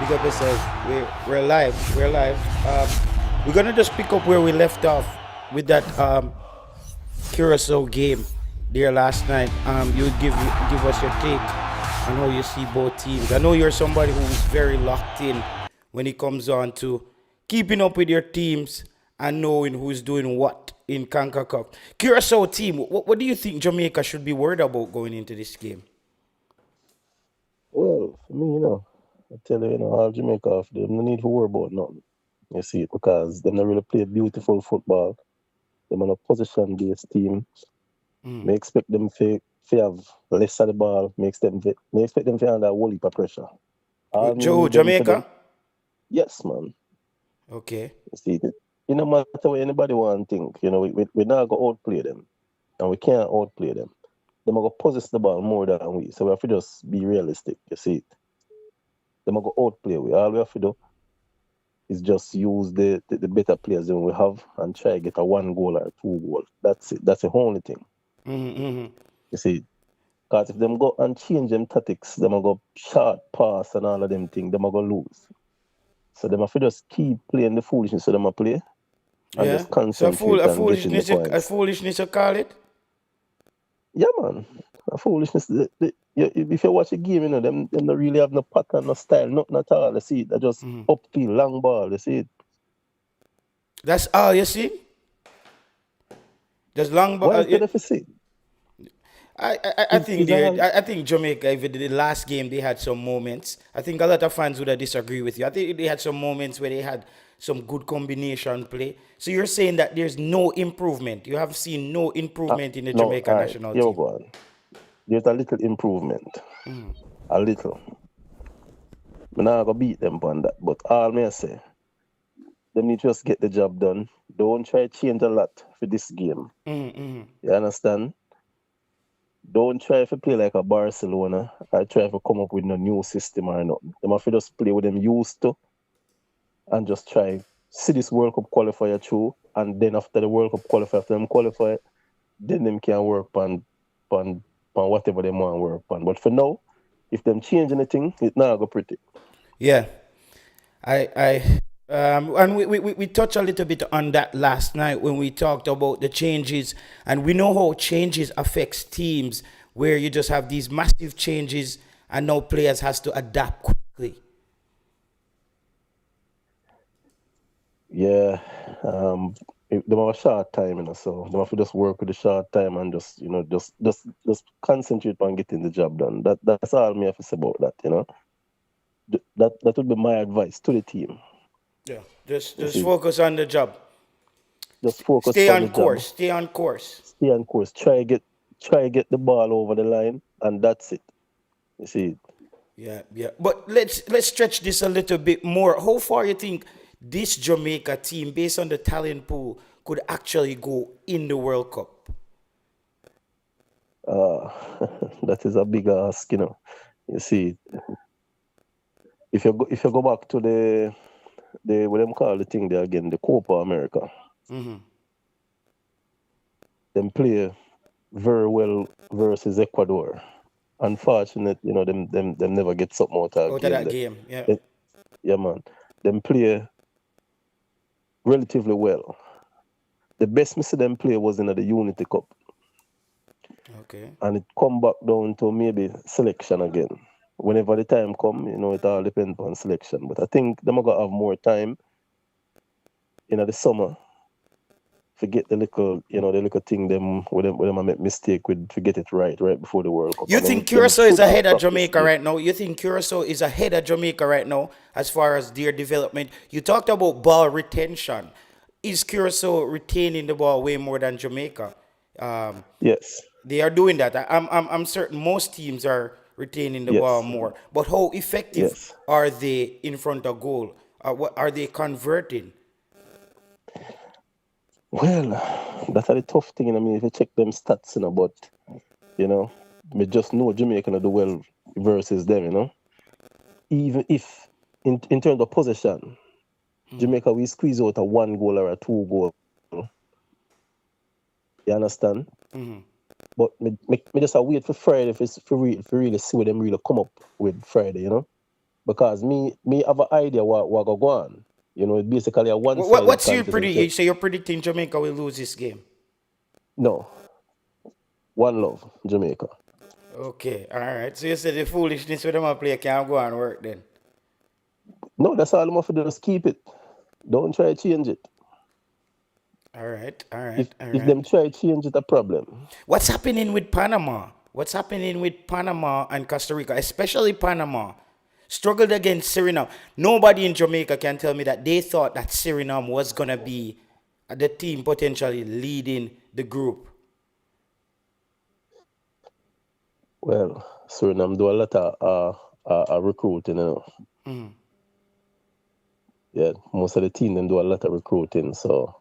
Big up yourself. We're live. We're live. We're gonna just pick up where we left off with that Curacao game there last night. You would give us your take on how you see both teams. I know you're somebody who's very locked in when it comes on to keeping up with your teams and knowing who's doing what in CONCACAF. Curacao team, what do you think Jamaica should be worried about going into this game? Well, for me, I tell you, all Jamaica of them no need to worry about nothing. You see it because them not really play beautiful football. Them on a position based team. Mm. May expect them to have less of the ball. May expect them to under a whole heap of pressure. All me Joe, need them for them. Jamaica? Yes, man. Okay. You see it. No matter what anybody want to think, we not go outplay them. And we can't outplay them. Them are going to possess the ball more than we. So we have to just be realistic. You see it. Them are going to outplay we. All we have to do is just use the better players than we have and try to get a 1 goal or 2 goal. That's it. That's the only thing. Mm-hmm. You see, because if them go and change them tactics, them are go short pass and all of them things, them are go lose. So them have to just keep playing the foolishness so them are play and Yeah. just So concentrate a on getting the foolishness, a points. foolishness, you call it. Yeah, man. A foolishness. If you watch a game, them don't really have no pattern, no style, nothing at all. You see it. They just upfield, long ball. You see it. That's all you see. There's long, Why is the deficit? I think Is all I think Jamaica, even the last game, they had some moments. I think a lot of fans would disagree with you. I think they had some moments where they had some good combination play. So you're saying that there's no improvement. You have seen no improvement in the no, Jamaica all right. national Here we team. go on. There's a little improvement. A little. I'm not gonna beat them on that. But all me I say, them need to just get the job done. Don't try to change a lot for this game. You understand? Don't try to play like a Barcelona or try to come up with no new system or nothing. Them have to just play with them used to and just try see this World Cup qualifier through, and then after the World Cup qualifier, after them qualify, then them can work on whatever they want to work on. But for now, if them change anything, it not go pretty. Yeah. And we touched a little bit on that last night when we talked about the changes, and we know how changes affects teams where you just have these massive changes and now players has to adapt quickly. Yeah, they have a short time, so they have to just work with the short time and just concentrate on getting the job done. That's all me have to say about that. That would be my advice to the team. Yeah. You Just see, focus on the job. just focus Stay on on the job, course. Stay on course. stay on course, try get the ball over the line, and that's it. You see, Yeah, yeah. But let's stretch this a little bit more. How far you think this Jamaica team, based on the talent pool, could actually go in the World Cup? uh, that is a big ask. You see, if you go back to the what them call the thing there again, the Copa America, them play very well versus Ecuador. Unfortunate, them never get something out of a Out of game that there. game, yeah. Eh, Yeah, man. Them play relatively well. The best me see them play was in the Unity Cup. Okay. And it come back down to maybe selection again. Whenever the time come, it all depends on selection. But I think them are gonna have more time in the summer. Forget the little thing them with them I make mistake with to get it right before the World Cup. You And think them Curacao is should have ahead of practice Jamaica still. right now? You think Curacao is ahead of Jamaica right now as far as their development? You talked about ball retention. Is Curacao retaining the ball way more than Jamaica? Um, Yes. they are doing that. I'm certain most teams are retaining the ball Yes. more. But how effective Yes. are they in front of goal? What are they converting? Well, that's a tough thing. I mean, if you check them stats, but you know, we just know Jamaica do well versus them. Even if in terms of possession, Jamaica we squeeze out a 1 goal or a 2 goal. You understand? But me just a wait for Friday for really see what them really come up with Friday. because me have an idea what go on. It's basically a one-sided What's your contest. predict? So you're predicting Jamaica will lose this game? No, one love, Jamaica. Okay, all right. So you said the foolishness with them a play can't go and work then. No, that's all I'm have to do. Just keep it. Don't try to change it. All right, all right, If all if right. them try to change it, a problem. What's happening with Panama? What's happening with Panama and Costa Rica, especially Panama? Struggled against Suriname. Nobody in Jamaica can tell me that they thought that Suriname was going to be the team potentially leading the group. Well, Suriname do a lot of recruiting, Yeah, most of the team them do a lot of recruiting, so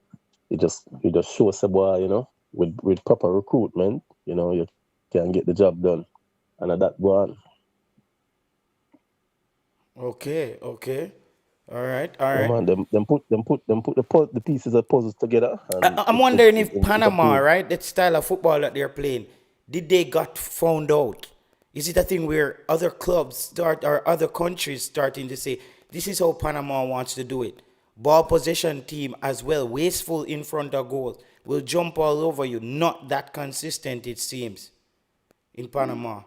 it just shows the boy, with proper recruitment, you can get the job done, and at that go on. Okay, okay. All right, all Yeah, right. man, them put the pieces of puzzles together, and I'm it wondering it, if it, it Panama, appears. right, that style of football that they're playing, did they got found out? Is it a thing where other clubs start or other countries starting to say, this is how Panama wants to do it? Ball possession team as well, wasteful in front of goal, will jump all over you. Not that consistent, it seems, in Panama.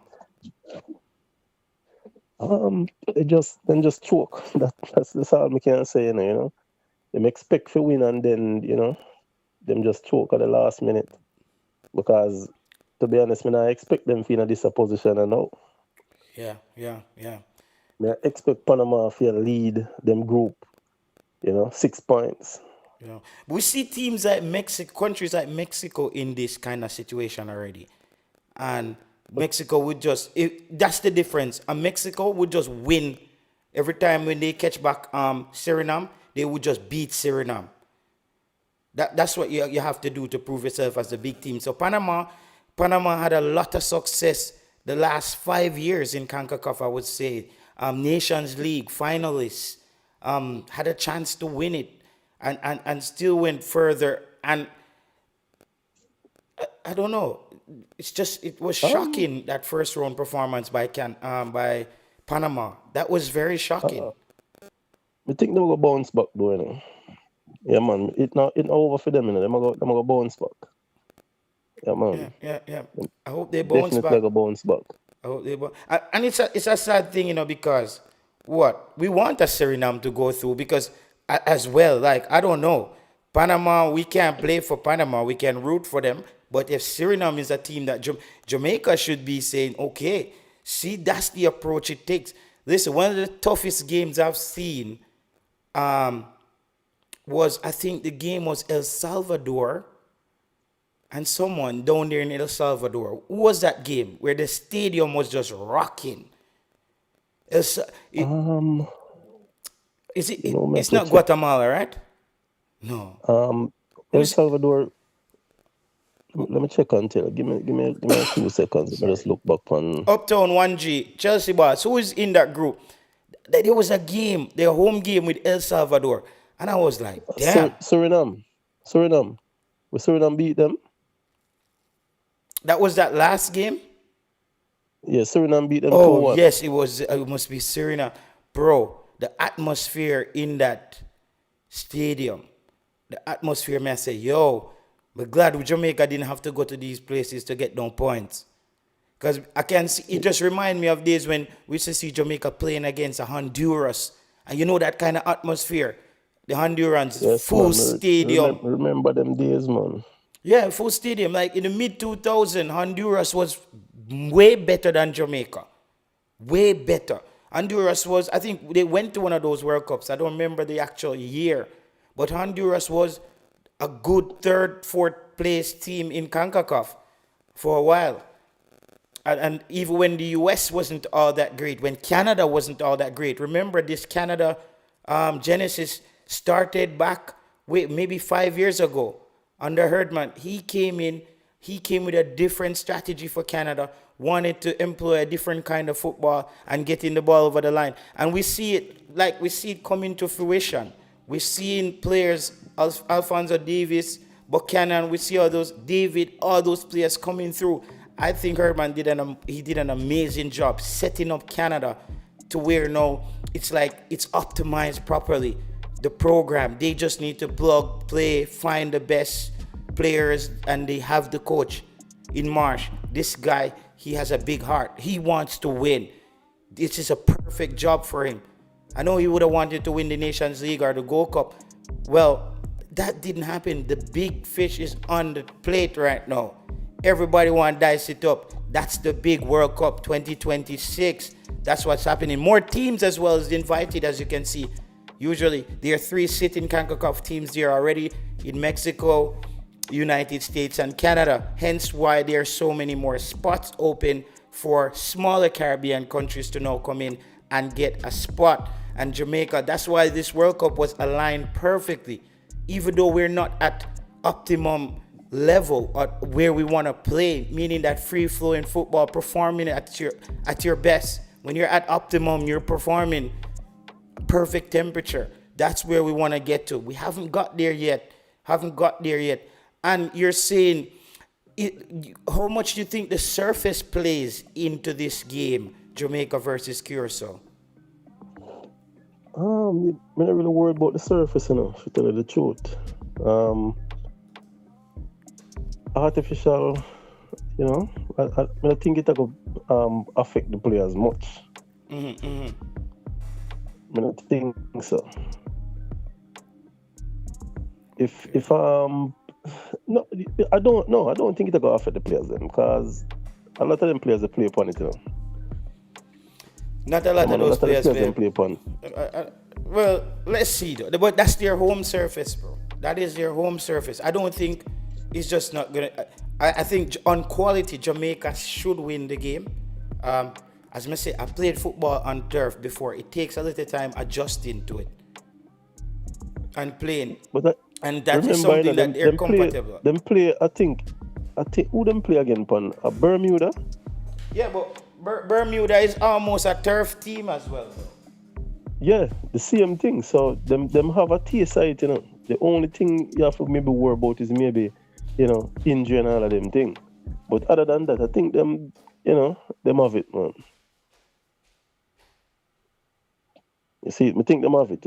They just choke. That's all I can say, Them expect to win, and then them just choke at the last minute. Because to be honest, I expect them to be in this position, and now. Yeah, yeah, yeah. I expect Panama to lead them group, 6 points. Yeah. We see teams like Mexico, countries like Mexico in this kind of situation already. And Mexico would just, that's the difference. And Mexico would just win every time when they catch back Suriname, they would just beat Suriname. That's what you have to do to prove yourself as a big team. So Panama had a lot of success the last 5 years in CONCACAF, I would say. Nations League finalists, had a chance to win it and still went further. And I don't know. It was Um, shocking, that first round performance by Panama. That was very shocking. uh, I think they will bounce back though. Yeah, man. It not over for them. Them go bounce back. Yeah, Yeah, man. yeah, yeah. I hope they bounce Definitely back. go bounce back. I hope they bounce. And it's a sad thing, because what we want a Suriname to go through, because as well, like, I don't know, Panama, we can't play for Panama, we can root for them, but if Suriname is a team that Jamaica should be saying, okay, see, that's the approach it takes. Listen, one of the toughest games I've seen um, was, I think the game was El Salvador and someone down there in El Salvador. Who was that game where the stadium was just rocking? It's, it, Um, I have it's to not check. Guatemala, right? No. Um, El Who's Salvador. Let me check until. Give me a few seconds. Let me just look back on. Uptown 1G, Chelsea Boss? Who is in that group? There was a game, their home game with El Salvador. And I was like, damn, Suriname. Suriname. Will Suriname beat them? that was that last game? Yeah, Suriname beat them two Oh, one. yes, it must be Serena. Bro, the atmosphere in that stadium, the atmosphere, man, I say, yo, but glad Jamaica didn't have to go to these places to get down points. Because I can see, it just remind me of days when we used to see Jamaica playing against a Honduras. And you know that kind of atmosphere. The Hondurans, Yes, full man. stadium. Remember them days, man. Yeah, full stadium. Like in the mid 2000, Honduras was way better than Jamaica. Way better. Honduras was, I think they went to one of those World Cups. I don't remember the actual year. But Honduras was a good third, fourth place team in CONCACAF for a while. And even when the US wasn't all that great, when Canada wasn't all that great. Remember, this Canada Genesis started back maybe 5 years ago under Herdman. He came with a different strategy for Canada, wanted to employ a different kind of football and getting the ball over the line. And we see it coming to fruition. We're seeing players, Alfonso Davis, Buchanan, we see all those, David, all those players coming through. I think Herman did an amazing job setting up Canada to where now it's like it's optimized properly. The program, they just need to plug, play, find the best players, and they have the coach in Marsh. This guy, he has a big heart. He wants to win. This is a perfect job for him. I know he would have wanted to win the Nations League or the Gold Cup. Well, that didn't happen. The big fish is on the plate right now. Everybody want to dice it up. That's the big World Cup 2026. That's what's happening. More teams as well is invited, as you can see. Usually, there are 3 sitting CONCACAF teams there already in Mexico, United States, and Canada. Hence why there are so many more spots open for smaller Caribbean countries to now come in and get a spot. And Jamaica, that's why this World Cup was aligned perfectly. Even though we're not at optimum level or where we want to play, meaning that free-flowing football, performing at your best. When you're at optimum, you're performing perfect temperature. That's where we want to get to. We haven't got there yet. And you're saying, how much do you think the surface plays into this game, Jamaica versus Curacao? I'm not really worried about the surface, to tell you the truth. Artificial, I think it will affect the players much. I don't think so. No, I don't know. I don't think it will affect the players then, because a lot of them players play upon it, Not a lot of those players play upon. Well, let's see though. But that's their home surface, bro. That is their home surface. I don't think it's just not gonna. I think on quality, Jamaica should win the game. As I say, I played football on turf before. It takes a little time adjusting to it and playing. And that is something that they're compatible. Them play. I think who them play again? Pon Bermuda. Yeah, but Bermuda is almost a turf team as well. Yeah, the same thing. So them have a taste of it, The only thing you have to maybe worry about is maybe, injury and all of them thing. But other than that, I think them have it, man. You see, I think them have it,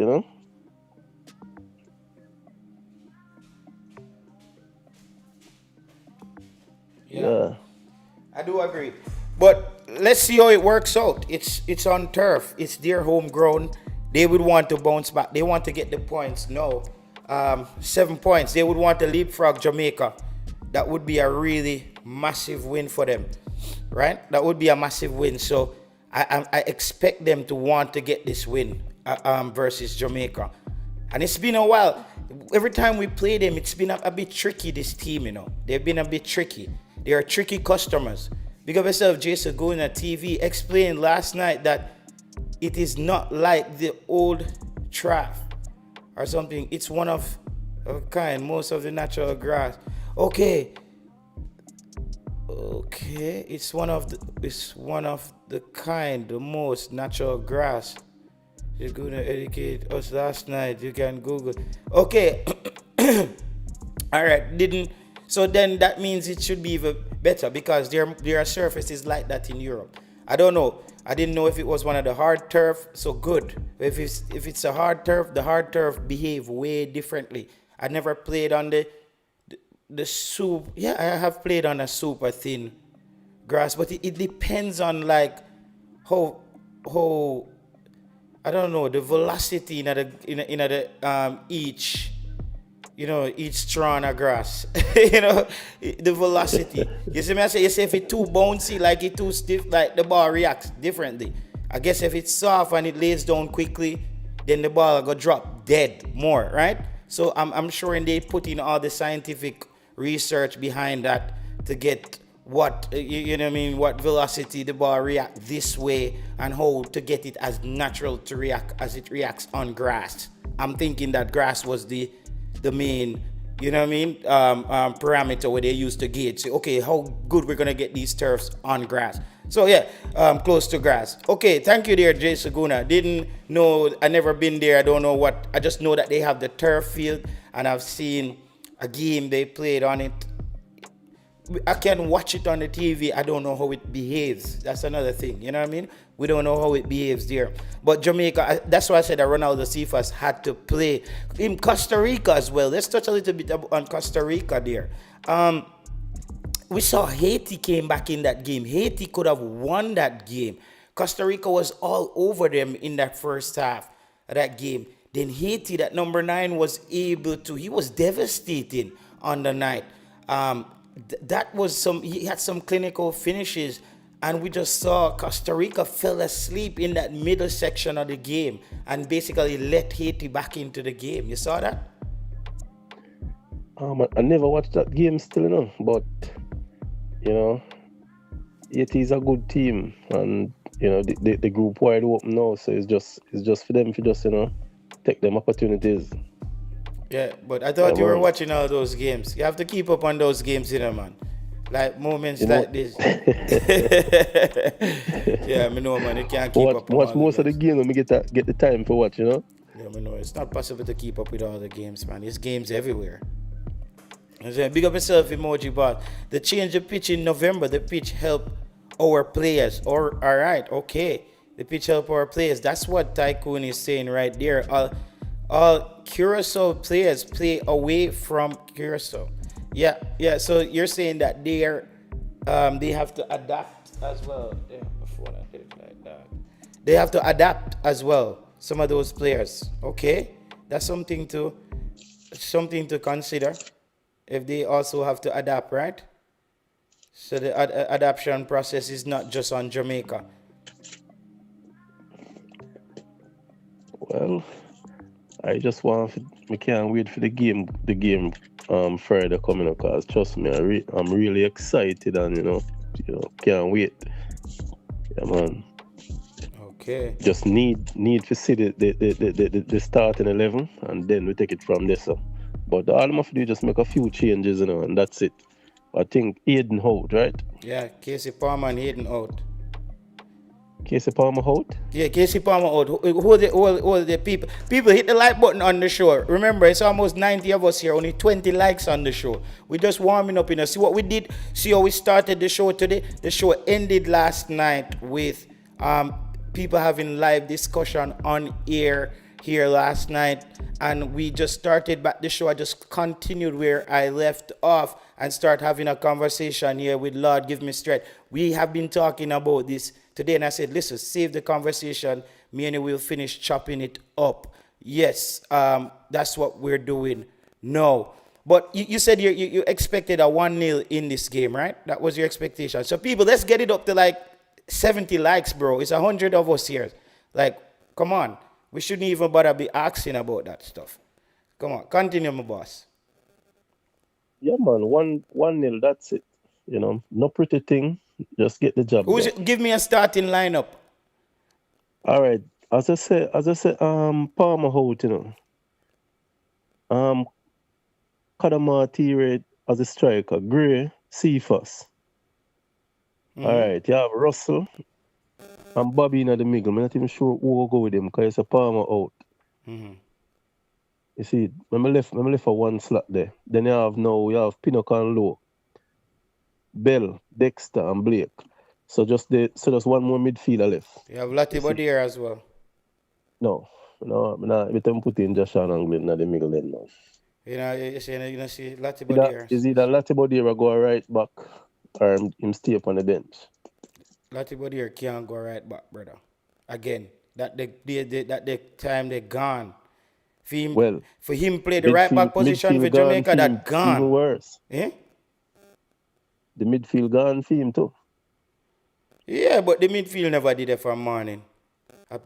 Yeah. I do agree. But let's see how it works out. It's on turf. It's their home ground. They would want to bounce back. They want to get the points. No. 7 points. They would want to leapfrog Jamaica. That would be a really massive win for them. Right? That would be a massive win. So I expect them to want to get this win versus Jamaica. And it's been a while. Every time we play them, it's been a bit tricky, this team, They've been a bit tricky. They are tricky customers. Big up yourself, Jason Guna TV explained last night that it is not like the old Traff or something. It's one of a kind, most of the natural grass. Okay, it's one of the kind, the most natural grass. You're gonna educate us last night. You can Google. Okay, all right. So then that means it should be even better because their surface is like that in Europe. I don't know. I didn't know if it was one of the hard turf. So good. If it's a hard turf, the hard turf behave way differently. I never played on the soup. Yeah, I have played on a super thin grass, but it depends on like how I don't know the velocity in each strand of grass. The velocity. You see me? You say if it's too bouncy, like it's too stiff, like the ball reacts differently. I guess if it's soft and it lays down quickly, then the ball will go drop dead more, right? So I'm sure they put in all the scientific research behind that to get what what velocity the ball react this way and how to get it as natural to react as it reacts on grass. I'm thinking that grass was the main, parameter where they used to gauge. Say, okay, how good we're gonna get these turfs on grass. So yeah, close to grass. Okay, thank you there, Jay Saguna. Didn't know, I never been there. I don't know what. I just know that they have the turf field, and I've seen a game they played on it. I can watch it on the TV. I don't know how it behaves. That's another thing. You know what I mean? We don't know how it behaves there. But Jamaica, that's why I said that Ronaldo Cephas had to play in Costa Rica as well. Let's touch a little bit on Costa Rica there. We saw Haiti came back in that game. Haiti could have won that game. Costa Rica was all over them in that first half of that game. Then Haiti, that number 9, was able to. He was devastating on the night. That was some. He had some clinical finishes, and we just saw Costa Rica fell asleep in that middle section of the game and basically let Haiti back into the game. You saw that? I never watched that game still, but Haiti is a good team, and the group wide open now, so it's just for them to just take them opportunities. Yeah, but I thought you were watching all those games. You have to keep up on those games, man. Like moments like this. Yeah, I know, man. You can't keep up. Watch most of the games when we get the time for watch, Yeah, I know. It's not possible to keep up with all the games, man. There's games everywhere. Big up yourself, emoji bot. The change of pitch in November. The pitch helped our players. All right, okay. The pitch helped our players. That's what Tycoon is saying right there. All Curacao players play away from Curacao. Yeah. So you're saying that they have to adapt as well. They have to adapt as well. Some of those players. Okay, that's something to consider. If they also have to adapt, right? So the adaptation process is not just on Jamaica. Well, I just we can't wait for the game further coming up, because trust me, I'm really excited, and can't wait. Yeah, man. Okay. Just need to see the starting 11, and then we take it from there. So. But all I'm have to do is just make a few changes, and that's it. I think Aiden out, right? Yeah, Casey Palmer and Aiden out. Casey Palmer out? Yeah, Casey Palmer out. Who the people? People hit the like button on the show. Remember, it's almost 90 of us here, only 20 likes on the show. We're just warming up, See what we did? See how we started the show today? The show ended last night with people having live discussion on air here last night, and we just started back the show. I just continued where I left off and start having a conversation here with Lord Give Me Strength. We have been talking about this today, and I said, listen, save the conversation. Me and you will finish chopping it up. Yes, that's what we're doing now. But you said you expected a 1-0 in this game, right? That was your expectation. So people, let's get it up to like 70 likes, bro. It's 100 of us here. Like, come on. We shouldn't even bother be asking about that stuff. Come on, continue, my boss. Yeah, man. 1-0, that's it. No pretty thing. Just get the job done. Give me a starting lineup. All right. As I said, Palmer out, Kadama T-Ray as a striker. Gray, Cephas. Mm-hmm. All right. You have Russell and Bobby in the middle. I'm not even sure who will go with him, because it's a Palmer out. Mm-hmm. You see, I'm left for one slot there. Then you have Pinnock and Lowe, Bell, Dexter, and Blake. So just one more midfielder left. You have Latibo there as well. No. We don't put in Josh Anglin in the middle then now. You see Latibo there. Is either Latibo there go right back, or him stay up on the bench. Latibo there can't go right back, brother. Again, that the time they gone. For him play the right back position for Jamaica, that gone. Even worse. Eh? The midfield gone for him too. Yeah, but the midfield never did it for morning.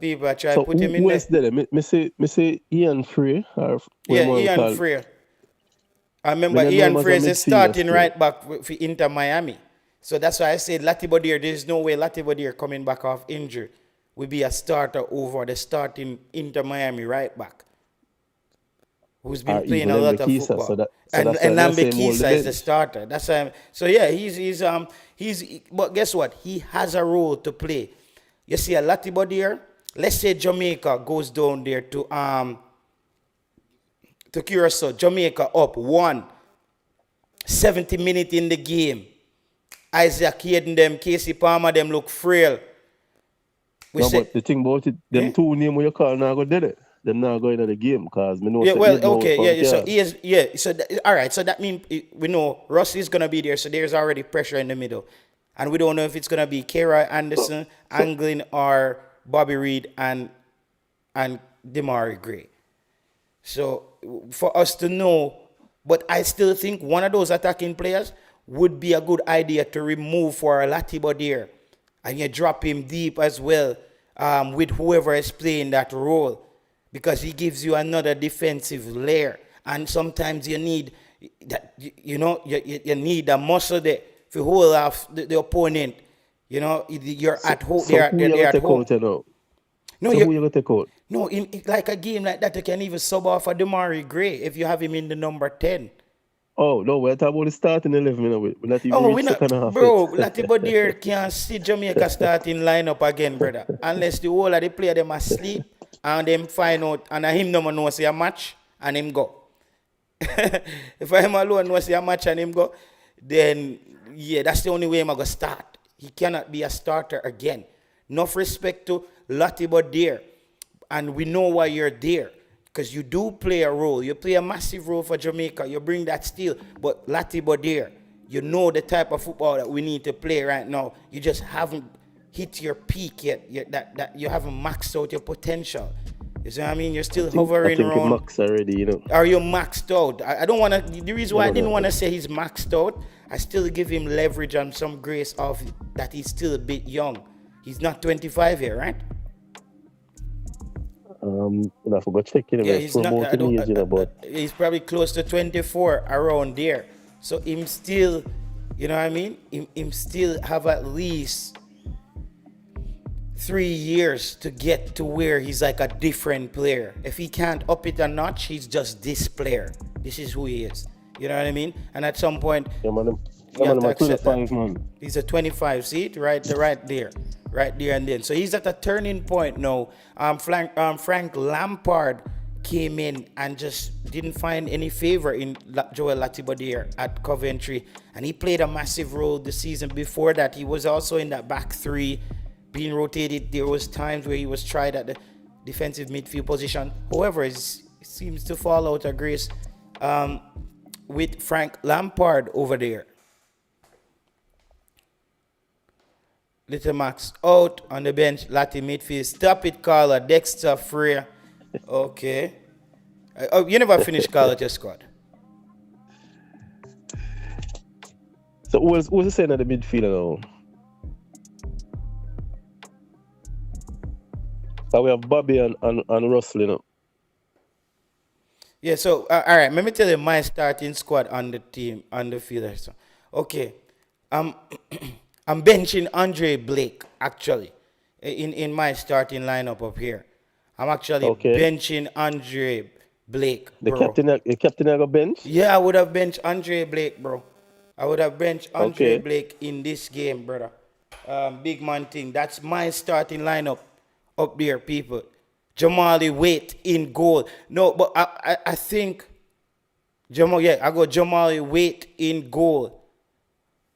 People try to put him in there. So who me say Ian Frey? Ian Frey. I remember Ian Frey is starting right back for Inter Miami. So that's why I said Latibo there's no way Latibo coming back off injury will be a starter over the starting Inter Miami right back, who's been playing a lot of football. And Lambekisa is the starter. That's so yeah, he's but guess what? He has a role to play. You see a Latibo there. Let's say Jamaica goes down there to Curacao. Jamaica up 1. 70 minutes in the game. Isaac Hayden them, Casey Palmer them look frail. We No, said, but the thing about it, yeah, them two name what you call now go dead it. Them now go into the game because me know yeah, say well, Aiden out okay, from yeah. So card. he is, yeah. So all right. So that means we know Russ is gonna be there. So there's already pressure in the middle, and we don't know if it's gonna be Kara So, Anderson, so Anglin, or Bobby Reed and Demari Gray. So for us to know, but I still think one of those attacking players would be a good idea to remove for a Latibo there, and you drop him deep as well with whoever is playing that role, because he gives you another defensive layer, and sometimes you need that you need a muscle there to hold off the opponent. You know, you're so at home. so who you They're gonna at take home. out you know? No, So you who you gonna take out? no, like a game like that, you can even sub off a Demari Gray if you have him in the number 10. Oh no, we're talking about the starting 11 you know, we not even Oh, reach we not, second half yet. bro. Latibodir can't see Jamaica starting lineup again, brother. Unless the whole of the player them asleep and them find out and him no man know say a match and him go. If I him alone know say a match and him go, then yeah, that's the only way I'm gonna start. He cannot be a starter again. Enough respect to Latibodir, and we know why you're there. Because you do play a role. You play a massive role for Jamaica. You bring that steel. But Latibo there, you know the type of football that we need to play right now. You just haven't hit your peak yet. That you haven't maxed out your potential. You see what I mean? You're still I hovering think he around. max already, you know. Are you maxed out? I don't want to. The reason No, why I no, didn't no, want to no. say he's maxed out, I still give him leverage and some grace of that he's still a bit young. He's not 25 yet, right? I forgot checking him. Yeah, He's he's not. I promoting don't. age, you know, but He's probably close to 24 around there. So him still, you know what I mean? Him still have at least 3 years to get to where he's like a different player. If he can't up it a notch, he's just this player. This is who he is. You know what I mean? And at some point, yeah man, you have to I'm accept that. 25 man. He's a 25 seat, right there and then. So he's at a turning point now. Frank Lampard came in and just didn't find any favor in Joel Latibeaudiere at Coventry, and he played a massive role the season before that. He was also in that back three, being rotated. There was times where he was tried at the defensive midfield position. However, it seems to fall out of grace with Frank Lampard over there. Little Max out on the bench. Lati midfield. Stop it, Carla. Dexter Freya. Okay. Oh, you never finished Carla your squad. So who's the saying at the midfielder now? So we have Bobby and Russell, you know. Yeah, so all right, let me tell you my starting squad on the team on the field. So, okay. I'm I'm benching Andre Blake actually in my starting lineup up here. I'm actually Okay. benching Andre Blake, The bro. captain I got bench? Yeah, I would have benched Andre Blake, bro. I would have benched Andre Okay. Blake in this game, brother. Big man thing. That's my starting lineup up there, people. Jamali Waite in goal. No, but I think I got Jamali Waite in goal.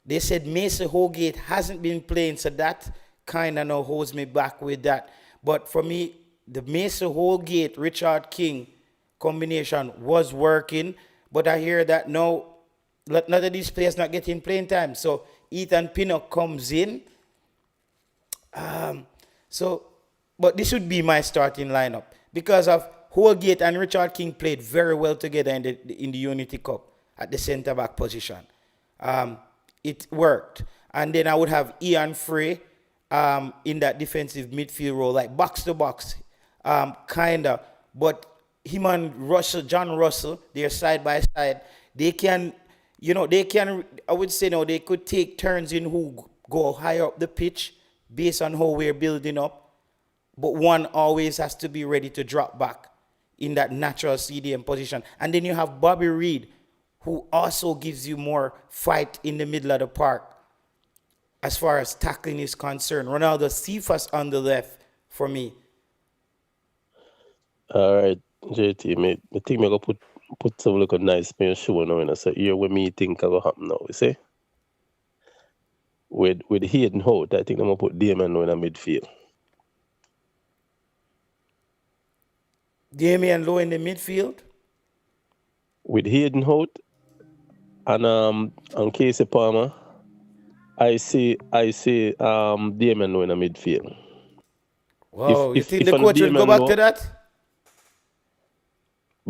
They said Mason Holgate hasn't been playing, so that kind of now holds me back with that. But for me, the Mason Holgate Richard King combination was working, but I hear that now none of these players not getting playing time. So Ethan Pinnock comes in. But this would be my starting lineup because of Holgate and Richard King played very well together in the Unity Cup at the centre back position. It worked, and then I would have Ian Frey in that defensive midfield role, like box to box, kinda. But him and John Russell, they're side by side. They can, I would say, no, they could take turns in who go higher up the pitch based on how we're building up. But one always has to be ready to drop back in that natural CDM position. And then you have Bobby Reed, who also gives you more fight in the middle of the park as far as tackling is concerned. Ronaldo Cephas on the left for me. All right, JT, mate. I think I'm gonna put put some look nice on your show now, so here what me think will happen now, you see? With Hayden out, I think I'm gonna put Damien Lowe in the midfield. Damian Lowe in the midfield? With Hayden out and Casey Palmer, I see Damien Lowe in the midfield. Wow, you think the on coach will go Damien back Lowe, to that?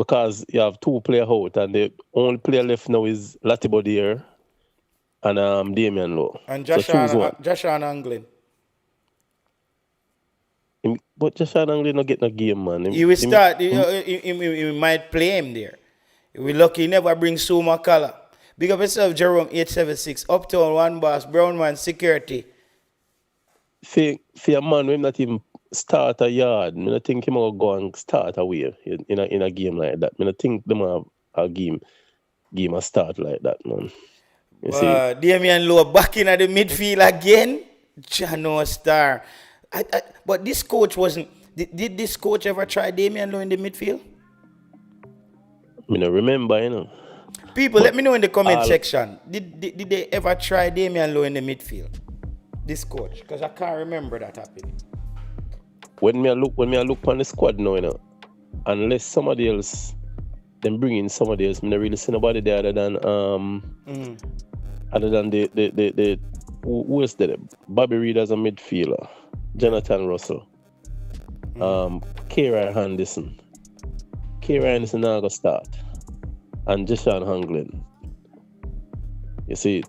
because you have two players out and the only player left now is Latibodier and Damien Lowe. And So choose one. Joshua Anglin. But Joshua Anglin not get no game, man. He will start. He might play him there. We lucky he never bring Sue McCullough. Big up yourself, Jerome 876. Uptown, one boss, Brown man, security. For a man who not even start a yard, I don't think he will go and start away in a game like that. I don't think them have a game a start like that, man. You see? Damian Lowe back in at the midfield again. Jano star. But this coach wasn't. Did this coach ever try Damian Lowe in the midfield? I don't remember, you know. People, let me know in the comment section. Did they ever try Damian Lowe in the midfield? This coach, because I can't remember that happening. When I look on the squad now, you know, unless somebody else, then bring in somebody else, I don't really see nobody there other than the who is there? Bobby Reed as a midfielder, Jonathan Russell, Kieran Henderson. Kieran Henderson now gonna start, and Joshan Hanglin. You see,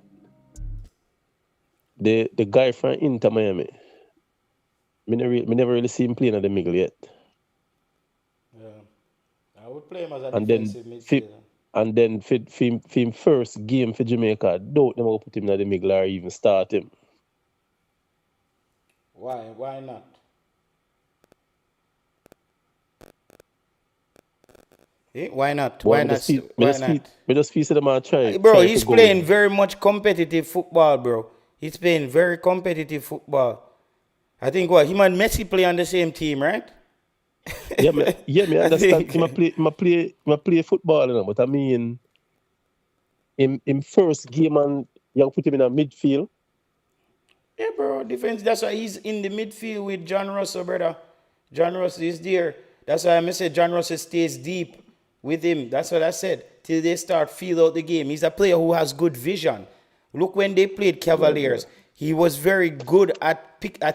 the guy from Inter Miami. Me never really see him playing at the middle yet. Yeah, I would play him as a defensive midfielder. And then for him first game for Jamaica, I doubt them will put him at the middle or even start him. Why? Why not? Why not? Why not? Me just feel them are try. Bro, he's playing very much competitive football, bro. He's playing very competitive football. I think him and Messi play on the same team, right? me understand. He play football, you know, but I mean, in first game and you put him in a midfield. Yeah, bro, defense. That's why he's in the midfield with John Russell, brother. John Russell is there. That's why I said John Russell stays deep with him. That's what I said. Till they start feel out the game. He's a player who has good vision. Look when they played Cavaliers. He was very good at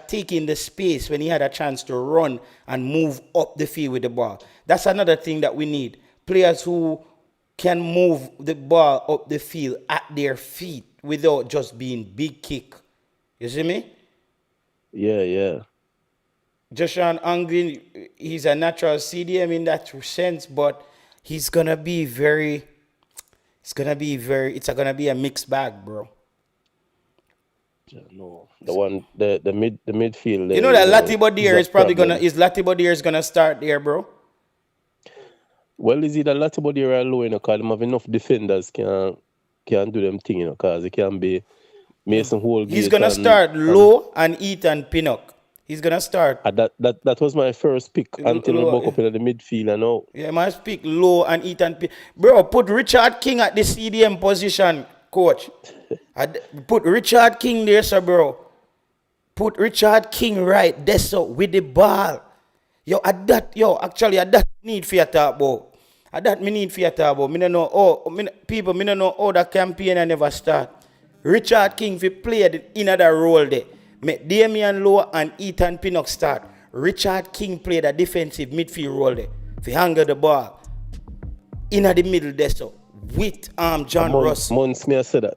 taking the space when he had a chance to run and move up the field with the ball. That's another thing that we need. Players who can move the ball up the field at their feet without just being big kick. You see me? Yeah. Joshua Anglin, he's a natural CDM in that sense, but it's gonna be a mixed bag, bro. No, the midfield. You know that Latibodier is Latibodier gonna start there, bro. Well, is either Latibodier or Lowe, you know, because they have enough defenders can do them thing, you know, because it can be Mason Holgate. He's gonna start Lowe and Ethan Pinnock. He's gonna start. That was my first pick until we woke up in the midfield and now. Yeah, my pick Lowe and Ethan Pinnock. Bro, put Richard King at the CDM position, coach. Put Richard King there, sir, bro. Put Richard King right there, so with the ball. Actually, at that need for your talk about. At that me need for your talk about. Me don't know, people, me don't know how that campaign I never start. Richard King, if he played in that role there, make Damian Lowe and Ethan Pinnock start. Richard King played a defensive midfield role there. If he hang the ball in the middle there, so with John Ross. Months me I said that.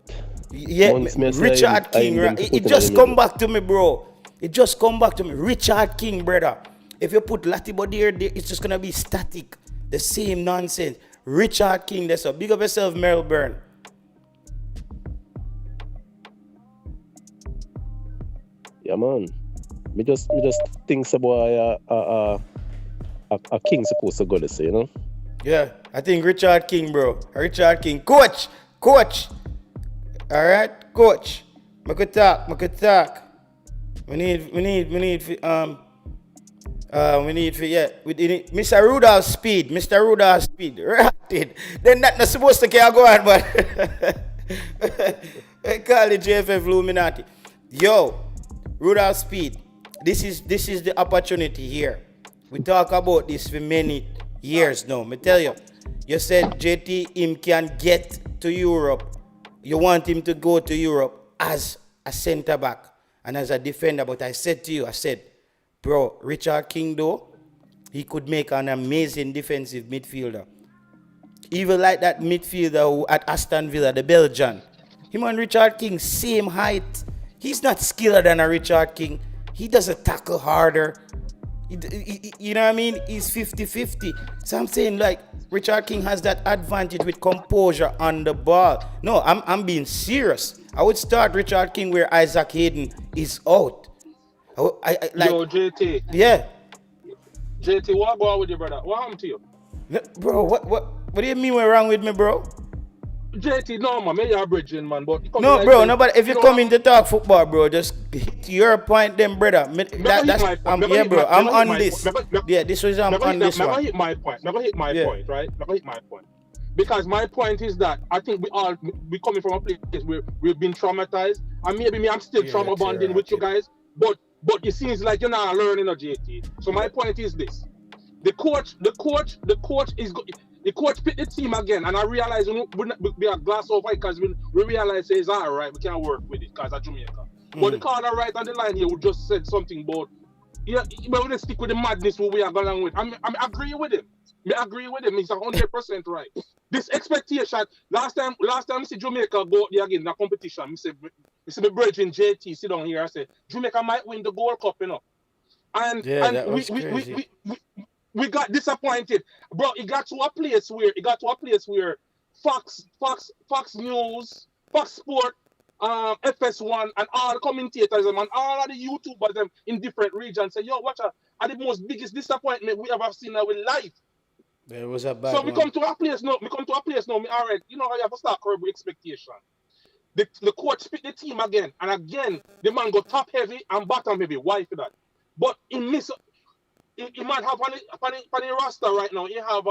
Yeah, Richard King. It just come back to me, bro. It just come back to me. Richard King, brother. If you put Latibodier there, it's just gonna be static. The same nonsense. Richard King, that's a big up yourself, Melbourne. Yeah, man. Me just think about a King supposed to go this, you know? Yeah, I think Richard King, bro. Richard King. Coach. Alright, coach. We could talk. We need Mr. Rudolph speed. Then that not supposed to care go on, but I call it JFF Illuminati. Yo, Rudolph Speed, this is the opportunity here. We talk about this for many years now. Me tell you, you said JT him can get to Europe. You want him to go to Europe as a centre back and as a defender. But I said to you, bro, Richard King though, he could make an amazing defensive midfielder. Even like that midfielder who at Aston Villa, the Belgian. Him and Richard King, same height. He's not skiller than a Richard King. He doesn't tackle harder. You know what I mean? He's 50-50. So I'm saying like Richard King has that advantage with composure on the ball. No, I'm being serious. I would start Richard King where Isaac Hayden is out. I like, Yo, JT. yeah. JT, what go on with you, brother? What happened to you? Bro, what do you mean what's wrong with me, bro? JT, no, man, maybe you're bridging, man, but... No, bro, no, but if you come in to talk football, bro, just hit your point then, brother. Yeah, bro, I'm on this. Yeah, this was I'm on this one. Never hit my point, right? Never hit my point. Because my point is that I think we coming from a place where we've been traumatized, and maybe me, I'm still trauma bonding with you guys, but it seems like you're not learning a JT. So my point is this. The coach picked the team again, and I realize we are glass over because we realize it's all right, we can't work with it because of Jamaica. But the corner right on the line here, we just said something about, we're going to stick with the madness what we are going with. I agree with him. He's 100% right. This expectation, last time I see Jamaica go there again in the competition, I see my brethren JT sit down here, I said, Jamaica might win the Gold Cup, you know. And we got disappointed, bro. It got to a place where Fox News, Fox Sport, FS1, and all the commentators and all of the YouTubers them in different regions say, "Yo, watch out! Are the most biggest disappointment we ever seen in our life." There was a bad. So we come to a place now. All right, you know how you have to start curb expectation. The coach picked the team again, and again the man got top heavy and bottom heavy. Why for that? But he might have on the roster right now. You have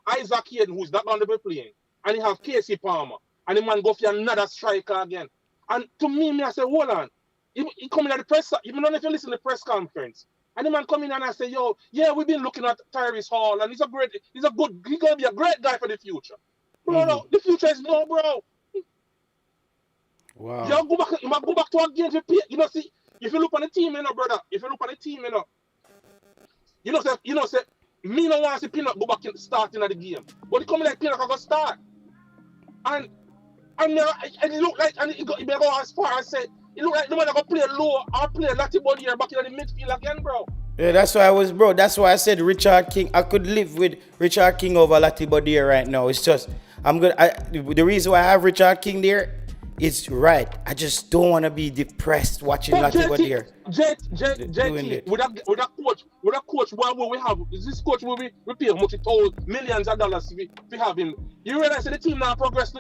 Isaac Hayden, who's not going to be playing, and you have Casey Palmer, and the man go for another striker again. And to me, I say, hold on. He come in at the press. Even if you listen to the press conference, and the man come in and I say, yo, yeah, we've been looking at Tyrese Hall, and he's gonna be a great guy for the future. Bro, no, the future is no, bro. Wow. You might go back to a game to play. You know, see, if you look on the team, you know, brother. Say, me no want to see Pinnock go back and start in the game. But it come like Pinnock go start. And it look like, and it go as far as say, it look like the man go play low or play Lati body here back in the midfield again, bro. Yeah, that's why I said Richard King. I could live with Richard King over Latibo there right now. It's just, the reason why I have Richard King there, it's right. I just don't want to be depressed watching Latibo there. JT, with a coach, what will we have? Is this coach will we pay millions of dollars if we have him? You realize the team now progress.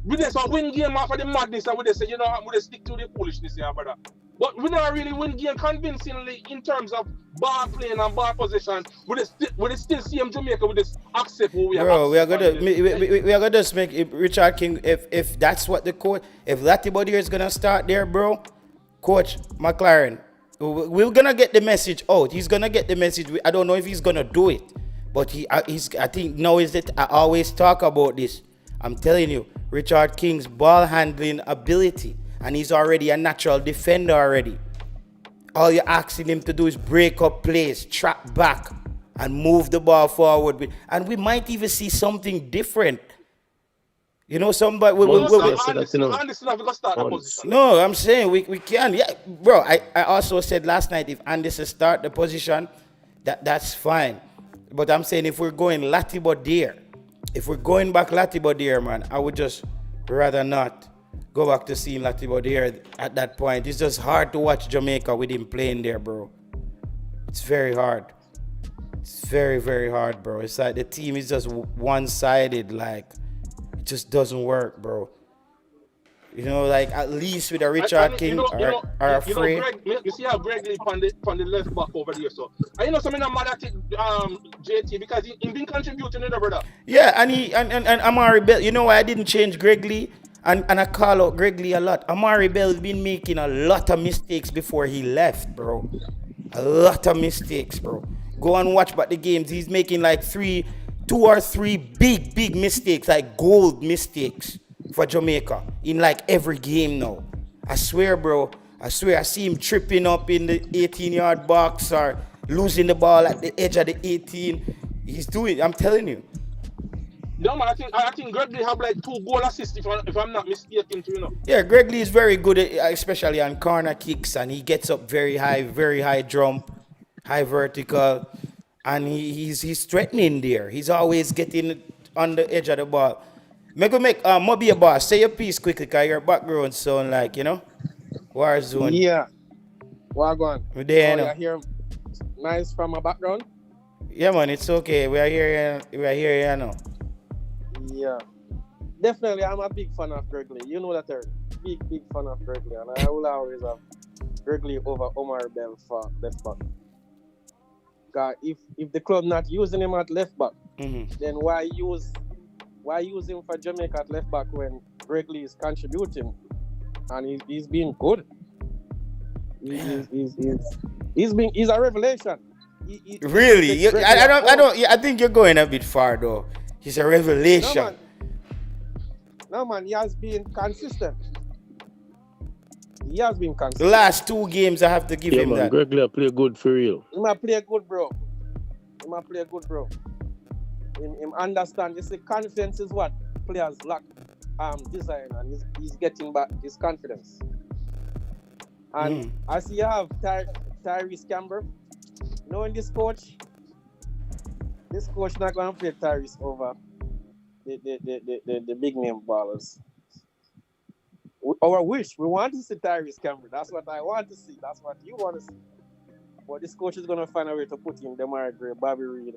We just win game after the madness, and we just say, you know, we just stick to the foolishness here, brother. But we don't really win game convincingly in terms of ball playing and ball possession. We still see him Jamaica. We just accept who we are. Bro, we are gonna just make Richard King. If that's what the coach, if Latibo there is gonna start there, bro, Coach McLaren, we're gonna get the message out. He's gonna get the message. I don't know if he's gonna do it, but he's. I think now is that I always talk about this. I'm telling you, Richard King's ball handling ability. And he's already a natural defender already. All you're asking him to do is break up plays, trap back, and move the ball forward. And we might even see something different. You know, somebody... No, I'm saying we can. Yeah, bro, I also said last night, if Anderson start the position, that's fine. But I'm saying if we're going Latibo there, if we're going back Latibo there, man, I would just rather not go back to seeing Latibo there at that point. It's just hard to watch Jamaica with him playing there, bro. It's very hard. It's very, very hard, bro. It's like the team is just one-sided. Like, it just doesn't work, bro. Like at least with a And Richard King or a Frey. Greg, you see how Greg Lee on the left back over there, so. And something I'm mad at it, JT, because he been contributing to the brother. Yeah, and Amari Bell. You know why I didn't change Greg Lee? And I call out Greg Lee a lot. Amari Bell's been making a lot of mistakes before he left, bro. A lot of mistakes, bro. Go and watch back the games. He's making like two or three big mistakes, like gold mistakes for Jamaica in like every game now. I swear, bro. I see him tripping up in the 18-yard box or losing the ball at the edge of the 18. He's doing. I'm telling you. No man, I think Greg Lee have like 2 goal assists if I'm not mistaken too. Yeah, Greg Lee is very good, especially on corner kicks, and he gets up very high jump, high vertical, and he's threatening there. He's always getting on the edge of the ball. Make Moby a boss. Say your piece quickly, cause your background sound like war zone. Yeah. Wagwan. We're there, you hear nice from my background? Yeah, man, it's okay. We are here now. Yeah. Definitely, I'm a big fan of Greg Lee. You know that, Eric. Big fan of Greg Lee. And I will always have Greg Lee over Omar Bell for left back. Because if the club not using him at left back, then why use him for Jamaica at left back when Greg Lee is contributing and he's been good. He's a revelation. Really? I think you're going a bit far though. He's a revelation. No man, he has been consistent. The last 2 games, I have to give him that. Greg Lee play good for real. He might play good, bro. Him understand. You see, confidence is what players lack design, and he's getting back his confidence. And I see you have Tyrese Campbell. Knowing this coach not going to play Tyrese over the big name ballers. We want to see Tyrese Campbell. That's what I want to see. That's what you want to see. But this coach is going to find a way to put in Demar Gray, Bobby Reed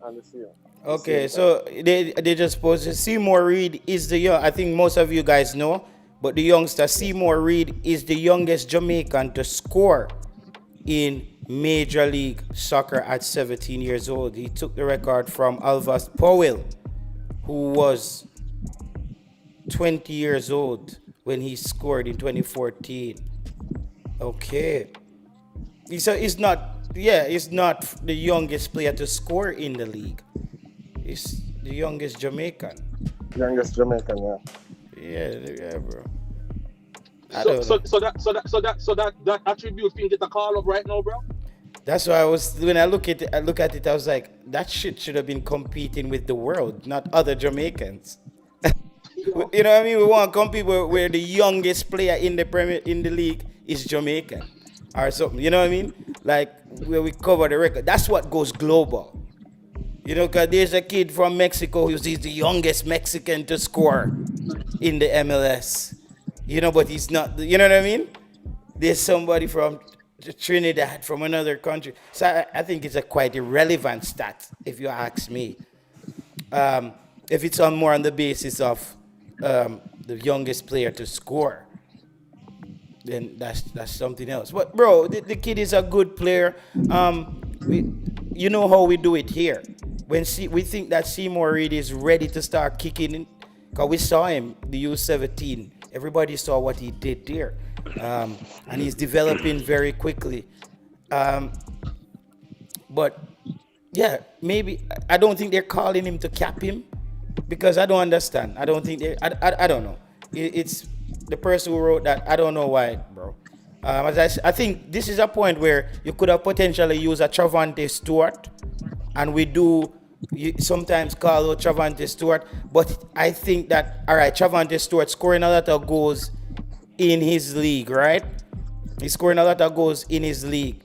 on the field. Okay, so they just supposed to Seymour Reed is the young. I think most of you guys know, but the youngster Seymour Reed is the youngest Jamaican to score in Major League Soccer at 17 years old. He took the record from Alvas Powell, who was 20 years old when he scored in 2014. Okay. He's not the youngest player to score in the league. He's the youngest Jamaican. Yeah. Yeah, bro. So that attribute can get a call up right now, bro. That's why when I look at it, I was like, that shit should have been competing with the world, not other Jamaicans. You know what I mean? We want to compete where the youngest player in the league is Jamaican or something. You know what I mean? Like where we cover the record. That's what goes global. Because there's a kid from Mexico who's the youngest Mexican to score in the MLS. But he's not. You know what I mean? There's somebody from Trinidad, from another country. So I think it's a quite irrelevant stat, if you ask me. If it's more on the basis of the youngest player to score, then that's something else. But bro, the kid is a good player. You know how we do it here. When we think that Seymour Reed is ready to start kicking in, because we saw him, the U17. Everybody saw what he did there. And he's developing very quickly. But yeah, maybe I don't think they're calling him to cap him, because I don't understand. I don't think I don't know. It's the person who wrote that. I don't know why, bro. I think this is a point where you could have potentially used a Travante Stewart, and you sometimes call out Travante Stewart, but I think that, all right, Travante Stewart scoring a lot of goals in his league, right? He's scoring a lot of goals in his league.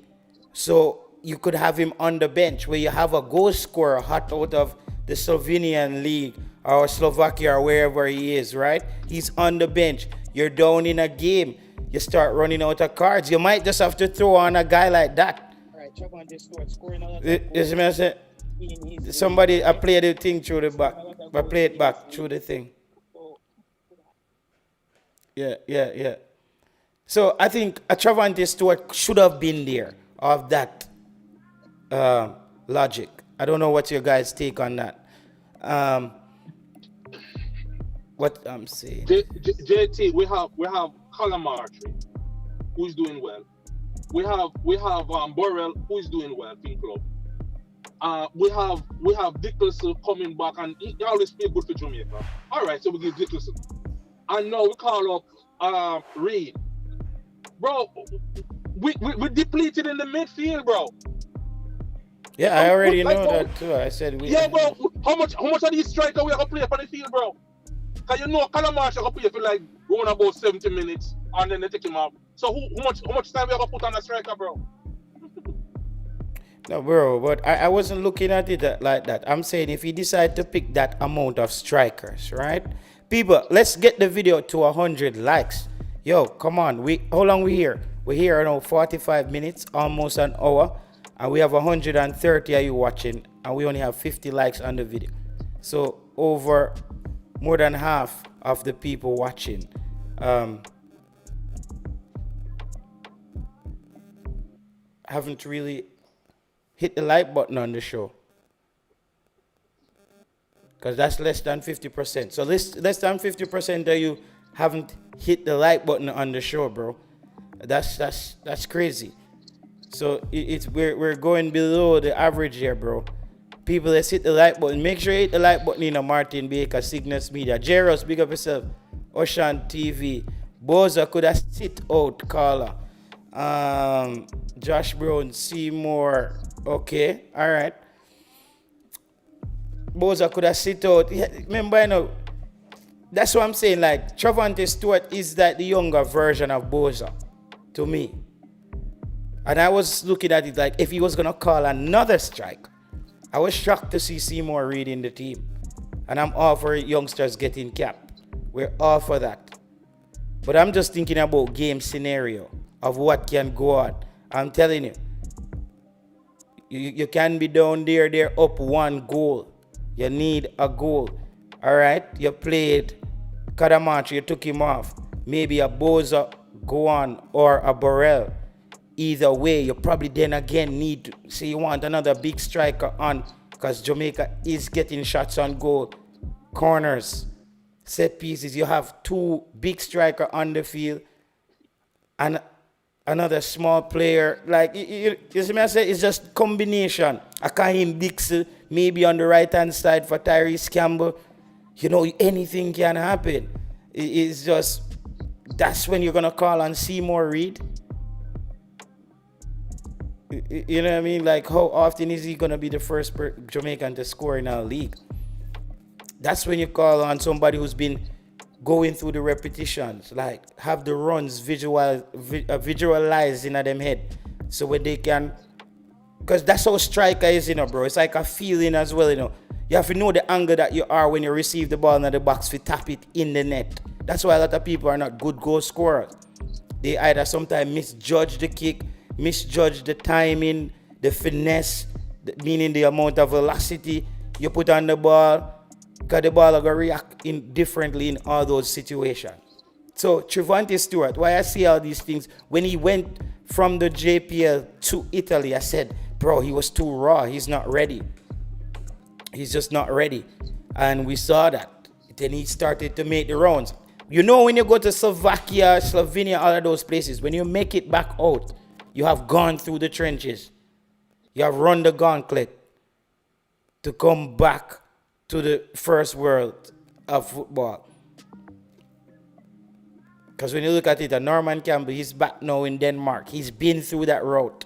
So you could have him on the bench where you have a goal scorer hot out of the Slovenian league or Slovakia or wherever he is, right? He's on the bench. You're down in a game. You start running out of cards. You might just have to throw on a guy like that. All right, Travante Stewart scoring a lot of You see what I'm saying? Somebody, I play the thing through the back. I play it back through the thing. Yeah. So I think a Travante Stewart should have been there of that logic. I don't know what your guys' take on that. Um, what I'm saying. JT, we have Calamari, who is doing well. We have Burrell, who is doing well in club. We have Dickerson coming back, and he always play good for Jamaica. All right, so we give Dickerson, and now we call up Reed, bro. We depleted in the midfield, bro. Yeah, I already Like, know bro, that too. I said we. yeah, bro. How much of these strikers we are gonna play for the field, bro? Cause you know Calamari gonna play for like going about 70 minutes, and then they take him out. So how much time we are gonna put on a striker, bro? No, bro, but I wasn't looking at it like that. I'm saying if he decide to pick that amount of strikers, right? People, let's get the video to 100 likes. Yo, come on. How long we here? We're here now 45 minutes, almost an hour, and we have 130 of you watching, and we only have 50 likes on the video. So over more than half of the people watching haven't really hit the like button on the show, because that's less than 50%. So less than 50% of you haven't hit the like button on the show, bro. That's crazy. So we're going below the average here, bro. People, let's hit the like button. Make sure you hit the like button in Martin Baker, Cygnus Media, Jaros, big up yourself, Ocean TV, Boza could have sit out, caller. Josh Brown, Seymour. Okay, all right. Boza could have sit out. Yeah, remember, that's what I'm saying. Like, Travante Stewart is like the younger version of Boza to me. And I was looking at it like if he was gonna call another strike. I was shocked to see Seymour Reid in the team. And I'm all for youngsters getting capped. We're all for that. But I'm just thinking about game scenario of what can go on. I'm telling you, you can be down there, they're up 1 goal. You need a goal. All right? You played Kadamachi, you took him off. Maybe a Boza go on or a Burrell. Either way, you probably then again need to say you want another big striker on, because Jamaica is getting shots on goal, corners, set pieces. You have 2 big striker on the field and another small player. Like, you see me I say, it's just combination. Akahim Dixon, maybe on the right-hand side for Tyrese Campbell. Anything can happen. It's just, that's when you're going to call on Seymour Reid. You know what I mean? Like, how often is he going to be the first Jamaican to score in our league? That's when you call on somebody who's been going through the repetitions, like have the runs visualized in them head, so when they can, because that's how striker is, bro. It's like a feeling as well, You have to know the angle that you are when you receive the ball in the box to tap it in the net. That's why a lot of people are not good goal scorers. They either sometimes misjudge the kick, misjudge the timing, the finesse, meaning the amount of velocity you put on the ball, because the ball will go react differently in all those situations. So Travante Stewart, why I see all these things, when he went from the JPL to Italy, I said, bro, he was too raw. He's not ready. He's just not ready. And we saw that. Then he started to make the rounds. When you go to Slovakia, Slovenia, all of those places, when you make it back out, you have gone through the trenches. You have run the gauntlet to come back to the first world of football. Because when you look at it, Norman Campbell, he's back now in Denmark. He's been through that route.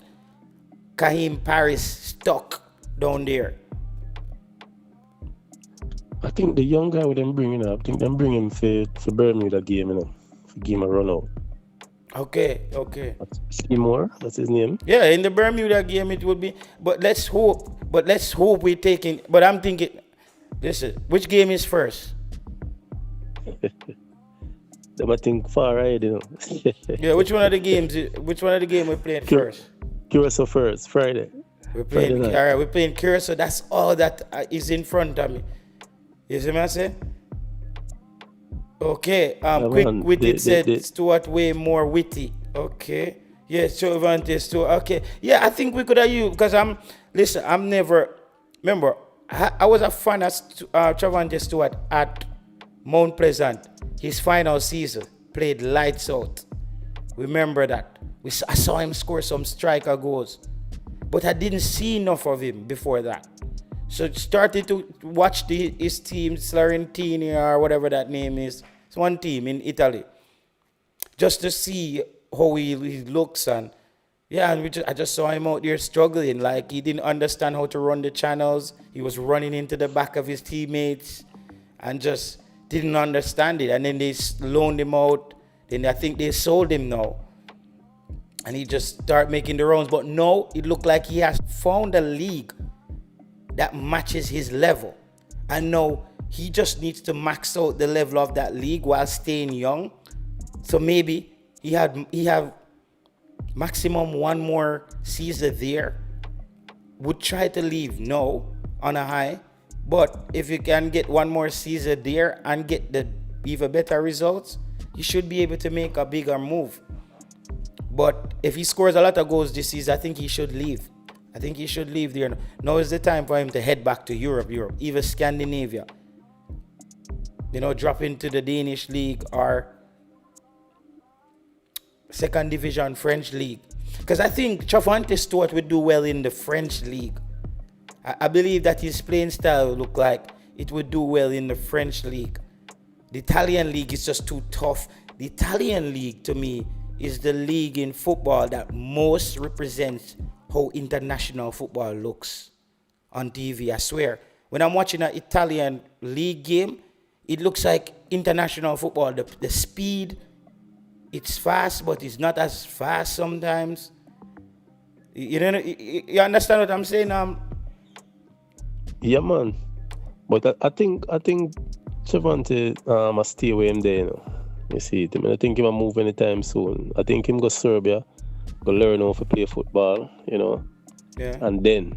Kahim Paris stuck down there. I think the young guy with them bringing up, I think them bring him for Bermuda game, for game a run out. Okay. Seymour, that's his name. Yeah, in the Bermuda game it would be. But let's hope we're taking. But I'm thinking, listen, which game is first? Them I think far ahead, Yeah, which one of the games we're playing first? Curacao first, Friday. We're playing. All right, we're playing Curacao. That's all that is in front of me. You see what I say? Okay. Yeah, Quick man. witted said Stuart way more witty. Okay. Yeah, Travante Stuart. Okay. Yeah, I think we could have you because listen, I'm never remember I was a fan of Travante Stuart at Mount Pleasant. His final season played lights out. Remember that. I saw him score some striker goals. But I didn't see enough of him before that. So started to watch his team, Slorentini or whatever that name is. It's one team in Italy. Just to see how he looks and yeah, and I just saw him out there struggling. Like he didn't understand how to run the channels. He was running into the back of his teammates and just didn't understand it. And then they loaned him out. Then I think they sold him now. And he just started making the rounds. But no, it looked like he has found a league that matches his level. And now he just needs to max out the level of that league while staying young. So maybe he have maximum one more season there. Would try to leave no on a high. But if you can get one more season there and get the even better results, you should be able to make a bigger move. But if he scores a lot of goals this season, I think he should leave. I think he should leave there. Now is the time for him to head back to Europe, even Scandinavia. Drop into the Danish league or second division French league. Because I think Travante Stuart would do well in the French league. I believe that his playing style would look like it would do well in the French league. The Italian league is just too tough. The Italian league, to me, is the league in football that most represents how international football looks on TV. I swear, when I'm watching an Italian league game, it looks like international football. The speed, it's fast, but it's not as fast sometimes. You understand what I'm saying? Yeah, man. But I think Travante must stay away him there, You see it. I mean, I think he will move anytime soon. I think him go Serbia, go learn how to play football, Yeah. And then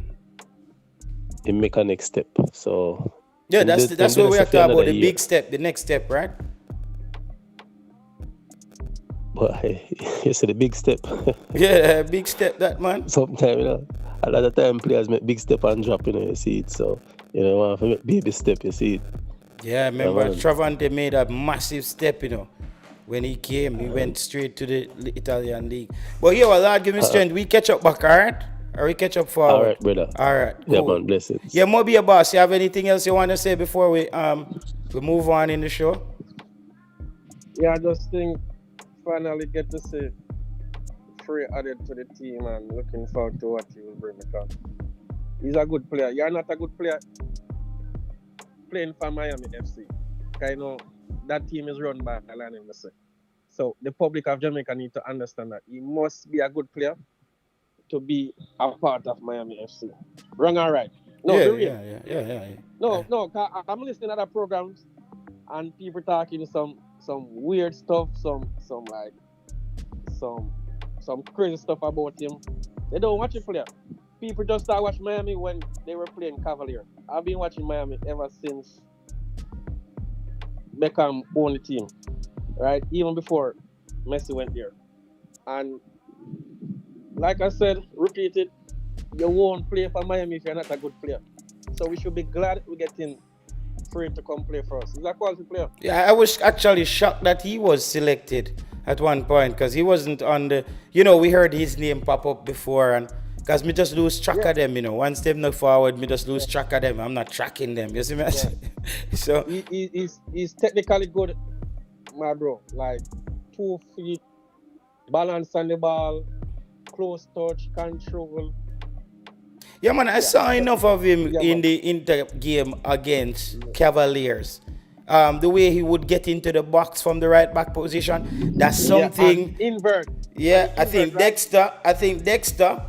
he make a next step. So yeah, that's what we are talking about. The big step, the next step, right? But you say the big step. Yeah, big step, that man. Sometimes, a lot of time players make big step and drop, you see it. So, want to make baby step, you see it. Yeah, remember Travante made a massive step, when he came. He went straight to the Italian league. But yeah, well, Lord, give me strength. We catch up back, all right? Or we catch up forward? All right, brother. All right, cool. Yeah, man, blessings. Yeah, Moby, boss, you have anything else you want to say before we move on in the show? Yeah, I just think finally get to see Free added to the team and looking forward to what he will bring because he's a good player. You're not a good player playing for Miami FC. That team is run by Lionel Messi. So the public of Jamaica need to understand that he must be a good player to be a part of Miami FC. Wrong or right? No, yeah. No, I'm listening to other programs and people talking some weird stuff, some crazy stuff about him. They don't watch it play. People just start watching Miami when they were playing Cavalier. I've been watching Miami ever since Beckham owned the team, right? Even before Messi went there. And like I said, repeat it, you won't play for Miami if you're not a good player. So we should be glad we're getting Free to come play for us. He's a quality player. Yeah, I was actually shocked that he was selected at one point because he wasn't on the. We heard his name pop up before, and because me just lose track of them. Once them not forward, me just lose track of them. I'm not tracking them. You see me? Yeah. So he's technically good, my bro. Like 2 feet, balance on the ball, close touch, control. Yeah, man, I saw enough of him in the inter game against Cavaliers. The way he would get into the box from the right back position, that's something. Invert. Yeah, I think Dexter,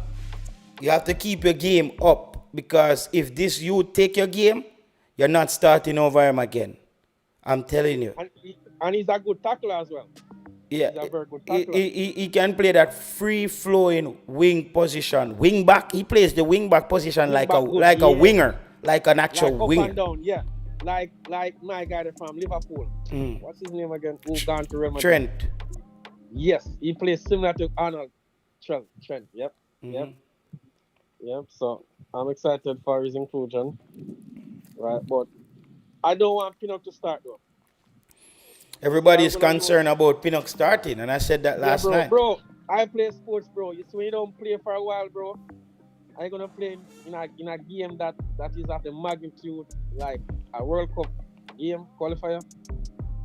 you have to keep your game up because if you take your game, you're not starting over him again. I'm telling you. And he's a good tackler as well. Yeah, he can play that free-flowing wing position. Wing back, he plays the wing back position like a winger, like an actual like up winger. And down, yeah. like my guy from Liverpool. Mm. What's his name again? Who gone to Real Madrid? Trent. Yes, he plays similar to Arnold Trent. Yep. Mhm. Yep. So I'm excited for his inclusion. Right, but I don't want Pinnock to start though. Everybody I'm is gonna concerned about Pinnock starting, and I said that last bro, night. bro. I play sports, bro. You see, when you don't play for a while, bro, are you gonna play in a game that is of the magnitude like a World Cup game qualifier?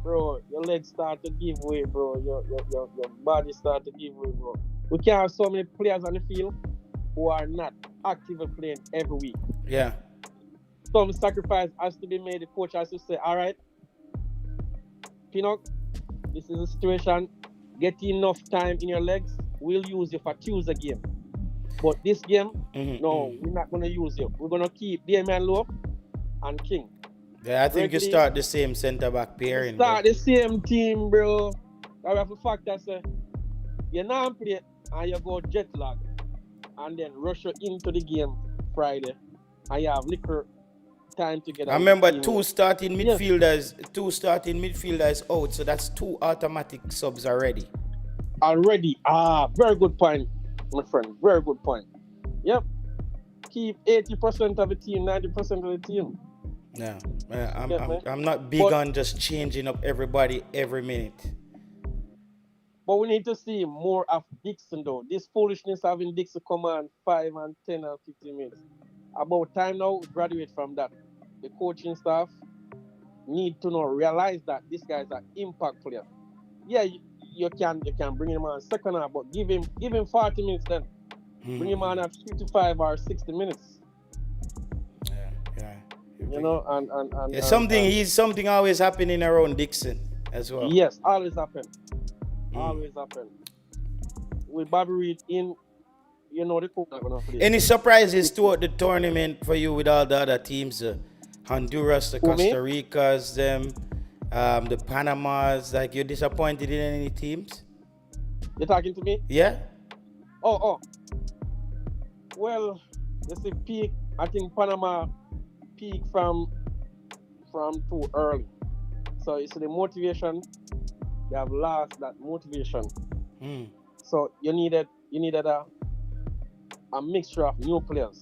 Bro, your legs start to give way, bro. Your body start to give way, bro. We can't have so many players on the field who are not actively playing every week. Yeah. Some sacrifice has to be made. The coach has to say, all right, Pinnock, this is a situation. Get enough time in your legs. We'll use you for Tuesday game. But this game, no, we're not going to use you. We're going to keep Damian Lowe and King. Yeah, I think you Regularly, start the same centre back pairing. start the same team, bro. I have a fact that say, you now play and you go jet lag and then rush you into the game Friday and you have little time to get I remember two starting midfielders out, so that's 2 automatic subs already. Already. Very good point, my friend. Very good point. Yep. Keep 80% of the team, 90% of the team. Yeah, man. I'm not big on just changing up everybody every minute. But we need to see more of Dixon, though. This foolishness having Dixon come on 5 and 10 and 15 minutes. About time now we graduate from that. The coaching staff need to realize that this guy is an impact player. Yeah, you can bring him on second half, but give him 40 minutes then. Bring him on at 55 or 60 minutes. Yeah. You know, and something always happening around Dixon as well. Yes, always happen. Always happen. With Bobby Reed in, you know, the coach not gonna play. Any surprises throughout the tournament for you with all the other teams? Honduras, the Costa Ricas, the Panamas. Like, you're disappointed in any teams? You're talking to me? Yeah. Oh. Well, let's say peak. I think Panama peak from too early. So you see the motivation, they have lost that motivation. So you needed a mixture of new players.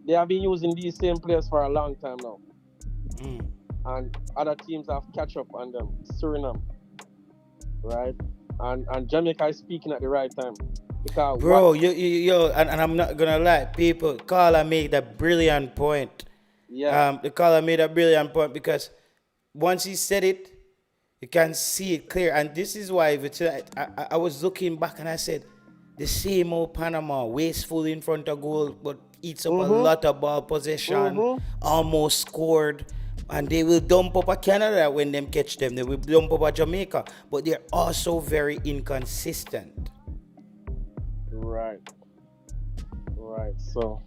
They have been using these same players for a long time now. And other teams have catch up on them. Suriname, right? And Jamaica is speaking at the right time. Because bro, and I'm not gonna lie, people, Carla made a brilliant point. Yeah. The caller made a brilliant point because once he said it, you can see it clear. And this is why I was looking back and I said, the same old Panama, wasteful in front of goal, but eats up a lot of ball possession, almost scored. And they will dump up a Canada when them catch them. They will dump up a Jamaica. But they're also very inconsistent. Right. So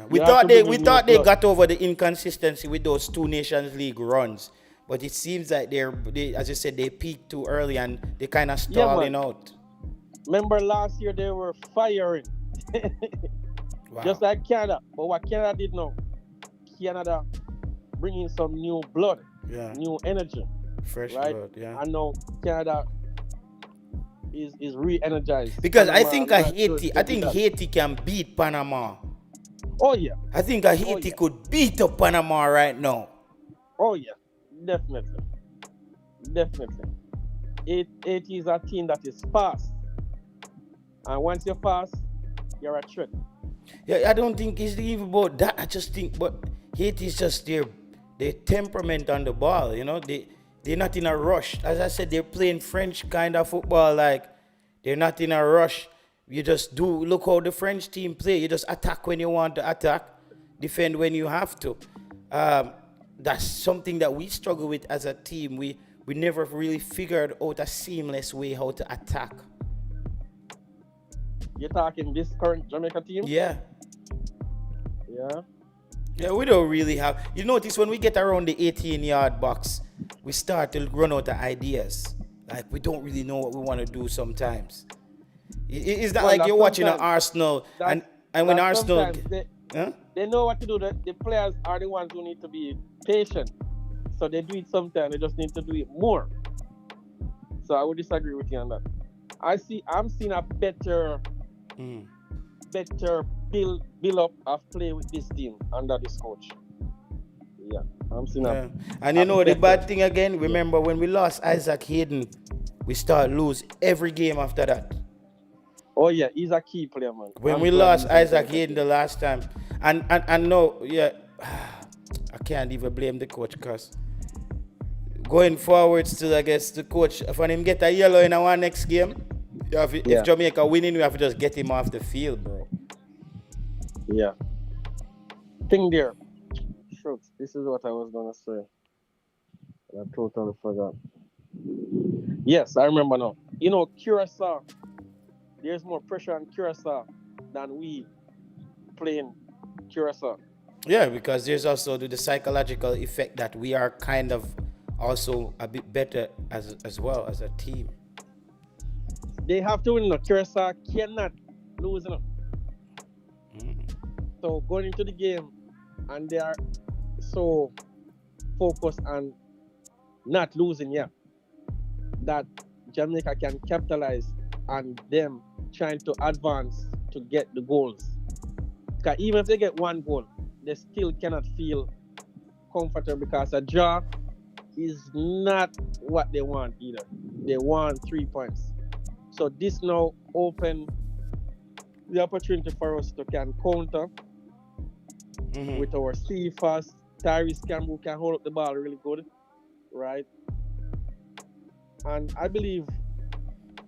we thought they got over the inconsistency with those 2 Nations League runs. But it seems like they as you said, they peaked too early and they kind of stalling out. Remember last year they were firing. Wow. Just like Canada. But what Canada did now, Canada bringing some new blood, new energy. Fresh right? blood, yeah. And now Canada is re-energized. Because Panama, I think Haiti can beat Panama. Oh yeah. I think Haiti could beat up Panama right now. Oh yeah, definitely. Haiti is a team that is fast, and once you're fast, you're a threat. Yeah, I don't think it's even about that. I just think, but Haiti is just their temperament on the ball. You know, they're not in a rush. As I said, they're playing French kind of football. Like, they're not in a rush. You just look how the French team play. You just attack when you want to attack, defend when you have to. That's something that we struggle with as a team. We never really figured out a seamless way how to attack. You're talking this current Jamaica team? Yeah. Yeah, we don't really have. You notice when we get around the 18-yard box, we start to run out of ideas. Like, we don't really know what we want to do sometimes. It's not like you're watching an Arsenal and when Arsenal. they know what to do. The players are the ones who need to be patient. So they do it sometimes. They just need to do it more. So I would disagree with you on that. I'm seeing a better Mm. build up of play with this team under this coach. Yeah, I'm seeing Yeah. a, And a you know the better. bad thing again, remember when we lost Isaac Hayden, we start lose every game after that. Oh yeah, he's a key player, man. When I'm we glad lost he's Isaac implemented. Hayden the last time. And no, yeah, I can't even blame the coach because going forward still I guess the coach if him get a yellow in our next game, if Yeah, Jamaica winning, we have to just get him off the field, bro. yeah. Thing there. Shoot, this is what I was gonna say. I totally forgot. Yes, I remember now. You know, Curacao. There's more pressure on Curacao than we playing Curacao. Yeah, because there's also the psychological effect that we are kind of also a bit better as well as a team. They have to win. No, Curacao cannot lose. No. Mm. So going into the game, and they are so focused on not losing. Yeah, that Jamaica can capitalize on them trying to advance to get the goals. Because even if they get one goal, they still cannot feel comfortable because a draw is not what they want either. They want 3 points. So this now open the opportunity for us to can counter Mhm. with our Cephas, Tyrese Campbell can hold up the ball really good, right? And I believe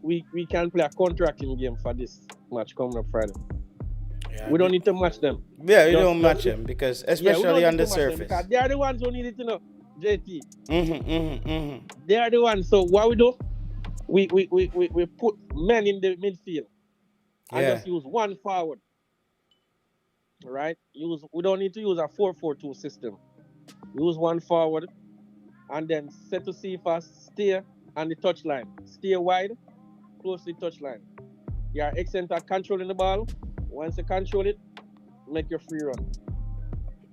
we can play a contracting game for this match coming up Friday. Yeah, We don't need to match them. yeah, you Just- don't match just- them because Yeah, we especially don't on need the to match them surface. because they are the ones who need it to know, JT. Mm-hmm. They are the ones. So what we do, we put men in the midfield and Yeah. just use one forward. Right? We don't need to use a 4-4-2 system. Use one forward and then set to Cephas, stay on the touchline. Stay wide, close to the touchline. You are excellent at controlling the ball. Once you control it, make your free run.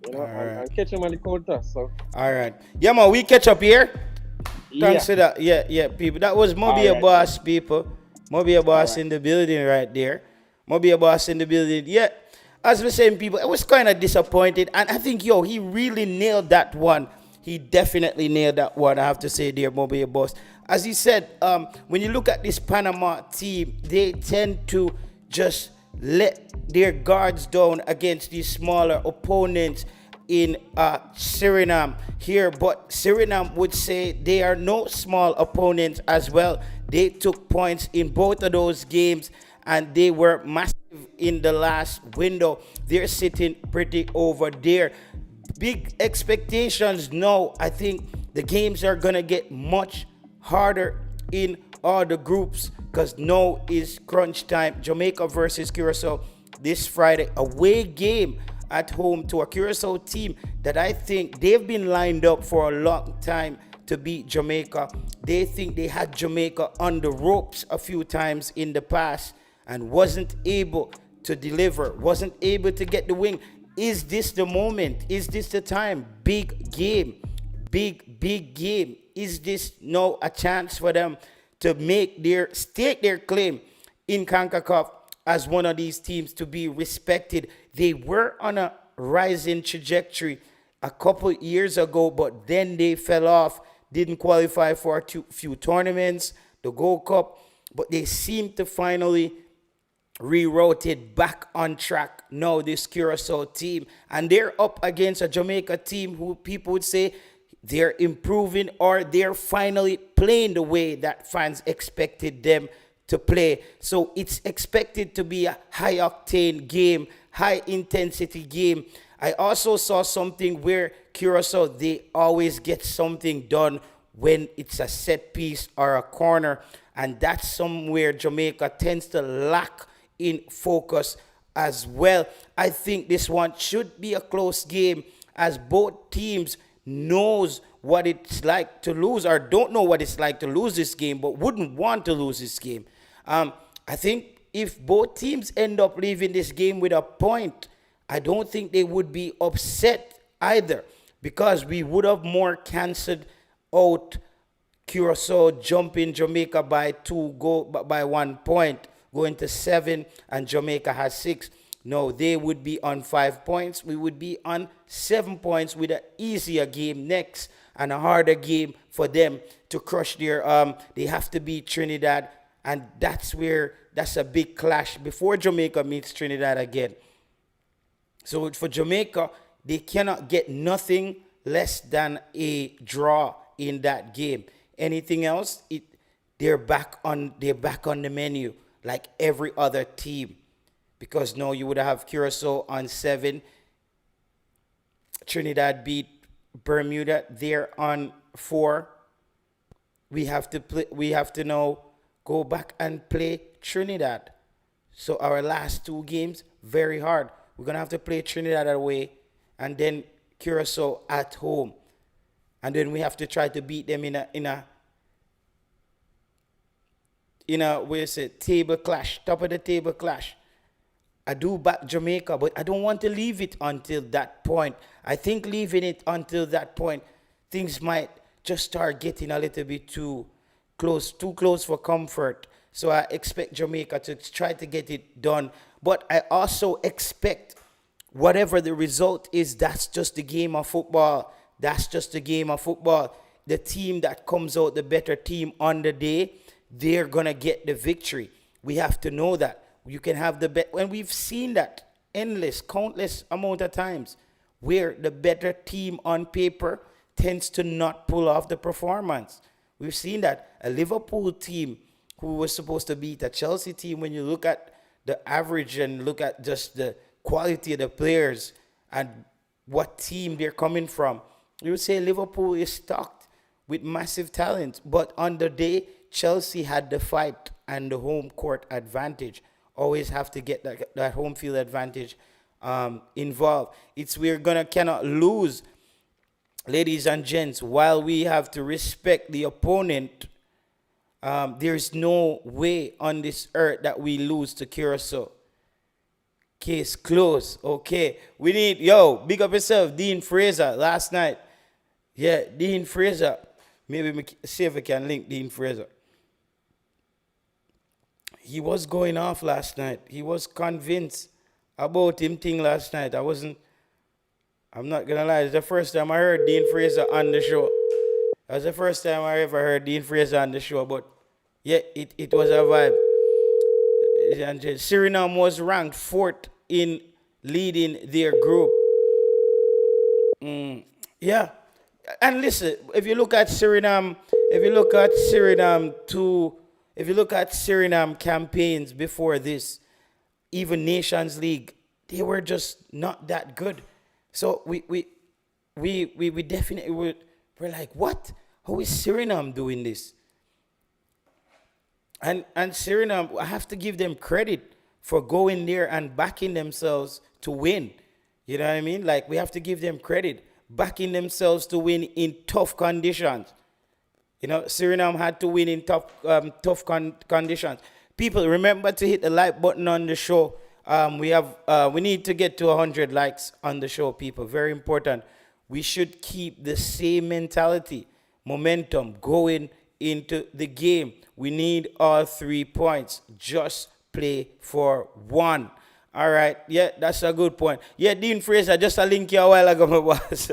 You know, Alright. and catch them on the counter. So All right. Yeah, man, we catch up here. Thanks yeah. for that. Yeah, people. That was Moby a Alright, boss, people. Moby a boss Alright. in the building right there. Moby a boss in the building. Yeah. As we're saying, people, I was kind of disappointed. And I think, he really nailed that one. He definitely nailed that one, I have to say, dear Moby a boss. As he said, when you look at this Panama team, they tend to just let their guards down against these smaller opponents in Suriname here, but Suriname would say they are no small opponents as well. They took points in both of those games and they were massive in the last window. They're sitting pretty over there. Big expectations now. I think the games are gonna get much harder in all the groups because now is crunch time. Jamaica versus Curacao this Friday, away game at home to a Curacao team that I think they've been lined up for a long time to beat Jamaica. They think they had Jamaica on the ropes a few times in the past and wasn't able to deliver, wasn't able to get the win. Is this the moment? Is this the time? Big game. Big game. Is this now a chance for them to stake their claim in CONCACAF as one of these teams to be respected? They were on a rising trajectory a couple years ago, but then they fell off, didn't qualify for a few tournaments, the Gold Cup, but they seem to finally rerouted back on track now, this Curacao team, and they're up against a Jamaica team who people would say they're improving or they're finally playing the way that fans expected them to play. So it's expected to be a high octane game, high intensity game. I also saw something where Curacao, they always get something done when it's a set piece or a corner, and that's somewhere Jamaica tends to lack in focus as well. I think this one should be a close game as both teams knows what it's like to lose or don't know what it's like to lose this game but wouldn't want to lose this game. I think if both teams end up leaving this game with a point, I don't think they would be upset either because we would have more canceled out Curacao jumping Jamaica by by 1 point, going to 7, and Jamaica has 6. No, they would be on 5 points. We would be on 7 points with an easier game next and a harder game for them to crush their. They have to beat Trinidad, and that's a big clash before Jamaica meets Trinidad again. So for Jamaica, they cannot get nothing less than a draw in that game. Anything else, they're back on the menu like every other team. Because no, you would have Curacao on 7. Trinidad beat Bermuda. They're on 4. We have to now go back and play Trinidad. So our last 2 games, very hard. We're gonna have to play Trinidad away and then Curacao at home. And then we have to try to beat them in a table clash, top of the table clash. I do back Jamaica, but I don't want to leave it until that point. I think leaving it until that point, things might just start getting a little bit too close for comfort. So I expect Jamaica to try to get it done. But I also expect whatever the result is, that's just the game of football. That's just the game of football. The team that comes out, the better team on the day, they're going to get the victory. We have to know that. You can have the bet, and we've seen that countless amount of times, where the better team on paper tends to not pull off the performance. We've seen that. A Liverpool team who was supposed to beat a Chelsea team, when you look at the average and look at just the quality of the players and what team they're coming from, you would say Liverpool is stocked with massive talent. But on the day, Chelsea had the fight and the home court advantage. Always have to get that home field advantage involved. Cannot lose, ladies and gents. While we have to respect the opponent, there's no way on this earth that we lose to Curacao. Case closed. Okay, we need big up yourself, Dean Fraser. Last night, Dean Fraser. Maybe see if we can link Dean Fraser. He was going off last night. He was convinced about him thing last night. I'm not going to lie. It's the first time I heard Dean Fraser on the show. That's the first time I ever heard Dean Fraser on the show. But yeah, it was a vibe. And Suriname was ranked 4th in leading their group. Yeah. And listen, if you look at Suriname campaigns before this, even Nations League, they were just not that good. So we definitely we're like, what? How is Suriname doing this? And Suriname, I have to give them credit for going there and backing themselves to win. You know what I mean? Like, we have to give them credit, backing themselves to win in tough conditions. You know, Suriname had to win in tough conditions. People, remember to hit the like button on the show. We need to get to 100 likes on the show, people. Very important. We should keep the same mentality, momentum going into the game. We need all 3 points. Just play for 1. All right. Yeah, that's a good point. Yeah, Dean Fraser, just a link you a while ago, my boss.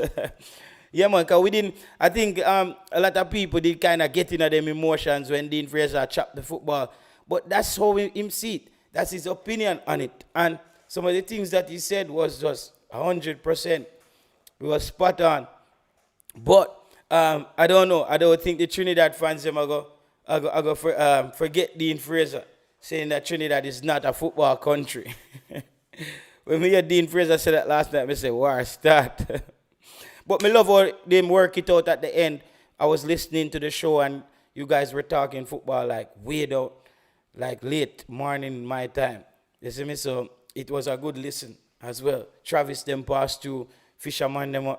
Yeah, man, because I think a lot of people did kind of get into them emotions when Dean Fraser chopped the football. But that's how him see it. That's his opinion on it. And some of the things that he said was just 100%. It was spot on. But I don't know. I don't think the Trinidad fans are going to forget Dean Fraser saying that Trinidad is not a football country. When we heard Dean Fraser say that last night, I said, war start. But me love how they work it out at the end. I was listening to the show and you guys were talking football like way out, like late morning my time. You see me? So it was a good listen as well. Travis them passed through, Fisherman them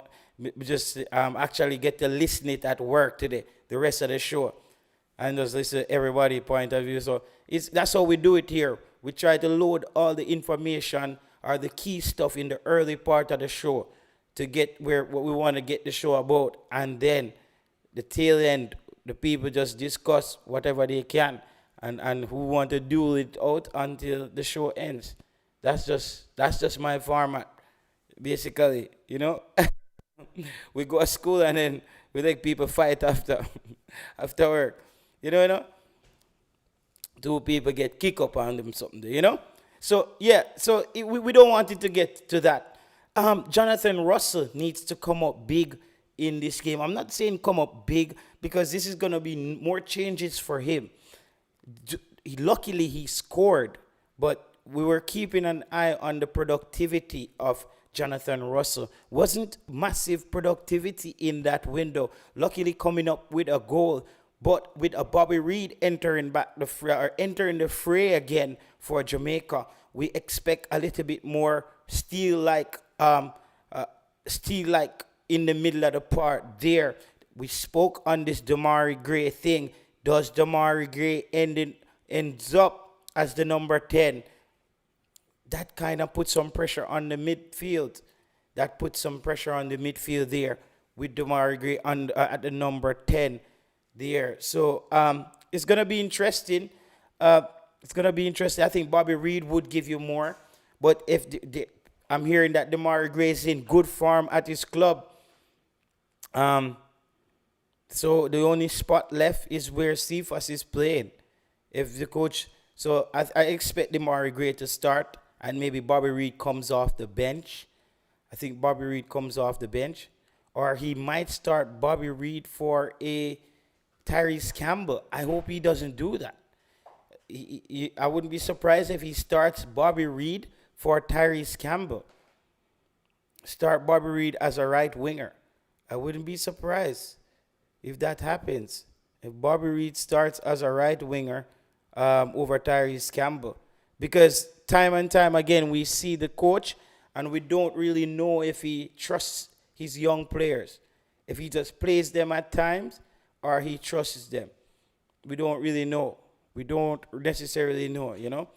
just actually get to listen it at work today, the rest of the show. And just listen to everybody's point of view. So that's how we do it here. We try to load all the information, are the key stuff in the early part of the show to get where what we want to get the show about, and then the tail end, the people just discuss whatever they can, and who want to do it out until the show ends. That's just my format, basically. We go to school and then we let people fight after after work. You know, two people get kick up on them something. So yeah, so we don't want it to get to that. Jonathan Russell needs to come up big in this game. I'm not saying come up big because this is gonna be more changes for him. Luckily he scored, but we were keeping an eye on the productivity of Jonathan Russell. Wasn't massive productivity in that window. Luckily coming up with a goal, but with a Bobby Reed entering back the fray, or entering the fray again for Jamaica, we expect a little bit more steel like in the middle of the part there. We spoke on this Damari Gray thing. Does Damari Gray ends up as the number 10? That kind of puts some pressure on the midfield. That puts some pressure on the midfield there with Damari Gray at the number 10 there. So it's gonna be interesting. I think Bobby Reed would give you more, but if I'm hearing that Damari Gray is in good form at his club, so the only spot left is where Cephas is playing. If the coach, so I expect Damari Gray to start, and maybe Bobby Reed comes off the bench. I think Bobby Reed comes off the bench, or he might start Bobby Reed for a Tyrese Campbell. I hope he doesn't do that. I wouldn't be surprised if he starts Bobby Reed for Tyrese Campbell. Start Bobby Reed as a right winger. I wouldn't be surprised if that happens. If Bobby Reed starts as a right winger over Tyrese Campbell. Because time and time again, we see the coach and we don't really know if he trusts his young players. If he just plays them at times or he trusts them. We don't really know. We don't necessarily know.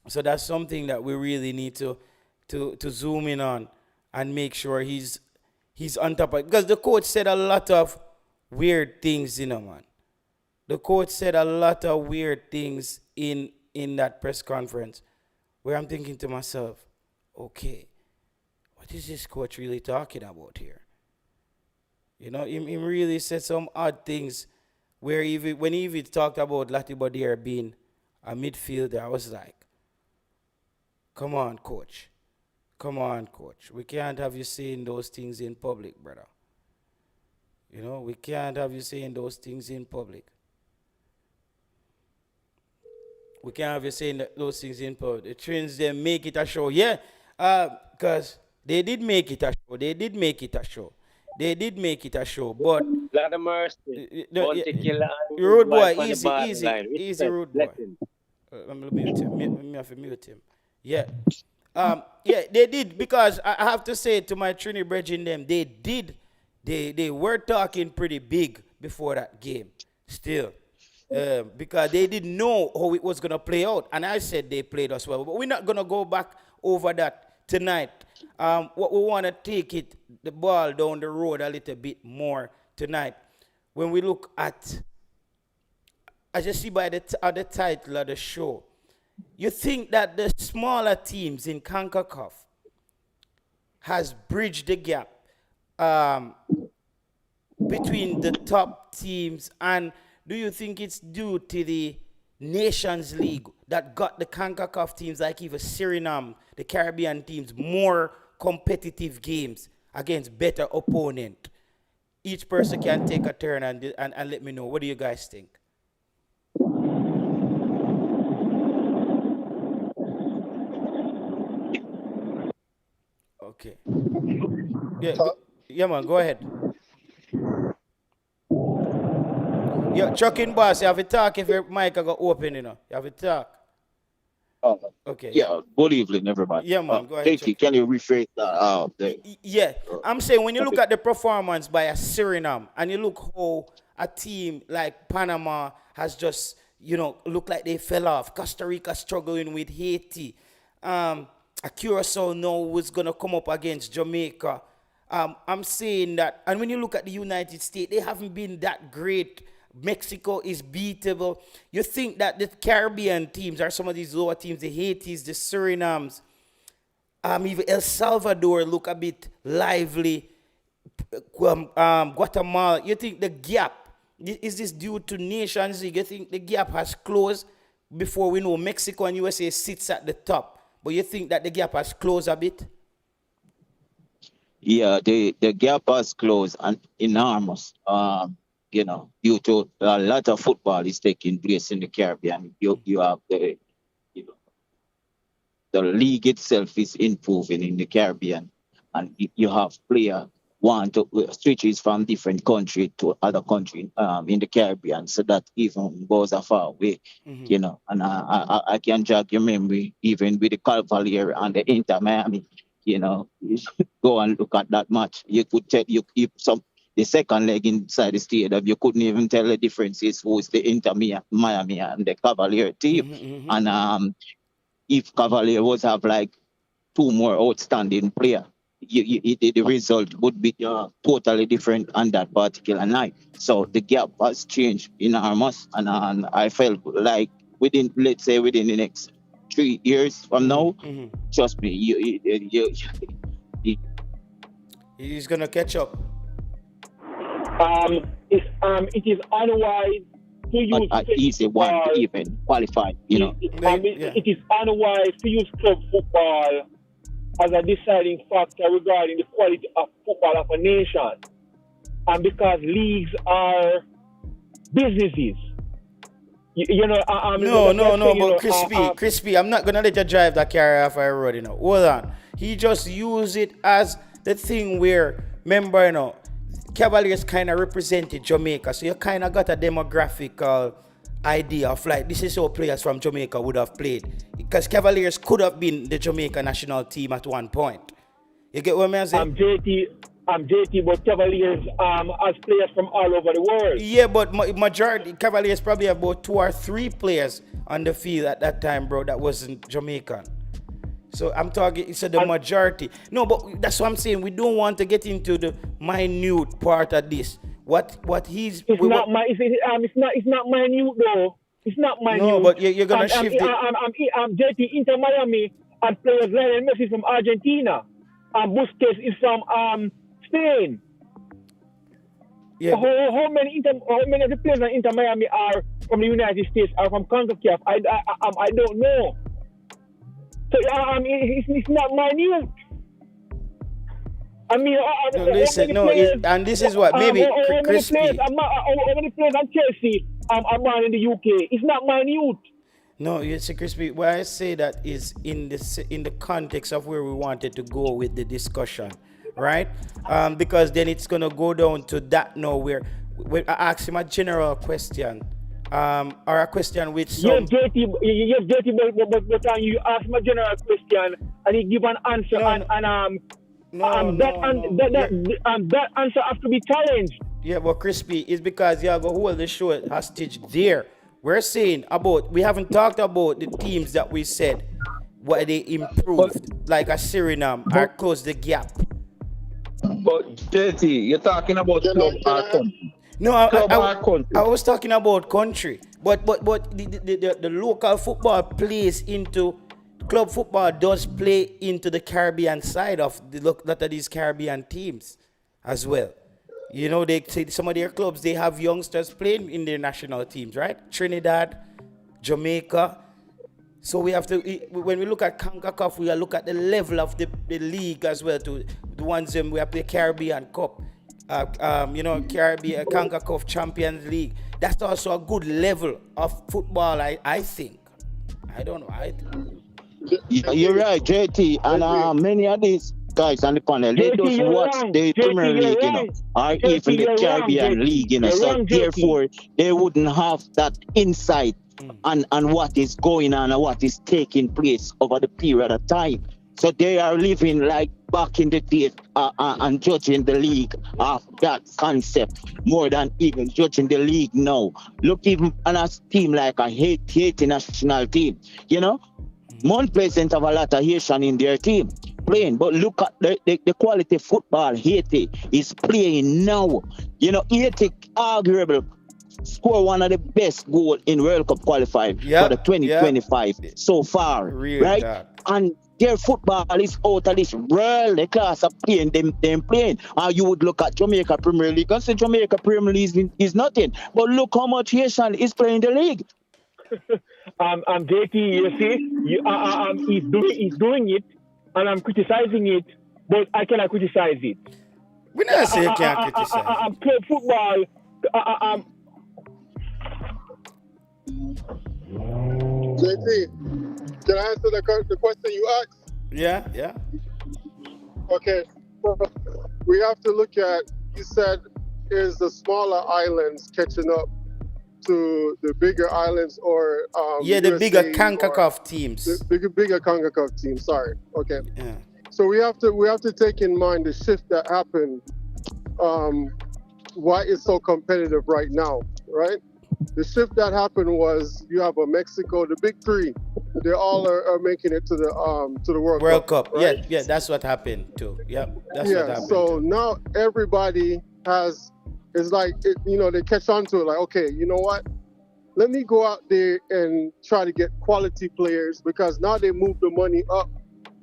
So that's something that we really need to zoom in on and make sure he's on top of it. Because the coach said a lot of weird things, man. The coach said a lot of weird things in that press conference where I'm thinking to myself, okay, what is this coach really talking about here? He really said some odd things where when he even talked about Latibodier being a midfielder, I was like, come on, coach. Come on, coach. We can't have you saying those things in public, brother. We can't have you saying those things in public. We can't have you saying those things in public. The Trins, they make it a show. Yeah, because they did make it a show. They did make it a show, but Lot of mercy. no, Bounty killer and his rude boy, wife on the easy, bottom easy, line. easy, Respect, rude boy. blessings. I'm gonna mute him. Me have to mute him. Yeah. Yeah, they did, because I have to say to my Trini brethren them, they did. They were talking pretty big before that game. Still. Because they didn't know how it was gonna play out. And I said they played us well. But we're not gonna go back over that tonight. What we wanna take the ball down the road a little bit more tonight. When we look at, as you see by the title of the show, you think that the smaller teams in CONCACAF has bridged the gap between the top teams, and do you think it's due to the Nations League that got the CONCACAF teams like even Suriname, the Caribbean teams, more competitive games against better opponent? Each person can take a turn and let me know. What do you guys think? Okay. Yeah, man, go ahead. Yeah, Chucking Boss, you have to talk if your mic got open, You have to talk. Okay. Yeah, good evening, everybody. Yeah, man, go ahead, Thank you. Chuck. Can you rephrase that? Yeah, I'm saying when you look at the performance by a Suriname and you look how a team like Panama has just, look like they fell off. Costa Rica struggling with Haiti. a Curacao now was gonna come up against Jamaica. I'm saying that, and when you look at the United States, they haven't been that great. Mexico is beatable. You think that the Caribbean teams are some of these lower teams, the Haitis, the Surinams, even El Salvador look a bit lively. Guatemala, you think the gap is this due to Nations League? You think the gap has closed before we know Mexico and USA sits at the top? But you think that the gap has closed a bit? Yeah, the gap has closed and enormous. Due to a lot of football is taking place in the Caribbean. You have the league itself is improving in the Caribbean, and you have players want to switches from different country to other country in the Caribbean, so that even goes a far way, And I can jog your memory even with the Cavalier and the Inter Miami, you should go and look at that match. You could tell you if some the second leg inside the stadium, you couldn't even tell the differences who's the Inter Miami and the Cavalier team, and if Cavalier was have like two more outstanding players, the result would be totally different on that particular night. So the gap has changed enormous, and I felt like within the next 3 years from now, trust me, he's gonna catch up. It is unwise to use easy one to even qualify. It is unwise to use club football as a deciding factor regarding the quality of football of a nation, and because leagues are businesses. But Crispy, I'm not gonna let you drive that car off a road. Hold on. He just use it as the thing where, remember, Cavaliers kind of represented Jamaica, so you kind of got a demographical idea of like this is how players from Jamaica would have played, because Cavaliers could have been the Jamaica national team at one point. You get what I'm saying? I'm JT, but Cavaliers as players from all over the world. Yeah, but majority Cavaliers probably have about 2 or 3 players on the field at that time, bro, that wasn't Jamaican. So I'm talking, it's the majority. No, but that's what I'm saying. We don't want to get into the minute part of this. It's not minute though. It's not minute. No, but you're gonna shift it. I'm JT Inter Miami, and players Lionel Messi from Argentina, and Busquets is from Spain. Yeah. How many of the players in Inter Miami are from the United States, are from CONCACAF? I don't know. So it's not minute. And this is what maybe Crispy. How many players at Chelsea are born in the UK? It's not minute. No, you see, Crispy. Why I say that is in the context of where we wanted to go with the discussion, right? Because then it's gonna go down to that now where I ask him a general question. Or a question with some... Yes, JT, but you ask my general question and he give an answer, that answer has to be challenged. Yeah, but Crispy, is because you have to hold the show hostage there. We're saying we haven't talked about the teams that we said what they improved, like a Suriname, or close the gap. But JT, you're talking about club or country. No, I was talking about country, but the local football plays into club football does play into the Caribbean side of lot of these Caribbean teams as well. They say some of their clubs they have youngsters playing in their national teams, right? Trinidad, Jamaica. So we have to, when we look at CONCACAF, we look at the level of the league as well. To the ones we have the Caribbean Cup. Caribbean CONCACAF Champions League. That's also a good level of football, I think. I don't know. You're right, JT, and many of these guys on the panel, they just watch the Premier League, or even the Caribbean League, so therefore they wouldn't have that insight on what is going on and what is taking place over the period of time. So they are living like back in the days and judging the league of that concept more than even judging the league now. Look even on a team like a Haiti national team, Mount Pleasant have a lot of Haitian in their team playing, but look at the quality football Haiti is playing now. You know, Haiti arguable score one of the best goal in World Cup qualifying for the 2025 so far, right? And their football is out of this world. The class of playing them playing. And you would look at Jamaica Premier League and say Jamaica Premier League is nothing. But look how much Haitian is playing the league. JT, you see, he's doing it, and I'm criticizing it, but I cannot criticize it. We not say you can't criticize. Club football. JT, can I answer the question you asked? Yeah. Okay. We have to look at, you said, is the smaller islands catching up to the bigger islands or the bigger CONCACAF teams. The bigger CONCACAF teams, sorry. Okay. Yeah. So we have to take in mind the shift that happened, why it's so competitive right now, right? The shift that happened was you have a Mexico, the big three, they all are making it to the World Cup. Right? Yeah, that's what happened too. Yep, that's what happened. So now everybody it's like they catch on to it. Like, okay, you know what? Let me go out there and try to get quality players because now they moved the money up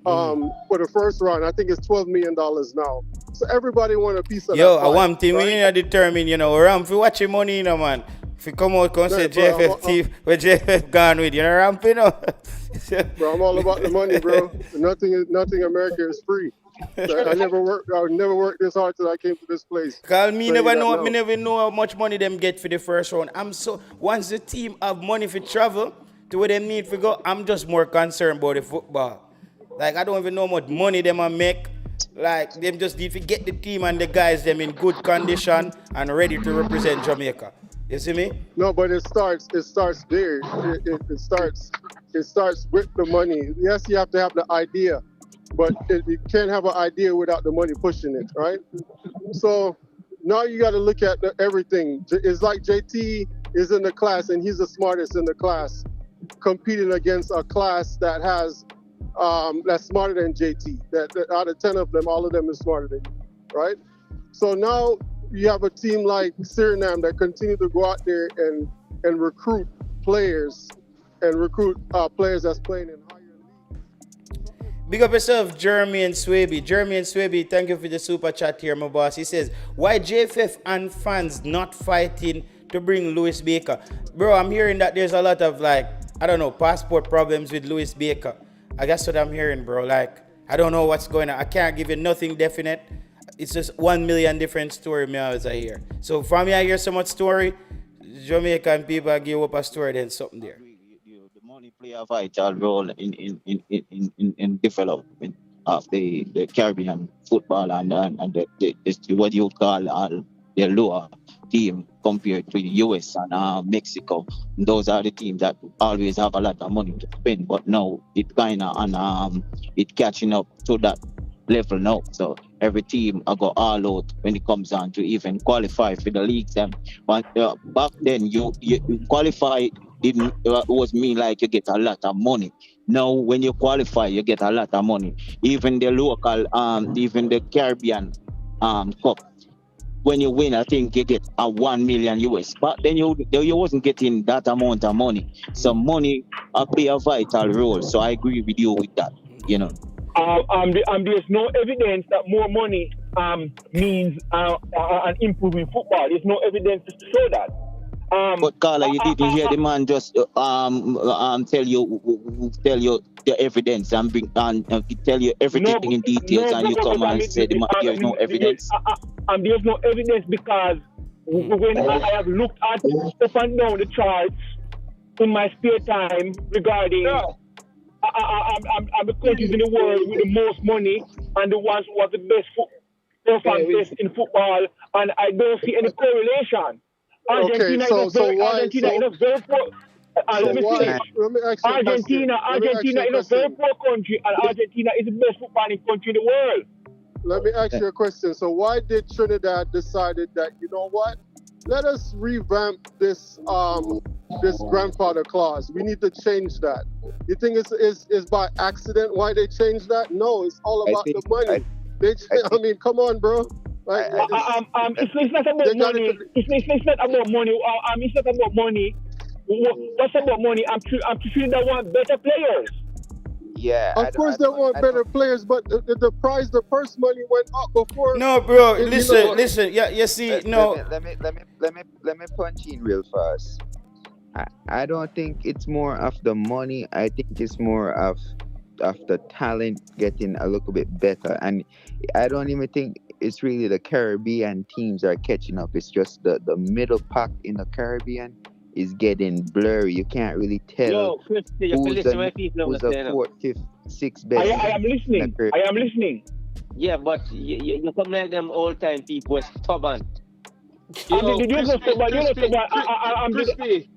for the first round. I think it's $12 million now. So everybody want a piece of that. Yo, one thing we need to determine, Ram, if you watch your money, man. If you come out and say JFF team, where JFF gone with, Ram, Bro, I'm all about the money, bro. Nothing America is free. So I never worked this hard till I came to this place. Cause me never know how much money them get for the first round. Once the team have money for travel to where they need to go, I'm just more concerned about the football. Like, I don't even know how much money them a make. Like, them just need to get the team and the guys them in good condition and ready to represent Jamaica. You see me? No, but it starts there. It starts with the money. Yes, you have to have the idea, but you can't have an idea without the money pushing it, right? So now you got to look at everything. It's like JT is in the class and he's the smartest in the class, competing against a class that has that's smarter than JT. That out of 10 of them, all of them is smarter than you, right? So now you have a team like Suriname that continue to go out there and recruit players that's playing in higher leagues. Big up yourself, Jeremy and Swaby. Jeremy and Swaby, thank you for the super chat here, my boss. He says, why JFF and fans not fighting to bring Louis Baker? Bro, I'm hearing that there's a lot of passport problems with Louis Baker. I guess what I'm hearing, bro. Like, I don't know what's going on. I can't give you nothing definite. It's just 1 million different story me always I hear. So from me I hear so much story, Jamaican people give up a story then something there. The money play a vital role in development of the Caribbean football and the what you call the lower team compared to the US and Mexico. Those are the teams that always have a lot of money to spend, but now it kind of it catching up to that level now. So every team I go all out when it comes on to even qualify for the leagues. But back then you qualify didn't was mean like you get a lot of money. Now when you qualify you get a lot of money. Even the local even the Caribbean Cup, when you win, I think you get a 1 million US. But then you wasn't getting that amount of money. So money play a vital role. So I agree with you with that. There's no evidence that more money means an improving football. There's no evidence to show that. But Carla, you didn't hear the man just tell you the evidence and bring and tell you everything in details, and you come and say there's no evidence. There's no evidence because when I have looked at up and down the charts in my spare time regarding I'm the countries in the world with the most money and the ones who have the best best in football, and I don't see any correlation. Argentina is a very poor. Let me finish. Argentina is a very poor country, and Argentina is the best footballing country in the world. Let me ask you a question. So why did Trinidad decided that, you know what, let us revamp this grandfather clause. We need to change that. You think it's by accident why they changed that? No, it's all I about think the money. I I mean, come on, bro. Like It's not about they got it. money. It's not about money. It's not about money. What's about money? I'm sure they want better players. yeah, Of course, they want better players, but the purse money went up before. No, bro. You Listen, know, listen. Yeah, you see, no. let me punch in real fast. I don't think it's more of the money. I think it's more of the talent getting a little bit better. And I don't even think it's really the Caribbean teams are catching up. It's just the middle pack in the Caribbean is getting blurry. You can't really tell Yo, Chris, you can who's listen when the people who's are the saying. fourth, fifth, sixth I best. am listening. I am listening. Yeah, but you come like them old time people are stubborn. Yo, There's no evidence. Crispy,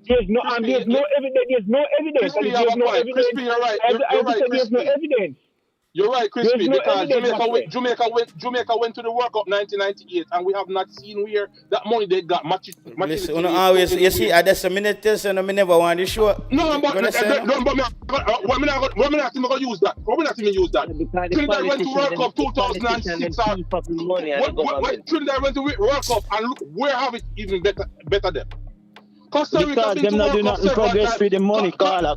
you have a point. Crispy, you're right. You're right, There's no Crispy. evidence. You're right, Crispy, no because evidence, Jamaica went to the World Cup 1998, and we have not seen where that money they got match Listen, you always, you see, that's a minute test, and I never want to show. No, but we're not even going to use that. We're not even use that. Trinidad went to World Cup 2006. Trinidad went to World Cup, and look, where have it even better than? Costa Rica Because them not do nothing progress with the money, Carla.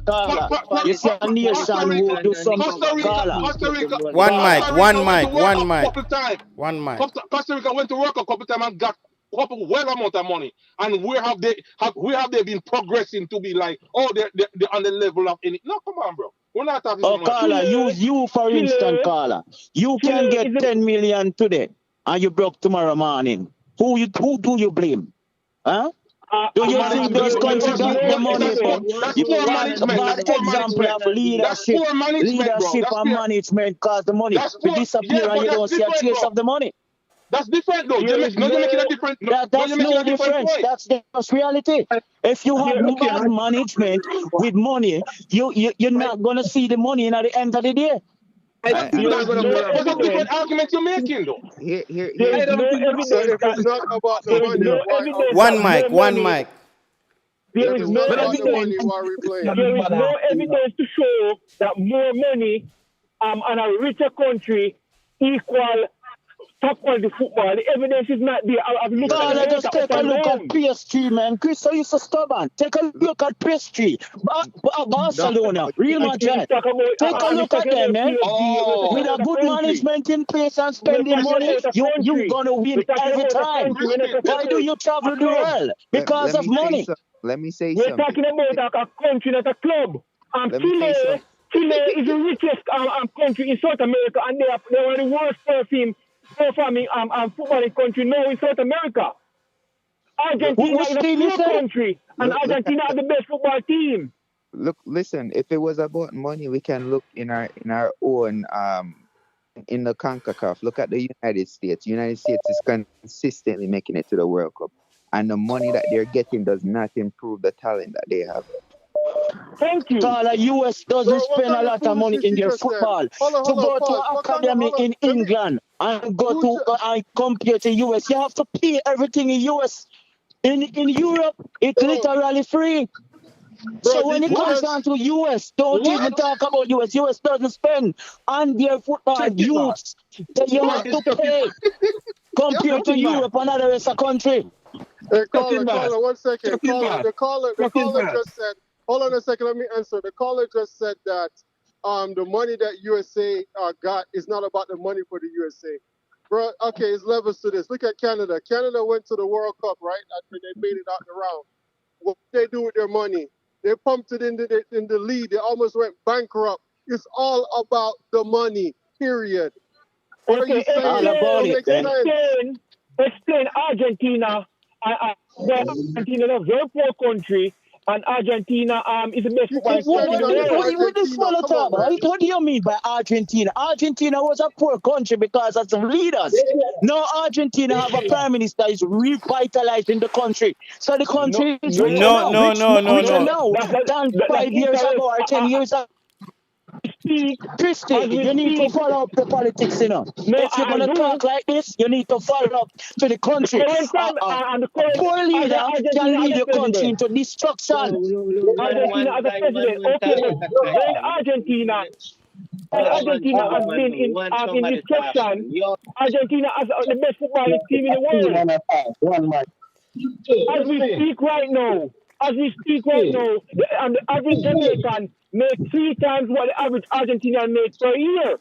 You see a nation who do something, Carla. Costa Rica. One mic. Costa Rica went to World Cup a couple times and got well amount of money. And where have they been progressing to be like, oh, they're on the level of any? No, come on, bro. We're not talking about Carla, use you for instance, Carla. You can get 10 million today, and you broke tomorrow morning. Who do you blame? Huh? Do you think those countries got the money for? You want a bad example of leadership and management cause the money to disappear and you don't see a trace of the money. That's different though. You're making a different. That's no difference. That's just reality. If you have bad management with money, you're not gonna see the money at the end of the day. That's a different argument you're making, though. So if it's not about the money, One mic. There is no evidence. There is no evidence to show that more money and a richer country equal top quality football. The evidence is not there. I've looked at just take a look at PSG, man. Chris, are you so stubborn? Take a look at PSG. Barcelona, Real Madrid. Take a look at them, man. With a good management in place and spending money, you're going to win every time. Why do you travel the world? Because of money. Let me say We're something. talking about a country, not a club. Chile is the richest country in South America, and they are the worst performing footballing country now in South America. Argentina is a poor country, and Argentina are the best football team. Listen. If it was about money, we can look in our own in the CONCACAF. Look at the United States. United States is consistently making it to the World Cup, and the money that they're getting does not improve the talent that they have. Thank you. The US doesn't spend a lot of money in their football. To go to an academy in England and go to and compare to US, you have to pay everything in US. In Europe, it's literally free. So when it comes down to US, don't even talk about US. US doesn't spend on their football youths. So you have to pay compared to Europe and other rest of the country. Hey, caller, 1 second. The caller just said, hold on a second, let me answer. The caller just said that the money that USA got is not about the money for the USA. Bro, okay, it's levels to this. Look at Canada. Canada went to the World Cup, right? After they made it out the round. What did they do with their money? They pumped it in the lead. They almost went bankrupt. It's all about the money, period. What are you saying? Explain Argentina. Argentina is a very poor country, and Argentina is the best football country in the world. What this fellow talk about? What do you mean by Argentina? Argentina was a poor country because of some leaders. Now Argentina have a prime minister is revitalizing the country. So the country is richer now. Than 5 years ago or 10 years ago. speak, Christy, as we you need to speak, follow up the politics, you know. no, If you're I gonna do. talk like this, you need to follow up to the The country. current time and the A current poor leader can Argentina as lead a your country president. into destruction. Argentina as a president. Okay, but when Argentina has been in destruction, Argentina has the best footballing team in the world. As we speak right now, and the average Jamaican make 3 times what the average Argentinian make per year.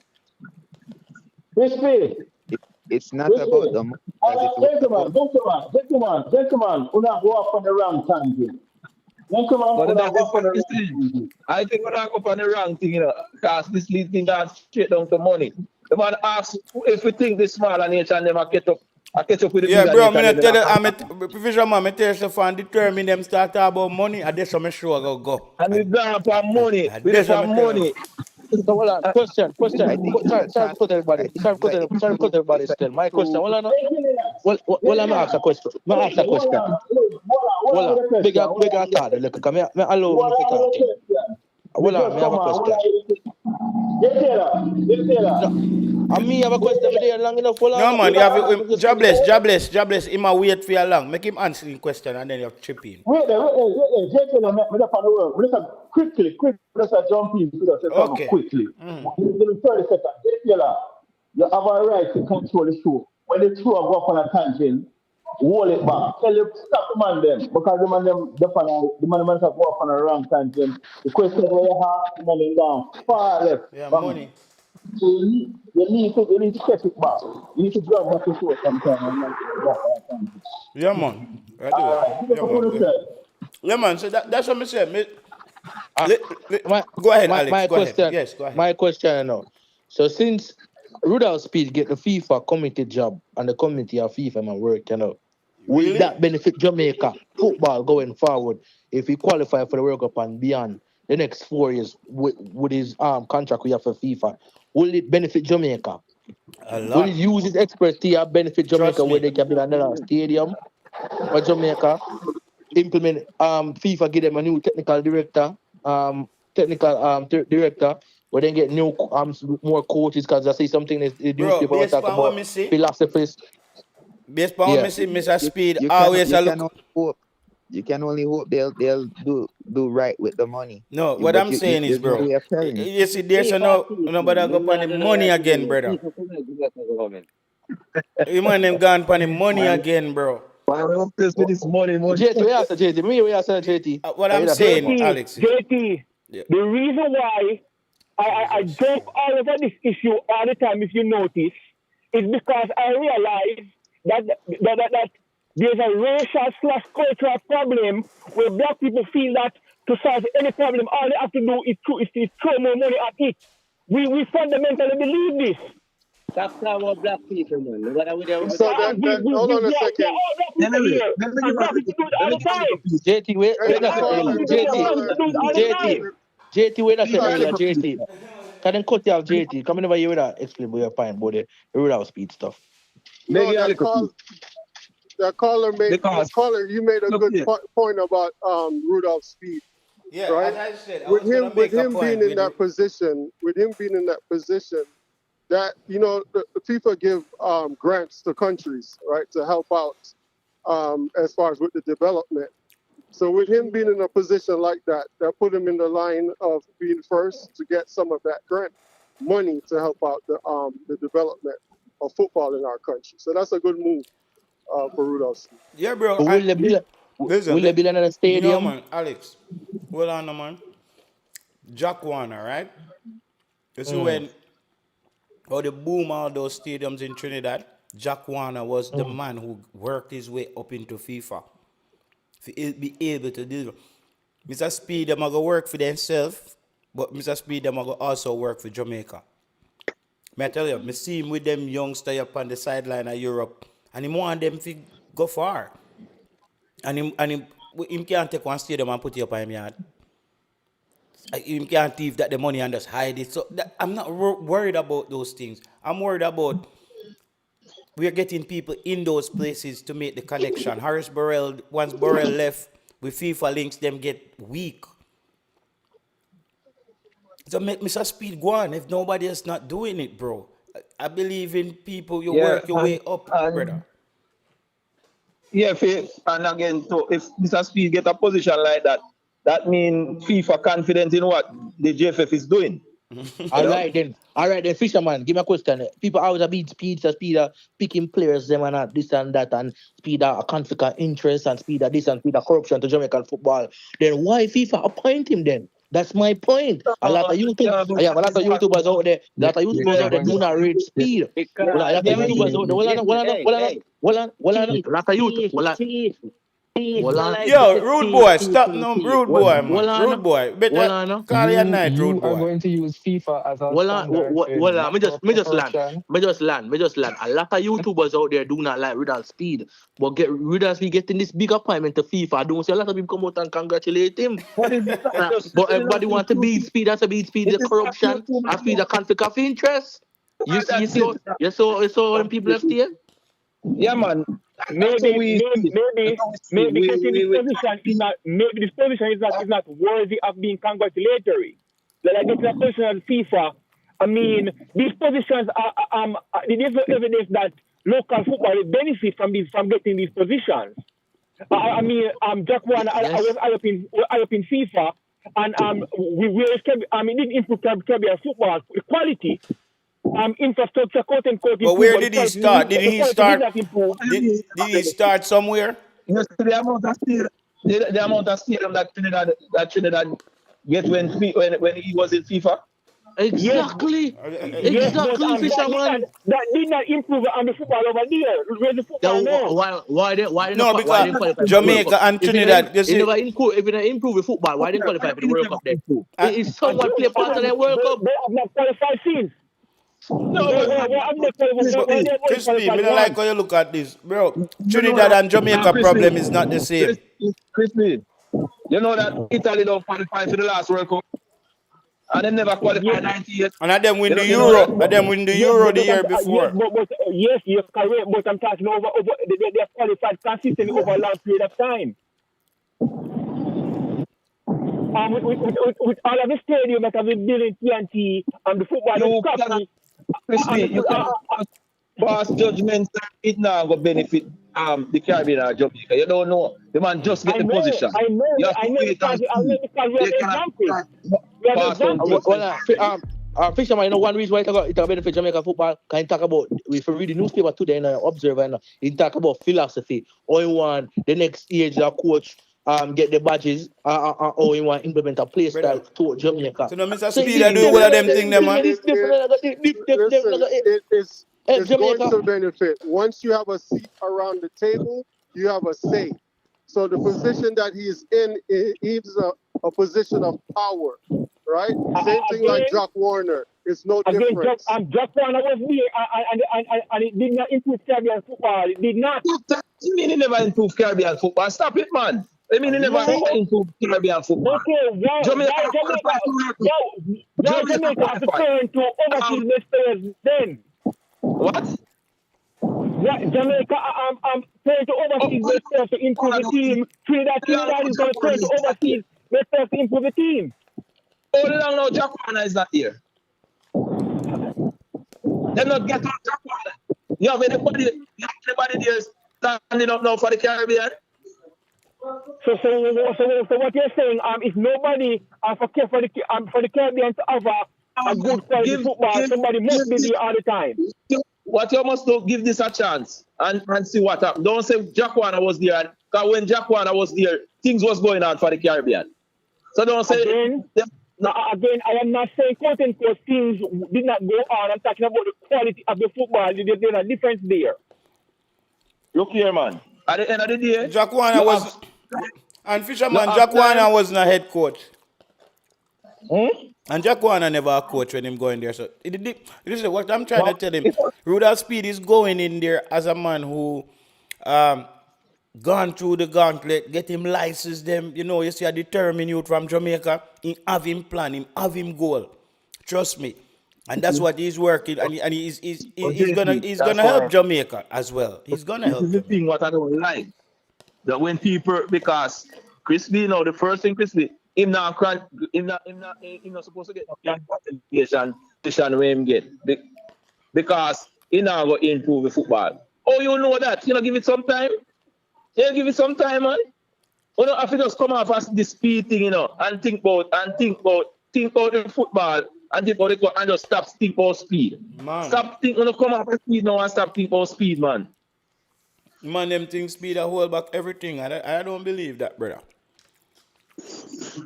It's not about the money, as it was about. Gentlemen, we not go up on the wrong tangent. Gentlemen, But we not that go is up on what the you wrong see. tangent. I think we're not up on the wrong thing, you know, because this leads thing that straight down to money. The man asks if we think this smaller nation never catch up with the Yeah, bigger bro, nation. me They're tell you, gonna I'm a provision man, me tell you, fan determine them start talk about money, and that's how me sure go. and we gone for money. We That's for what me tell you. money. So hold on. Question. I think it's a Sorry to cut everybody. I think Sorry to it's cut everybody a still. My question. improve. Hold on. Well, I'm ask a question. I'm ask a question. Hold on. Bigger thought. Look, come here. Me allow me to talk. Hold on. Me have a question. No, and me have a question. Me there long enough. Hold No on. man, you have jobless. Him a wait for you long. Make him answer the question and then you chip in. Wait, gentlemen, me up on the world. Listen, quickly, let's jump in to the Okay. quickly. Give me 30 seconds. You have a right to control the show. When the two go up on a tangent, hold it back. Tell you stop the man them because the man them the man go up on a wrong tangent. The question where you have the man them down far left. Yeah, Bang. money. So you need to catch it back. You need to grab back the show sometime and not go up on a tangent. Yeah, man. I do All it. right, give Yeah, us what man. you Yeah, say. yeah man. So that's what I said. Uh, my, Go ahead, Alex. my Go ahead. question. Yes, go ahead. My question now. So since Rudolph Speed get the FIFA committee job and the committee of FIFA man work, will Really? that benefit Jamaica football going forward if he qualify for the World Cup and beyond the next 4 years with his contract we have for FIFA? Will it benefit Jamaica? A Will lot. he use his expertise and benefit Jamaica Trust where me. they can build another stadium for Jamaica? Implement FIFA give them a new technical director, director, where they get new more coaches because I see something in the Bro, newspaper was based talking on what about me see, philosophies. what Yeah. me see, Mr. You, Speed you can always you a can look. only hope. You can only hope they'll do right with the money. No, what But I'm saying is, there's no bro, way of telling. you see, there's no nobody go on the money again, brother. You man them gone on the money again, bro. Why we don't place with this money? JT, we answer JT. Me, we answer JT. What I'm saying, JT, Alex. JT, Yeah. the reason why I jump all over this issue all the time, if you notice, is because I realize that there's a racial / cultural problem where black people feel that to solve any problem, all they have to do is throw more money at it. We fundamentally believe this. Stop talking about black people, man. What are we there? So hold on a second. all black people here. And black people do it all the time. JT, wait Hey, a second. JT, wait a second. JT. Can I cut you off, JT? Come over here with that explain what you're fine about the Rudolph Speed stuff. No, that caller you made a good point about Rudolph Speed. Yeah, right? as I said, I with was gonna him make a point being in that position, that the FIFA give grants to countries, right, to help out as far as with the development. So with him being in a position like that put him in the line of being first to get some of that grant money to help out the development of football in our country. So that's a good move for Rudolph Speed. Yeah, bro. Will they build another stadium? No, man, Alex. Hold on, no, man. Jack Warner, right? You see when they boom all those stadiums in Trinidad, Jack Warner was the man who worked his way up into FIFA. To be able to do it. Mr. Speed, them are going to work for themselves, but Mr. Speed, them are going to also work for Jamaica. I tell you, I see him with them youngsters up on the sideline of Europe, and he want them to go far. And him can't take one stadium and put it up on him yard. Him can't thief that the money and just hide it. So I'm not worried about those things. I'm worried about we're getting people in those places to make the connection. Harris Burrell, once Burrell left, with FIFA links, them get weak. So make Mr. Speed go on if nobody else not doing it, bro. I believe in people. You Yeah, work your way up, brother. yeah, and again, so if Mr. Speed get a position like that, that means FIFA confident in what the JFF is doing. All right then, fisherman. Give me a question. People always a beat speed, picking players, them and this and that, and speed a conflict of interest, and speed this and speed corruption to Jamaican football. Then why FIFA appoint him then? That's my point. A lot of YouTube, I have a lot of YouTubers out there. A lot of YouTubers out there do not rate speed. Because A lot of YouTubers out there. Yo, rude boy, stop no rude boy, man. Rude boy. Better call your night, rude You are boy. going to use FIFA as a standard for Me just land. A lot of YouTubers out there do not like Riddle Speed, but get Riddle Speed getting this big appointment to FIFA. I don't see a lot of people come out and congratulate him. But everybody want to beat Speed. That's a beat Speed. The corruption, I feel the conflict of interest. You saw when people left here. Yeah, man. Maybe getting this position is not. Maybe this position is not worthy of being congratulatory. Like getting a position at FIFA. I mean, these positions are there's no evidence that local football will benefit from getting these positions. I mean, Jack Warren, I up in FIFA, and it didn't improve Caribbean football the quality. Infrastructure, quote unquote. But where did he start? Did he start somewhere? Yes, the amount of stadium that Trinidad get when he was in FIFA. Exactly. Fisherman. That did not improve on the football over there. Where's the football now? Why no, because Jamaica and Trinidad. If they improve the football, why didn't qualify for the World Cup then? If someone play part of the World Cup, they have not qualified since. Crispy, I don't like how you look at this, bro. Trinidad and Jamaica problem is not the same. Crispy, you know that Italy don't qualify for the last World Cup, and they never qualified 98. And them win the Euro. And them win the Euro the year before. Yes, you're correct. But I'm talking over they have qualified consistently over a long period of time. With all of the stadium that have been built in TNT and the football, you can pass judgments that it now go benefit the Caribbean or Jamaica. You don't know. The man just get the position. I know. Fisherman, you know one reason why it benefit Jamaica football. Can you talk about, if you read the newspaper today and Observer, and you talk about philosophy. How you want the next stage of coach get the badges, how you want to implement a play style to Jamaica. So now Mr. Speed, I do all of them things, man. It's going to benefit. Once you have a seat around the table, you have a say. So the position that he's in, he's a position of power, right? Same thing like Jack Warner. It's no difference. Jack Warner was here, and it did not improve Caribbean football. It did not. You mean he never improved Caribbean football? Stop it, man. I mean, he never improved Caribbean football. Okay, Jamaica has to turn to overseas best players then. What? Jamaica turn to overseas best players to improve the team. Trinidad is going to turn to overseas best players to improve the team. How long now Jack Warner is not here? They not get on Jack Warner. You have anybody there standing up now for the Caribbean? So what you're saying if nobody for the Caribbean to have a good quality football, somebody must be there all the time. What you must do, give this a chance and see what happens. Don't say Jack Warner was there, because when Jack Warner was there, things was going on for the Caribbean. So don't say again, I am not saying quote unquote things did not go on. I'm talking about the quality of the football. There's a difference there. Look here, man. At the end of the day, Jack Warner was and Fisherman, Jack Warner wasn't a head coach. And Jack Warner never a coach when him going there. So this is what I'm trying to tell him. Rudolph Speed is going in there as a man who gone through the gauntlet, get him licensed them. You know, you see a determined youth from Jamaica, he have him plan, him have him goal. Trust me. And that's what he's working, and he's gonna help Jamaica as well. He's gonna help. This is the thing what I don't like. That when people, because Crispy, you know, the first thing Crispy, him not supposed to get no congratulation where him get because he now go improve the football. Oh, you know that? You know, give it some time. Yeah, give it some time, man. You know, if you just come off as the speed thing, you know, and think about the football and think about it and just stop think about speed. Man. Stop think, you know, come off as speed now and stop think about speed, man. Man, them things speed a hold back everything. I don't believe that, brother.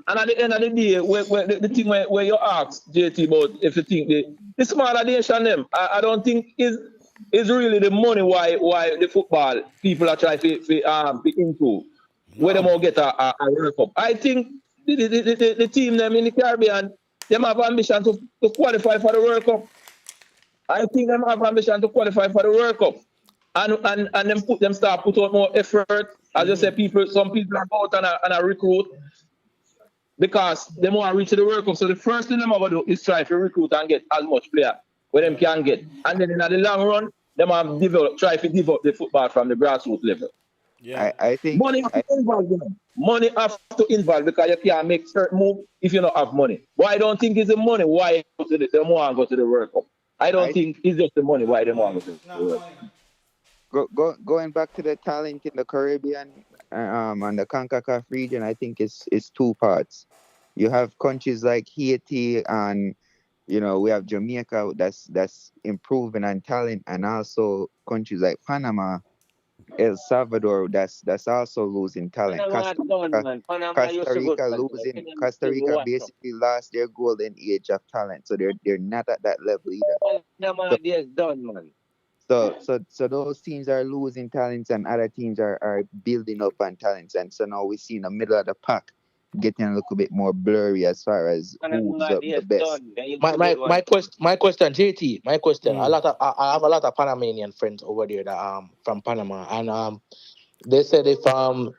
And at the end of the day, where the thing where you ask JT about if you think the smaller nation them, I don't think is really the money why the football people are trying to improve. Where them all get a World Cup. I think the team them in the Caribbean, them have ambition to qualify for the World Cup. I think them have ambition to qualify for the World Cup. And them start put out more effort. As you say, some people are out and a recruit because they want to reach the World Cup. So the first thing them have to do is try to recruit and get as much player where them can get. And then in the long run, them have try to develop the football from the grassroots level. Yeah. I think money have to involve, you know. Money have to involve because you can't make certain move if you don't have money. Why I don't think it's the money why they want to go to the World Cup. I don't think it's just the money why they want to go to the World Cup. Going back to the talent in the Caribbean and the CONCACAF region, I think it's two parts. You have countries like Haiti and we have Jamaica that's improving on talent, and also countries like Panama, El Salvador that's also losing talent. Costa Rica basically lost their golden age of talent, so they're not at that level either. Panama is done, man. So those teams are losing talents and other teams are building up on talents, and so now we see in the middle of the pack getting a little bit more blurry as far as who's up the best. My question, JT. My question. I have a lot of Panamanian friends over there that from Panama, and they said if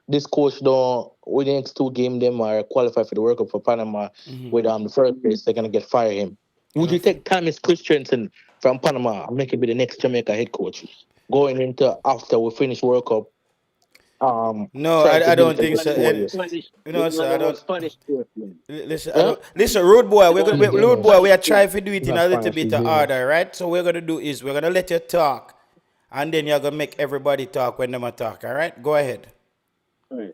this coach don't win the next 2 games, them are qualified for the World Cup for Panama with the first place, they're gonna fire him. Would you take Thomas Christensen from Panama and make him be the next Jamaica head coach going into after we finish World Cup? No, I don't think so. Sir, I don't. Listen, Road Boy. We are trying to do it in a little bit of order, right? So we're gonna do is we're gonna let you talk, and then you're gonna make everybody talk when them talk. All right, go ahead. All right.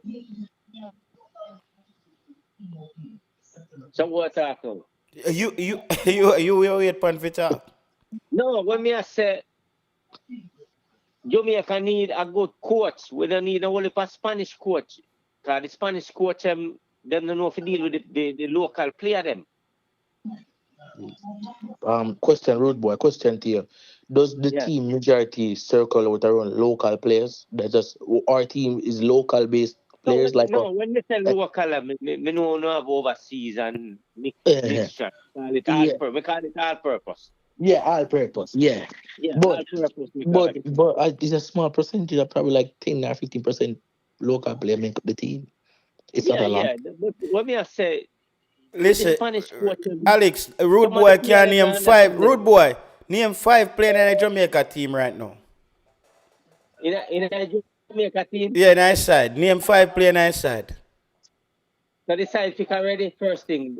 So what talking? You wait for talk. No, when me I say Jamaica need a good coach. We don't need only a Spanish coach. Because the Spanish coach them don't know if to deal with the local player them. Question, Road Boy. Question to you. Does the team majority circle with their own local players? That just our team is local based players when they say local, I know have overseas and mixture. We call it all purpose. Yeah, all purpose. Yeah. But it's a small percentage of probably like 10 or 15% local player make up the team. It's not a lot. Yeah, but what me I say, listen, Alex, Rude Boy can name 5. Rude Boy, name 5 playing in a Jamaica team right now. In a Jamaica team? Yeah, nice side. Name 5 playing nice side. So the side pick already first thing.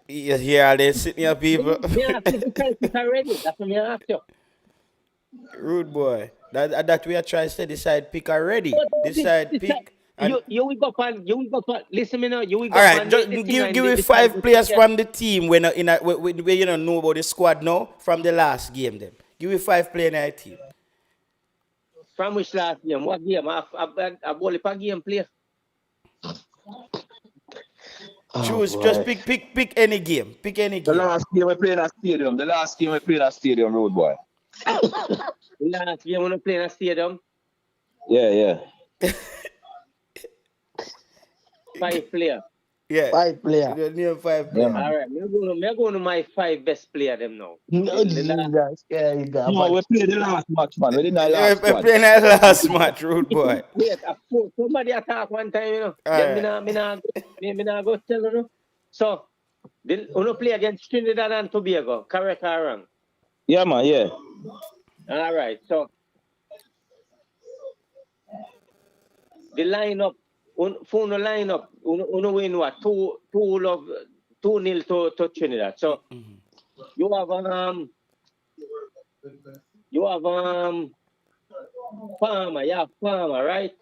Yeah, they sitting here, people. Yeah, pick already. That's what me ask you. Rude Boy. That we are trying to say the side pick already. This side pick. You will go on. Listen me now. You will go all right, just give me 5 players from the team when you don't know about the squad now from the last game. Them give me 5 players in our team. From which last game? What game? I ball a game play. Choose. Just pick any game. Pick any game. The last game we played at stadium. Road Boy. The last game we played at stadium. Yeah. 5 players. Yeah. 5 players. Name 5 players. All right, we're going to my 5 best players them now. No, Jesus. Yeah, you got we played the last match, man. We didn't last match. We played the last match, Rude Boy. Wait, somebody attack one time, you know. Then me not go tell you. So, we play against Trinidad and Tobago, correct or wrong? Yeah, man, yeah. All right, so the lineup Uno line up, uno win what? 2-0 to Trinidad. So you have Farmer, Farmer, right?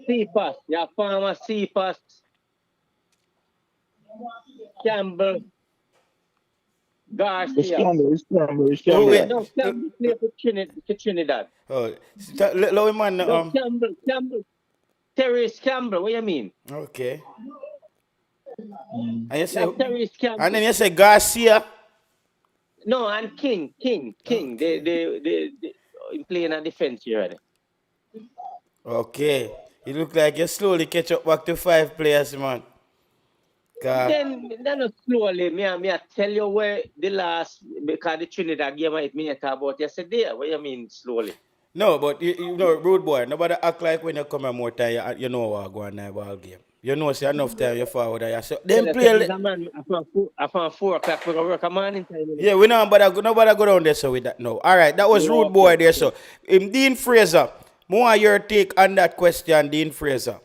Cephas, Farmer, Cephas, Campbell, Garcia. It's Campbell. No, Campbell play for Trinidad. Oh, low man. No, Campbell. Terrence Campbell, what do you mean? Okay. And you say, Terrence Campbell. and then you say Garcia. No, and King. Okay. They playing a defense here already. Okay. You look like you slowly catch up back to 5 players, man. Then not slowly, me I tell you where the last, because the Trinidad game I talk about yesterday. What do you mean slowly? No, but you know, rude boy, nobody act like when you come here more time, you know what go on in the ball game. You know, say enough time you forward there. So them play. I found 4 o'clock for work a morning time. Yeah, we know, but nobody go down there so with that. No. All right, that was rude boy there. So, Dean Fraser, more your take on that question, Dean Fraser.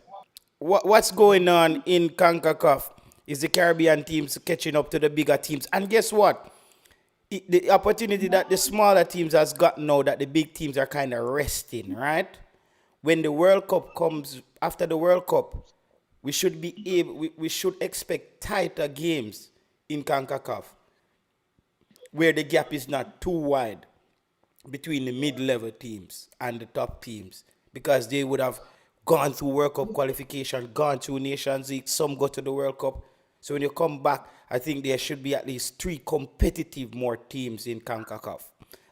What's going on in CONCACAF? Is the Caribbean teams catching up to the bigger teams? And guess what? The opportunity that the smaller teams has got now, that the big teams are kind of resting, right? When the World Cup comes, after the World Cup, we should be able, we should expect tighter games in CONCACAF, where the gap is not too wide between the mid-level teams and the top teams, because they would have gone through World Cup qualification, gone through Nations League, some go to the World Cup. So when you come back, I think there should be at least 3 competitive more teams in CONCACAF.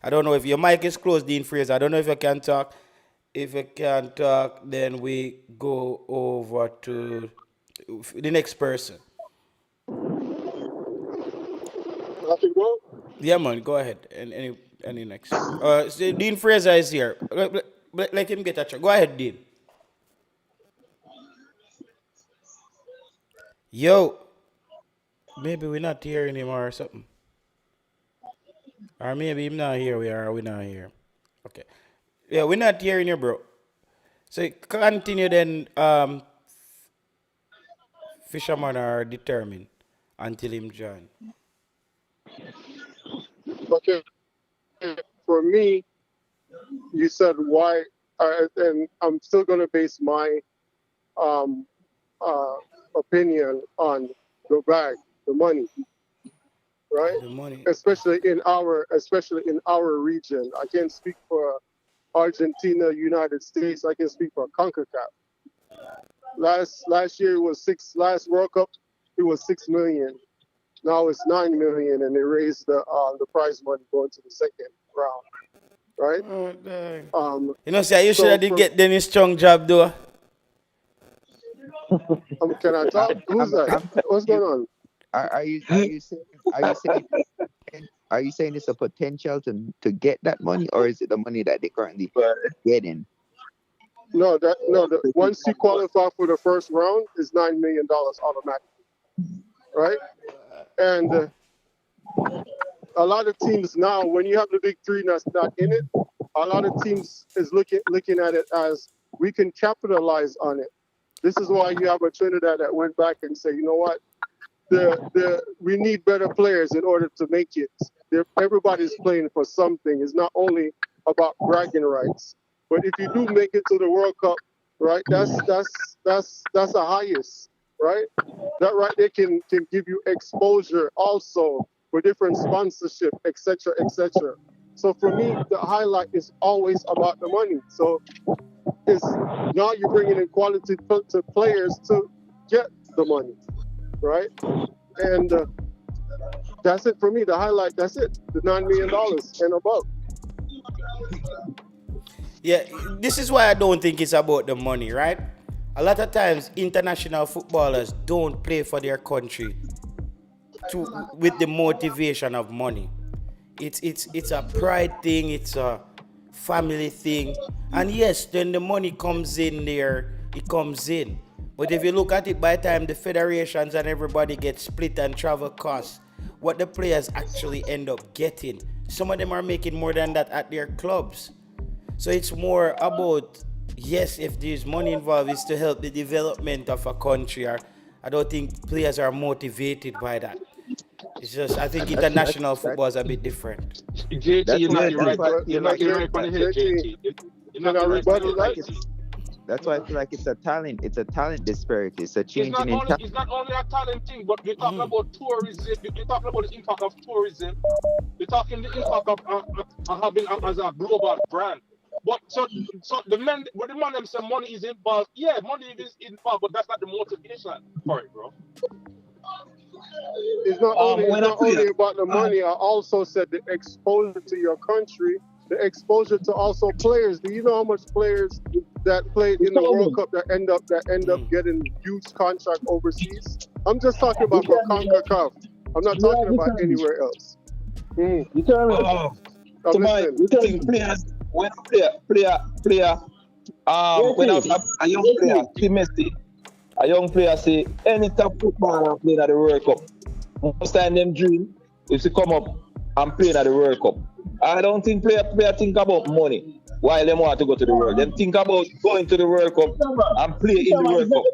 I don't know if your mic is closed, Dean Fraser. I don't know if you can talk. If you can't talk, then we go over to the next person. Nothing wrong? Yeah, man, go ahead. Any next? So Dean Fraser is here. Let him get a check. Go ahead, Dean. Yo. Maybe we're not hearing him or something. Or maybe he's not here. We're not here. Okay. Yeah, we're not hearing you, bro. So continue then. Fisherman are determined until him join. Okay. For me, you said why, and I'm still going to base my opinion on the bag, the money, right? The money. Especially in our region. I can't speak for Argentina, United States. I can speak for CONCACAF. Last year was last World Cup, it was 6 million. Now it's 9 million, and they raised the prize money going to the second round, right? You know, say you should have get Dennis Strong job though. Can I talk? Who's that? What's going on? Are you saying it's a potential to get that money, or is it the money that they currently getting? No, once you qualify for the first round, is $9 million automatically, right? And a lot of teams now, when you have the big 3 that's not in it, a lot of teams is looking at it as we can capitalize on it. This is why you have a Trinidad that went back and said, you know what, we need better players in order to make it. Everybody's playing for something. It's not only about bragging rights. But if you do make it to the World Cup, right, that's the highest, right? That right there can give you exposure also for different sponsorship, etc., etc. So for me, the highlight is always about the money. So it's now you're bringing in quality to players to get the money, right? And that's it for me. The highlight, that's it. The $9 million and above. Yeah, this is why I don't think it's about the money, right? A lot of times, international footballers don't play for their country with the motivation of money. It's a pride thing, it's a family thing. And yes, then the money comes in there, it comes in. But if you look at it, by the time the federations and everybody get split and travel costs, what the players actually end up getting, some of them are making more than that at their clubs. So it's more about yes, if there's money involved, it's to help the development of a country. Or I don't think players are motivated by that. It's just I think international football is a bit different. JT, you're not that's right. why I You're feel not like right on the head, JT. You're Can not I right on rebuttal the head. that? that's why I feel like it's a talent disparity. It's a changing in talent. It's not only a talent thing, but we're talking about tourism. We're talking about the impact of tourism. We're talking the impact of having as a global brand. But so the men, when the man them say money is involved, yeah, money is involved, but that's not the motivation for it, bro. It's not only about the money. I also said the exposure to your country, the exposure to also players. Do you know how much players that played in the World Cup that end up getting huge contract overseas? I'm just talking about for CONCACAF. I'm not talking about anywhere else. You telling players when when a young player see Messi, a young player say any top footballer playing at the World Cup. Most time them dream is to come up and play at the World Cup. I don't think player think about money while they want to go to the World. They think about going to the World Cup and play in the World Cup.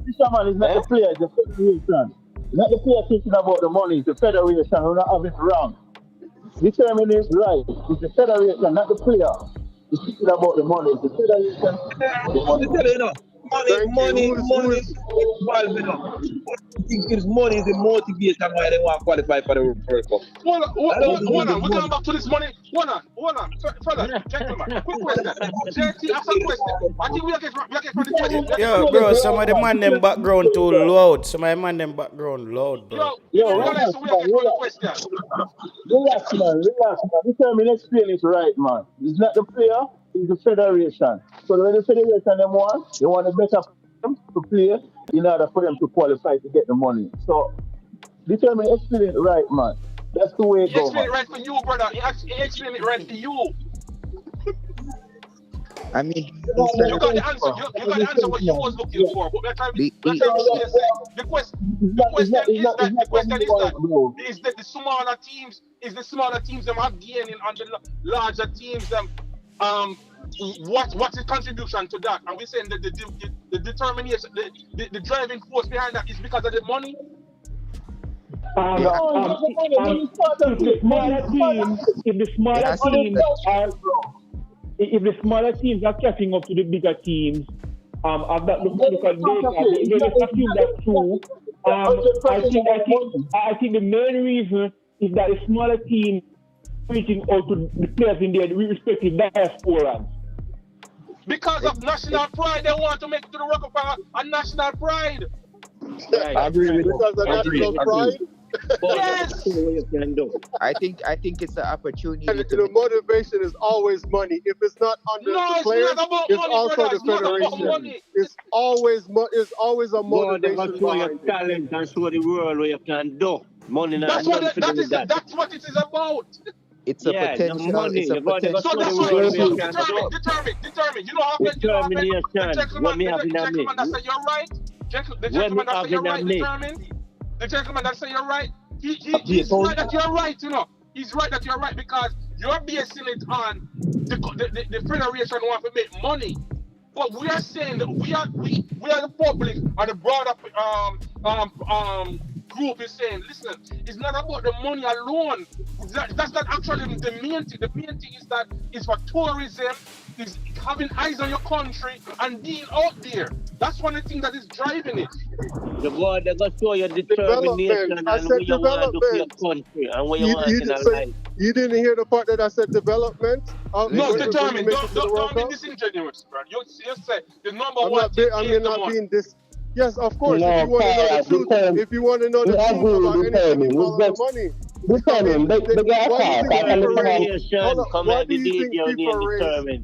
This man is not the player, it's the federation. Not the player thinking about the money, it's the federation who not have it wrong. Determining it right, it's the federation, not the player. It's thinking about the money, it's the federation. Money is involved enough. I think it's money is the motivation why they want to qualify for the World Cup. Hold on. We're coming back to this money. Hold on. Fella, gentlemen, quick question. JT, ask a question. I think we are getting from the question. Yo, bro, some of the man them background too loud. Some of the man them background loud, bro. Relax, man. Determine explain it right, man. It's not the player, it's the federation. So when the federation they want a better them to play in order for them to qualify to get the money. So determine explain it right, man. That's the way it goes. Explain it right for you, brother. Explain it right for you. I mean, you got the answer. You got the answer what you was looking for. But the question is that the smaller teams them are gaining on the larger teams them what's the contribution to that? And we're saying that the determination, the driving force behind that is because of the money. If the smaller teams are catching up to the bigger teams, I've got look at data. They assume that's true. I think the main reason is that the smaller teams reaching out to the players in their respective diasporas. Because of national pride, they want to make it to the World Cup a national pride. Right. I agree with you. Because of national pride. Yes. I think it's the opportunity. And the motivation is always money. If it's not under the players, it's also the federation. It's always a motivation. Show your talent and show the world what you can do. Money. That's what it is about. It's a potential. Money. So that's what determine. You know how the gentleman that say you're right. The gentleman that say you're right. Determine. The gentleman that say you're right. He's right that you're right. You know, he's right that you're right because you're basing it on the federation want to make money. But we are saying that we are the public and the broader group is saying, listen, it's not about the money alone. That's not actually the main thing. The main thing is that it's for tourism, is having eyes on your country and being out there. That's one of the things that is driving it. The board they got show your determination and what you want to do for your country and what you want in life. You didn't hear the part that I said development? No, determined. Don't be disingenuous, bro. You say the number one thing is the money. Yes, of course. No, if you want to know the truth about anything, you follow the money.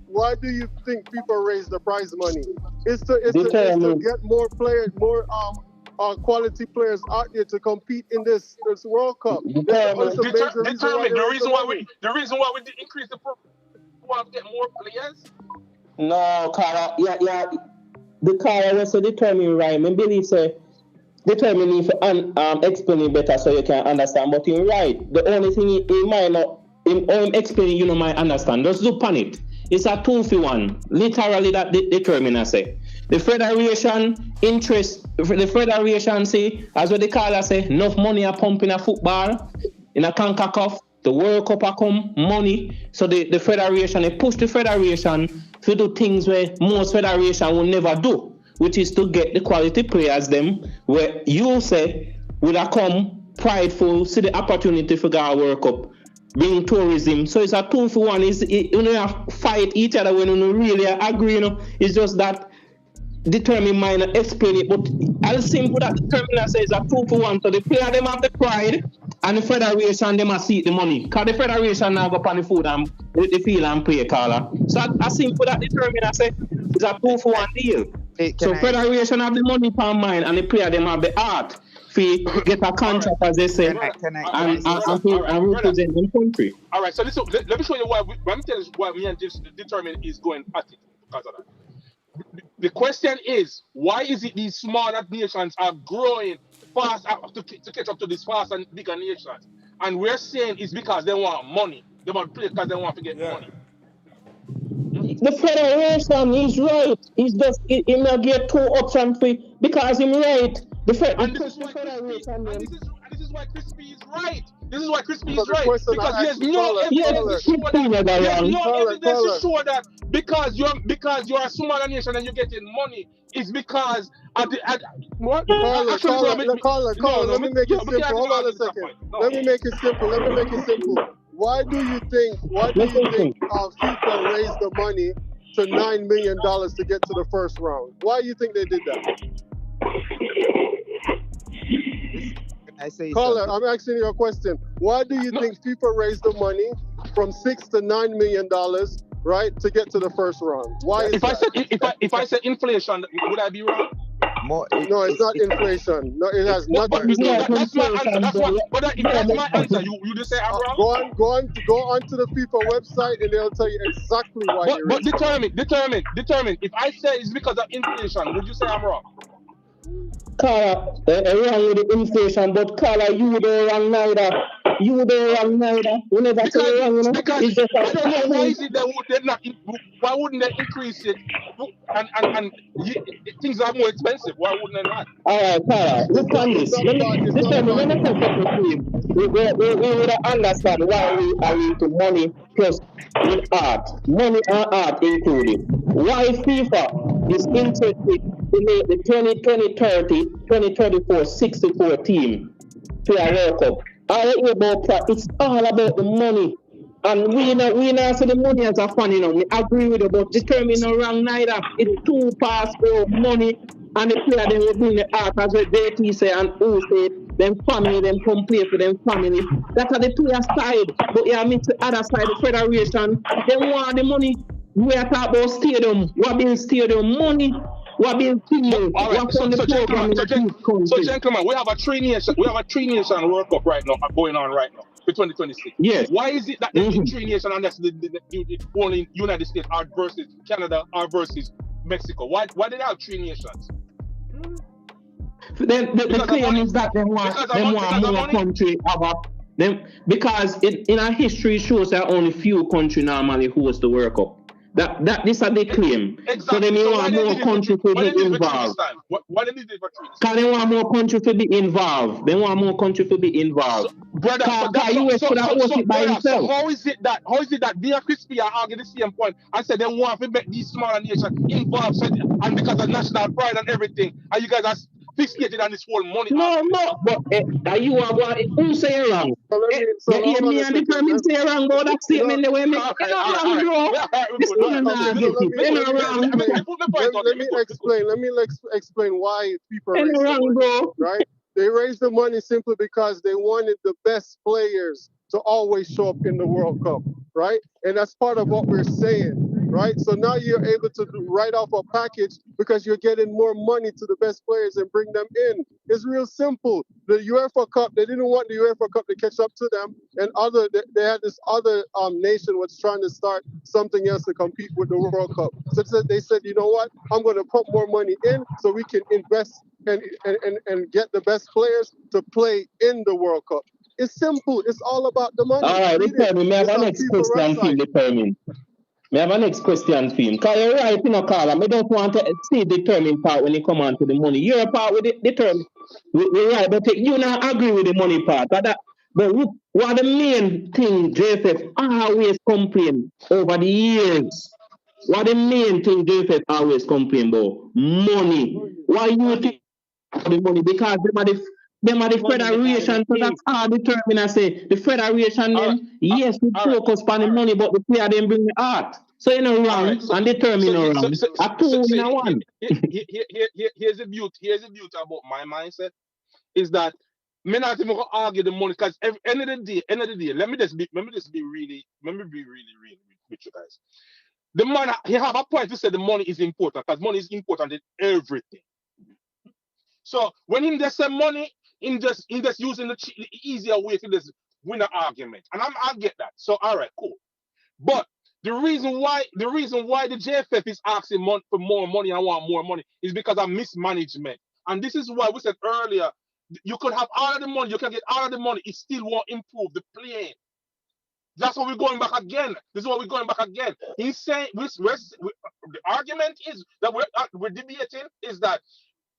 Why do you think people raise the prize money? It's to get more players, more quality players out there to compete in this World Cup. The reason why we increase the program, we want to get more players. No, Cara, yeah. The Cara was so determined, right? I believe so. Determine if explain it better so you can understand. But you're right. The only thing he might not, him explaining, you know, might understand. Just look on it. it's a 2-for-1. Literally that determine I say. The federation interest, the federation say, as what the caller say, enough money are pumping a football in a CONCACAF, the World Cup a come, money. So the federation, they push the federation to do things where most federation will never do, which is to get the quality players them where you say will have come prideful, see the opportunity for the World Cup, bring tourism. So it's a 2-for-1. You know, you fight each other when you really agree. You know, it's just that determine mind and explain it. But I'll simple that determine say it's a 2-for-1. So the player them have the pride, and the federation them must see the money. Because the federation now go up on the food and with the field and play, caller. So I simple that determine I say it's a 2-for-1 deal. So federation have the money per mind, and the player them have the art. Get a contract, as they say, and represent the country. All right, so listen, let me show you why. Let me tell you why me and this determine is going at it because of that. The question is, why is it these smaller nations are growing fast to catch up to these fast and bigger nations? And we're saying it's because they want money. They want to play because they want to get money. The federation is right. It's just he not get too upfront for because he's right. This is why Crispy is right. This is why Crispy is right. Because there's no evidence to show that because you're a smaller nation and you're getting money, it's because at the Caller, let me make it simple. Hold on a second. Let me make it simple. Why do you think FIFA raised the money to $9 million to get to the first round? Why do you think they did that? Caller, I'm asking you a question. Why do you think FIFA raised the money from $6 to $9 million, right, to get to the first round? Why is that? If I said inflation, would I be wrong? No, it's not inflation. No, it has nothing to do with That's my answer. But if that's my answer, you just say I'm wrong. Go on to the FIFA website and they'll tell you exactly why. But determine. If I say it's because of inflation, would you say I'm wrong? Carla, wrong with the inflation, but Carla, you don't wrong neither. You never say wrong, you know. Because I don't know why is it why wouldn't they increase it and things are more expensive? Why wouldn't they not? Alright, Carla, look on this. Let me say something to you. We would understand why we are into money plus with art. Money and art included. Why FIFA is interested to make the 2034 64 team to a World Cup. It's all about the money. And we not see the money as a fun, you know. We agree with it, but determine no wrong neither. It's too fast for money, and the player they will bring the art as what JT say and who say them family, them come play for them family. That's the player side. But yeah, meet the other side, the federation. They want the money. We are talking about stadium. What being stadium money? What being stadium? All right. So gentlemen, we have a three nation World Cup right now going on right now for 2026. Yes. Why is it that the three nation and that's the only United States are versus Canada are versus Mexico? Why do they have three nations? The claim is that they want more country because in our history it shows that only few countries normally host the World Cup. This is the claim. Exactly. So they want more country to be involved. Why they need it for three? Because they want more country to be involved. Brother, so how is it that via Crispy are arguing the same point and said they want to make these smaller nations involved and because of national pride and everything, and you guys are fixated on this whole money? No, but you are what who say wrong? Me and the permit say wrong about that statement the way me. Let me explain why people raised the money, right? They raised the money simply because they wanted the best players to always show up in the World Cup, right? And that's part of what we're saying, right? So now you're able to write off a package because you're getting more money to the best players and bring them in. It's real simple. The UEFA Cup, they didn't want the UEFA Cup to catch up to them, and they had this other nation was trying to start something else to compete with the World Cup. So they said, you know what? I'm going to put more money in so we can invest and get the best players to play in the World Cup. It's simple. It's all about the money. All right, determine. Me have an next question for determine. I have a next question for him. Because you're right, you know, Carla. I don't want to see the determined part when you come on to the money. You're a part with the determined. We're right, but you not agree with the money part. But what the main thing JFF always complain over the years? What the main thing JFF always complain about? Money. Why you think the money? Because them are the federation, so that's all determined. I say the federation them, yes, we focus on the money, but the player them bring the art. So you know wrong and determine wrong. A two in a one. Here's the beauty about my mindset is that me not even gonna argue the money because end of the day, let me just be really with you guys. The man he have a point to say the money is important because money is important in everything. So when him just say money, him just using the easier way to just win an argument, and I get that. So all right, cool. But the reason why the JFF is asking for more money and want more money is because of mismanagement, and this is why we said earlier you could have all of the money, you can get all of the money, it still won't improve the playing. That's what we're going back again. This is what we're going back again. He's saying the argument is that we're debating is that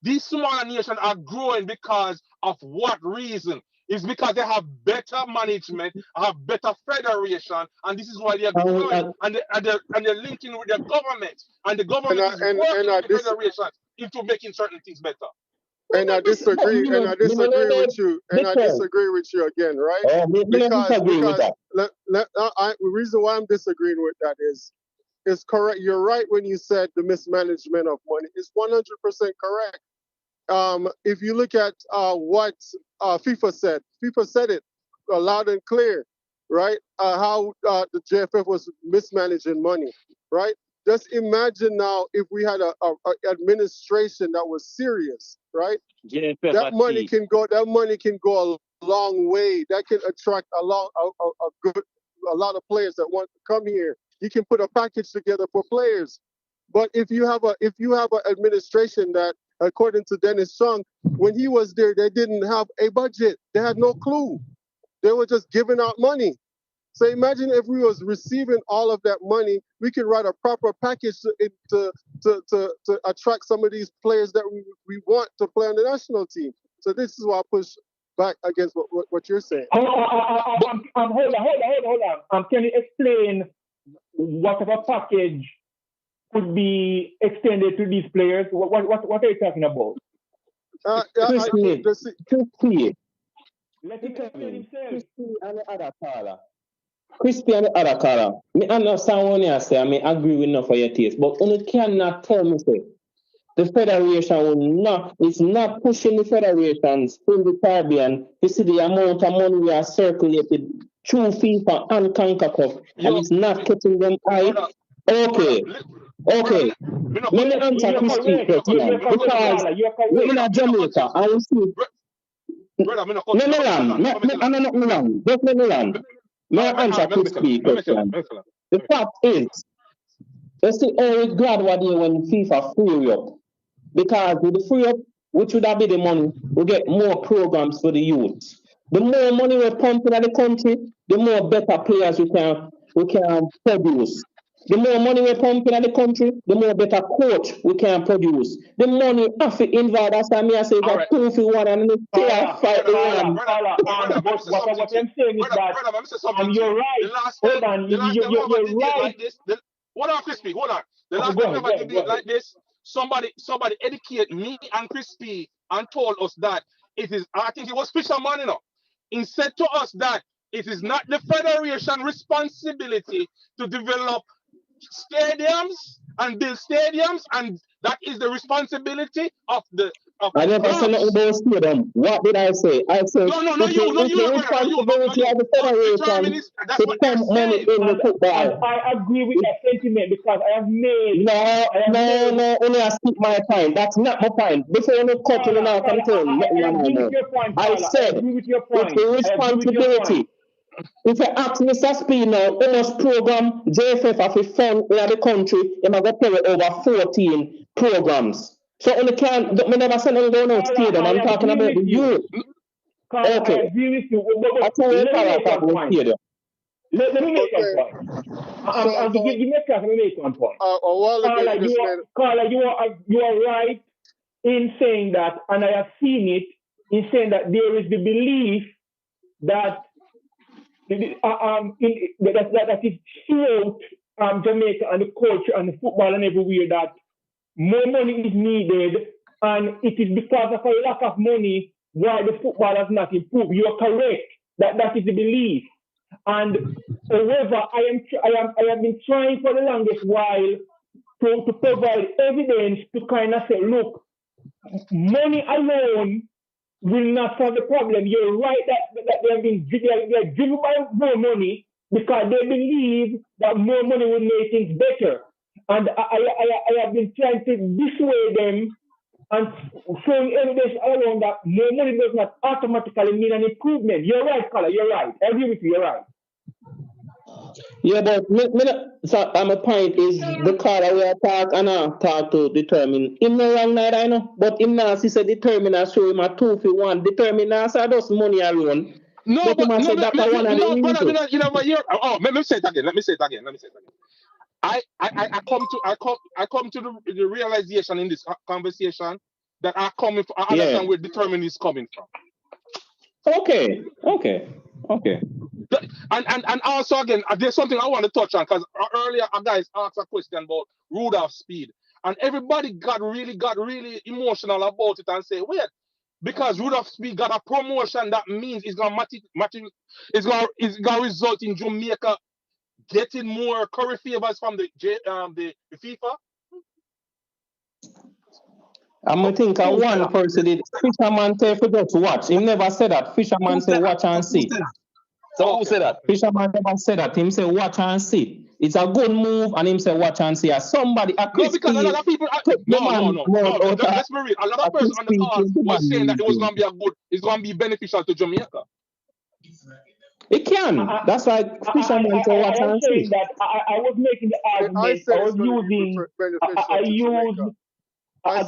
these smaller nations are growing because of what reason? It's because they have better management, have better federation, and this is why they are growing. And they're linking with their government, and the government is working with the federation into making certain things better. And I disagree. With you. And I disagree with you again, right? Because the reason why I'm disagreeing with that is correct. You're right when you said the mismanagement of money is 100% correct. If you look at what FIFA said it loud and clear, right? How the JFF was mismanaging money, right? Just imagine now if we had a administration that was serious, right? JFF that money can go a long way. That can attract a lot of players that want to come here. You can put a package together for players. But if you have an administration that, according to Dennis Chung, when he was there, they didn't have a budget. They had no clue. They were just giving out money. So imagine if we was receiving all of that money, we could write a proper package to attract some of these players that we want to play on the national team. So this is why I push back against what you're saying. Hold on. Can you explain what type of package could be extended to these players? What are you talking about? Let him explain himself. Crispy and the other color. Me understand what you say, I may agree with enough for your taste, but you cannot tell me say the federation is not pushing the federations in the Caribbean to see the amount of money we are circulated through FIFA and CONCACAF, and it's not catching them high. Okay. Let me answer Crispy question because we're in Jamaica and we see. May I answer Crispy question? The fact is, you see, always glad what day when FIFA free up. Because with the free up, which would have been the money, we get more programs for the youth. The more money we pump in the country, the more better players we can produce. The more money we pump in the country, the more better coach we can produce. The money have involved, that's why I say that 2 for 1 and the player fight the one. What I'm saying is that you're right. Hold on, you're right. Hold on, Crispy, hold on. The last time we ever debate like this, somebody educated me and Crispy and told us that it is, I think it was Fisherman, he said to us that it is not the federation responsibility to develop stadiums and build stadiums, and that is the responsibility of the I never said nothing about stadium. What did I say? I said the responsibility of the federation to pump money in the football. I agree with that sentiment because I have made. No, only I speak my point. That's not my point. Before you cut in and out and turn, I said it's the responsibility. If you ask Mr. Speed now, how much program JFF have to fund in the country, they might go pay over 14 programs. So only can't, me never said I'm going on stadium, I'm talking about the youth. Okay. I agree with you. That's how we talk about stadium. Let me make Okay. one point. Give me a chance. Let me make one point. A while ago, you just made. Carla, you are right in saying that, and I have seen it in saying that there is the belief that that is throughout Jamaica and the culture and the football and everywhere that more money is needed, and it is because of a lack of money why the football has not improved. You are correct. That is the belief. And however, I have been trying for the longest while to provide evidence to kind of say, look, money alone will not solve the problem. You're right that they are driven by more money because they believe that more money will make things better. And I have been trying to dissuade them and showing evidence around that more money does not automatically mean an improvement. You're right, Carla, you're right. I agree with you, you're right. Yeah, but so my point is the call that we are talk to determine him no wrong neither, I know. But him now see say determine and show him a 2-1. Determine now say just money alone. No, but no, say that no, one no, of brother, the you know what? Let me say it again. I come to the realization in this conversation that I understand where determine is coming from. Okay. And also again, there's something I want to touch on because earlier a guy asked a question about Rudolph's speed, and everybody got really emotional about it and say, wait, because Rudolph Speed got a promotion, that means it's gonna result in Jamaica getting more curry favors from the FIFA. I'm gonna think of one person did Fisherman say for just watch. He never said that. Fisherman say watch and see. So who said that? Fisherman never said that. Him say watch and see. It's a good move, and him say watch and see. As somebody, a No, because a lot of people. No. Let's be real. A lot of person on the call was saying that it was gonna be beneficial to Jamaica. It can. That's why Fisherman say watch and see. That I was making the argument. I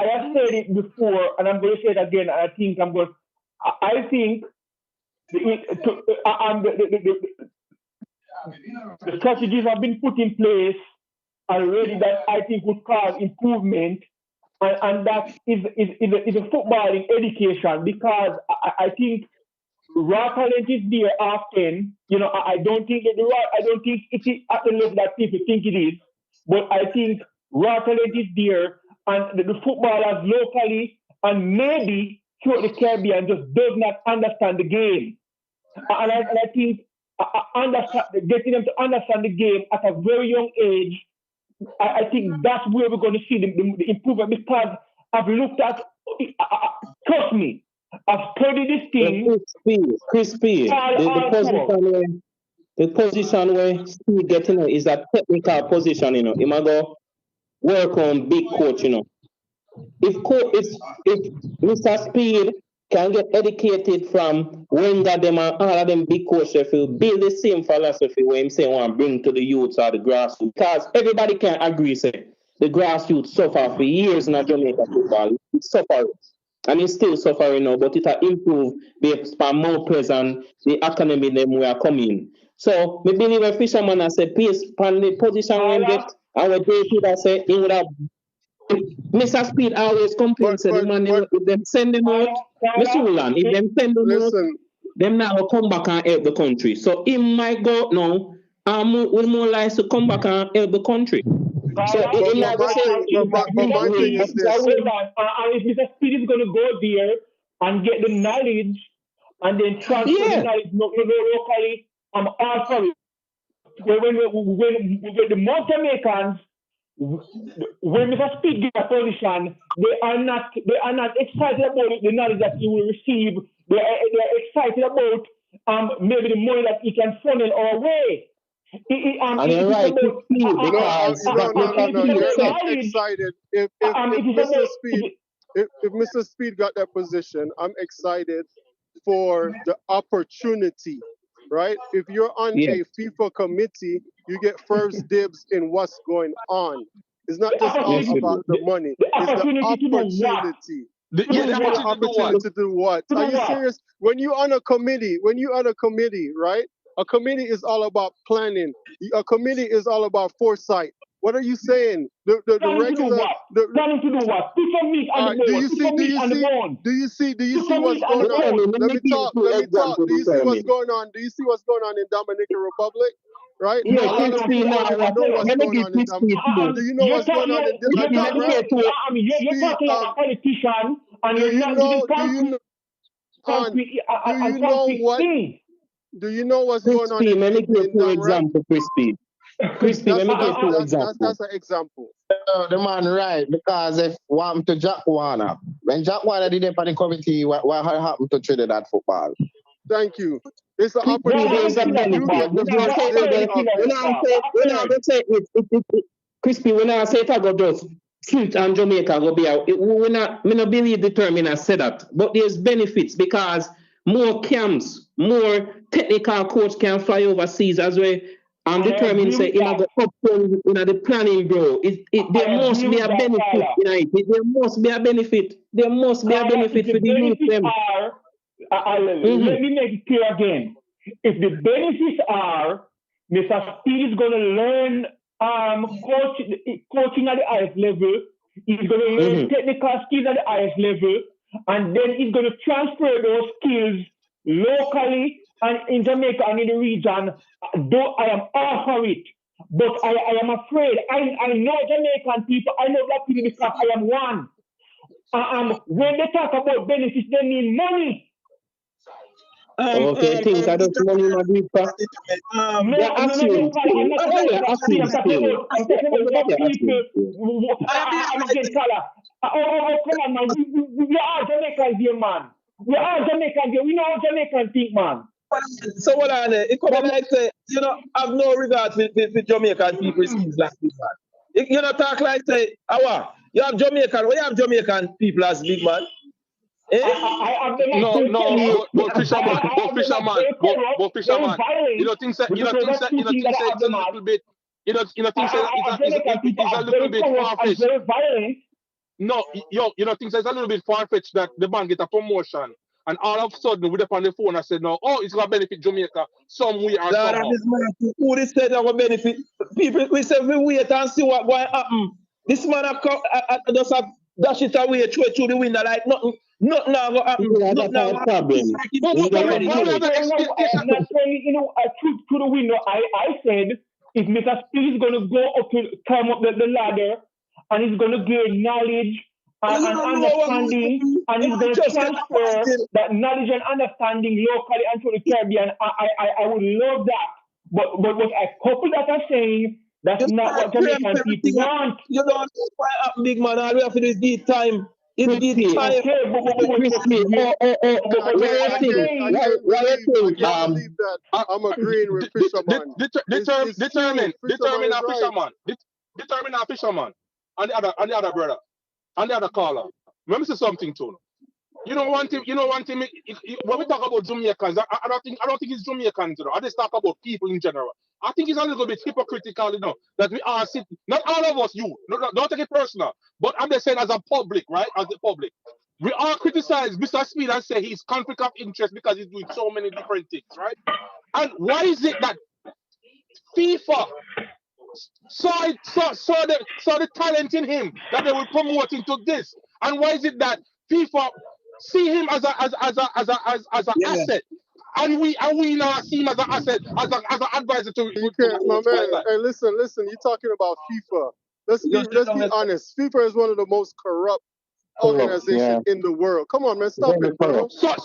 have said it before, and I'm going to say it again. I think the strategies have been put in place already that I think would cause improvement, and that is a footballing education, because I think raw talent is there often. I don't think it is at the level that people think it is, but I think raw talent is there, and the footballers locally and maybe throughout the Caribbean just does not understand the game. And I think getting them to understand the game at a very young age, I think that's where we're going to see the improvement, because I've looked at, trust me, I've studied this thing. Crispy. The position where Speed getting is a technical position, He might go work on big coach, If Mr. Speed can get educated from Wenger them and all of them big coaches, will build the same philosophy where him say want to bring to the youths or the grassroots. Because everybody can agree, say the grassroots suffer for years in Jamaica football. It's suffering. And it's still suffering now, but it will improve based on more present the economy them we are coming. So we believe a fisherman has a piece on the position we get, and what they should have said he would have. Mr. Speed always complains to the man if them send them out, Mr. Ulan, if them send them out, them now will come back and help the country. So he might go now with more likes to come back and help the country. So he might go say, my thing is this. And if Mr. Speed is going to go there and get the knowledge and then transfer the knowledge locally, I'm all for it. When the most Jamaicans, when Mr. Speed gets a position, they are not excited about the knowledge that he will receive. They are excited about maybe the money that he can funnel our way. And you're right, you're not excited. If Mr. Speed got that position, I'm excited for the opportunity, right? If you're on a FIFA committee, you get first dibs in what's going on. It's not just all about the money. It's the opportunity. The opportunity to do what? Are you serious? When you're on a committee, right? A committee is all about planning. A committee is all about foresight. What are you saying? The regular. Planning to do what? Put some meat on the bone. Do you see what's going on? Let me talk. Do you see what's going on? Do you see what's going on in Dominican Republic? Right? Yeah, A lot of people don't even know what's going on in Dominican. Do you know what's going on in You're talking like a politician, and you're not giving do you know what's going on in let me give you an example, Crispy. Crispy, let me give you an example. That's an example. The man right, because if what happened to Jack Warner, when Jack Warner did it for the committee, what happened to Trinidad football? Thank you. It's an opportunity. Crispy, when I say it, I go just Flint and Jamaica go be out. We not believe the terminal said that, but there's benefits because more camps, more technical coach can fly overseas as well. I'm determined say in the option in the planning, bro. There must be a benefit in it. There must be a benefit. There must be a benefit for the youth. Let me make it clear again. If the benefits are Mr. Speed is going to learn coaching at the highest level, he's going to learn technical skills at the highest level, and then he's going to transfer those skills locally and in Jamaica and in the region. Though I am all for it, but I am afraid. I know Jamaican people, I know black people because I am one. And when they talk about benefits, they mean money. Okay, things I don't money in my group. I'm talking about people. I'm against color. Oh, come on, man. We are Jamaicans here, man. We are Jamaicans here. We know how Jamaicans think, man. So what are they? It come like say, have no regard with Jamaican people seems like this, man. You know, talk like say, you have Jamaican people as big man. No, but fisherman. You know, things it's a little bit. You know, things it's a little bit far-fetched. No, you know, things it's a little bit far-fetched that the man get a promotion. And all of a sudden, we up on the phone and said, no, it's going to benefit Jamaica some way or somehow. Who they said that will benefit? People, we say we wait and see what going to happen. This man just dash it away through the window like nothing now going to happen. Nothing now going to happen. Through the window, I said, if Mr. Speed is going to go up to climb up the ladder, and he's going to gain knowledge, and understanding, and he's going to transfer that knowledge and understanding locally and to the Caribbean. I would love that. But what I couple that are saying, that's not what Jamaican people want. You don't know why up, big man. All we have to do is give time. It's give time. I'm agreeing with Fisherman. Determine a fisherman. Determine a fisherman. And the other brother. And the other caller. Let me say something to you. You know one thing. When we talk about Jamaicans, I don't think it's Jamaicans. I just talk about people in general. I think it's a little bit hypocritical, that we are sitting. Not all of us, don't take it personal. But I'm just saying, as a public, right? As the public, we all criticize Mr. Speed and say he's conflict of interest because he's doing so many different things, right? And why is it that FIFA saw the talent in him that they will promote into this? And why is it that FIFA see him as an asset, and we now see him as an asset, as an advisor to my man. Hey, listen. You're talking about FIFA. Let's be honest. FIFA is one of the most corrupt organizations in the world. Come on, man, stop it, bro. So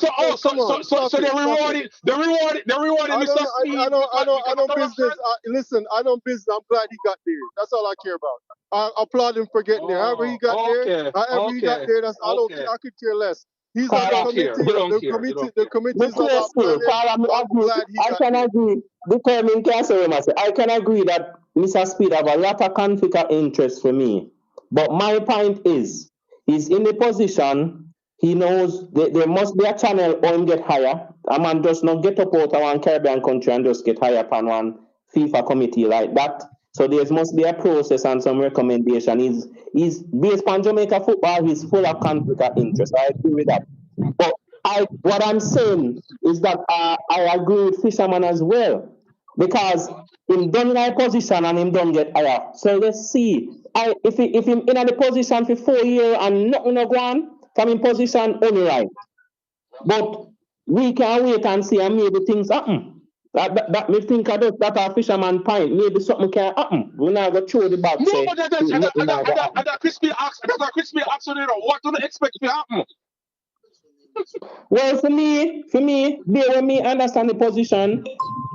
they're rewarding Mr. Speed. I don't business. Listen, I don't business. I'm glad he got there. That's all I care about. I applaud him for getting there. However he got there, he got there. I don't care. I could care less. He's on the committee. The committee is about I can agree. I can agree that Mr. Speed have a lot of conflict of interest for me. But my point is, he's in the position, he knows there must be a channel or him get higher. A man just not get up out of one Caribbean country and just get higher upon one FIFA committee like that. So there must be a process and some recommendation. He's based on Jamaica football, he's full of conflict of interest. I agree with that. But what I'm saying is that I agree with Fisherman as well because him done in a position and him don't get higher. So let's see. If him in the position for 4 years and nothing no go on from him position only right. But we can wait and see and maybe things happen. That me think of that a fisherman point. Maybe something can happen. We now go throw the back No, say but nothing now go happen. that crispy axe, what do you expect to happen? Well, for me, there when me understand the position,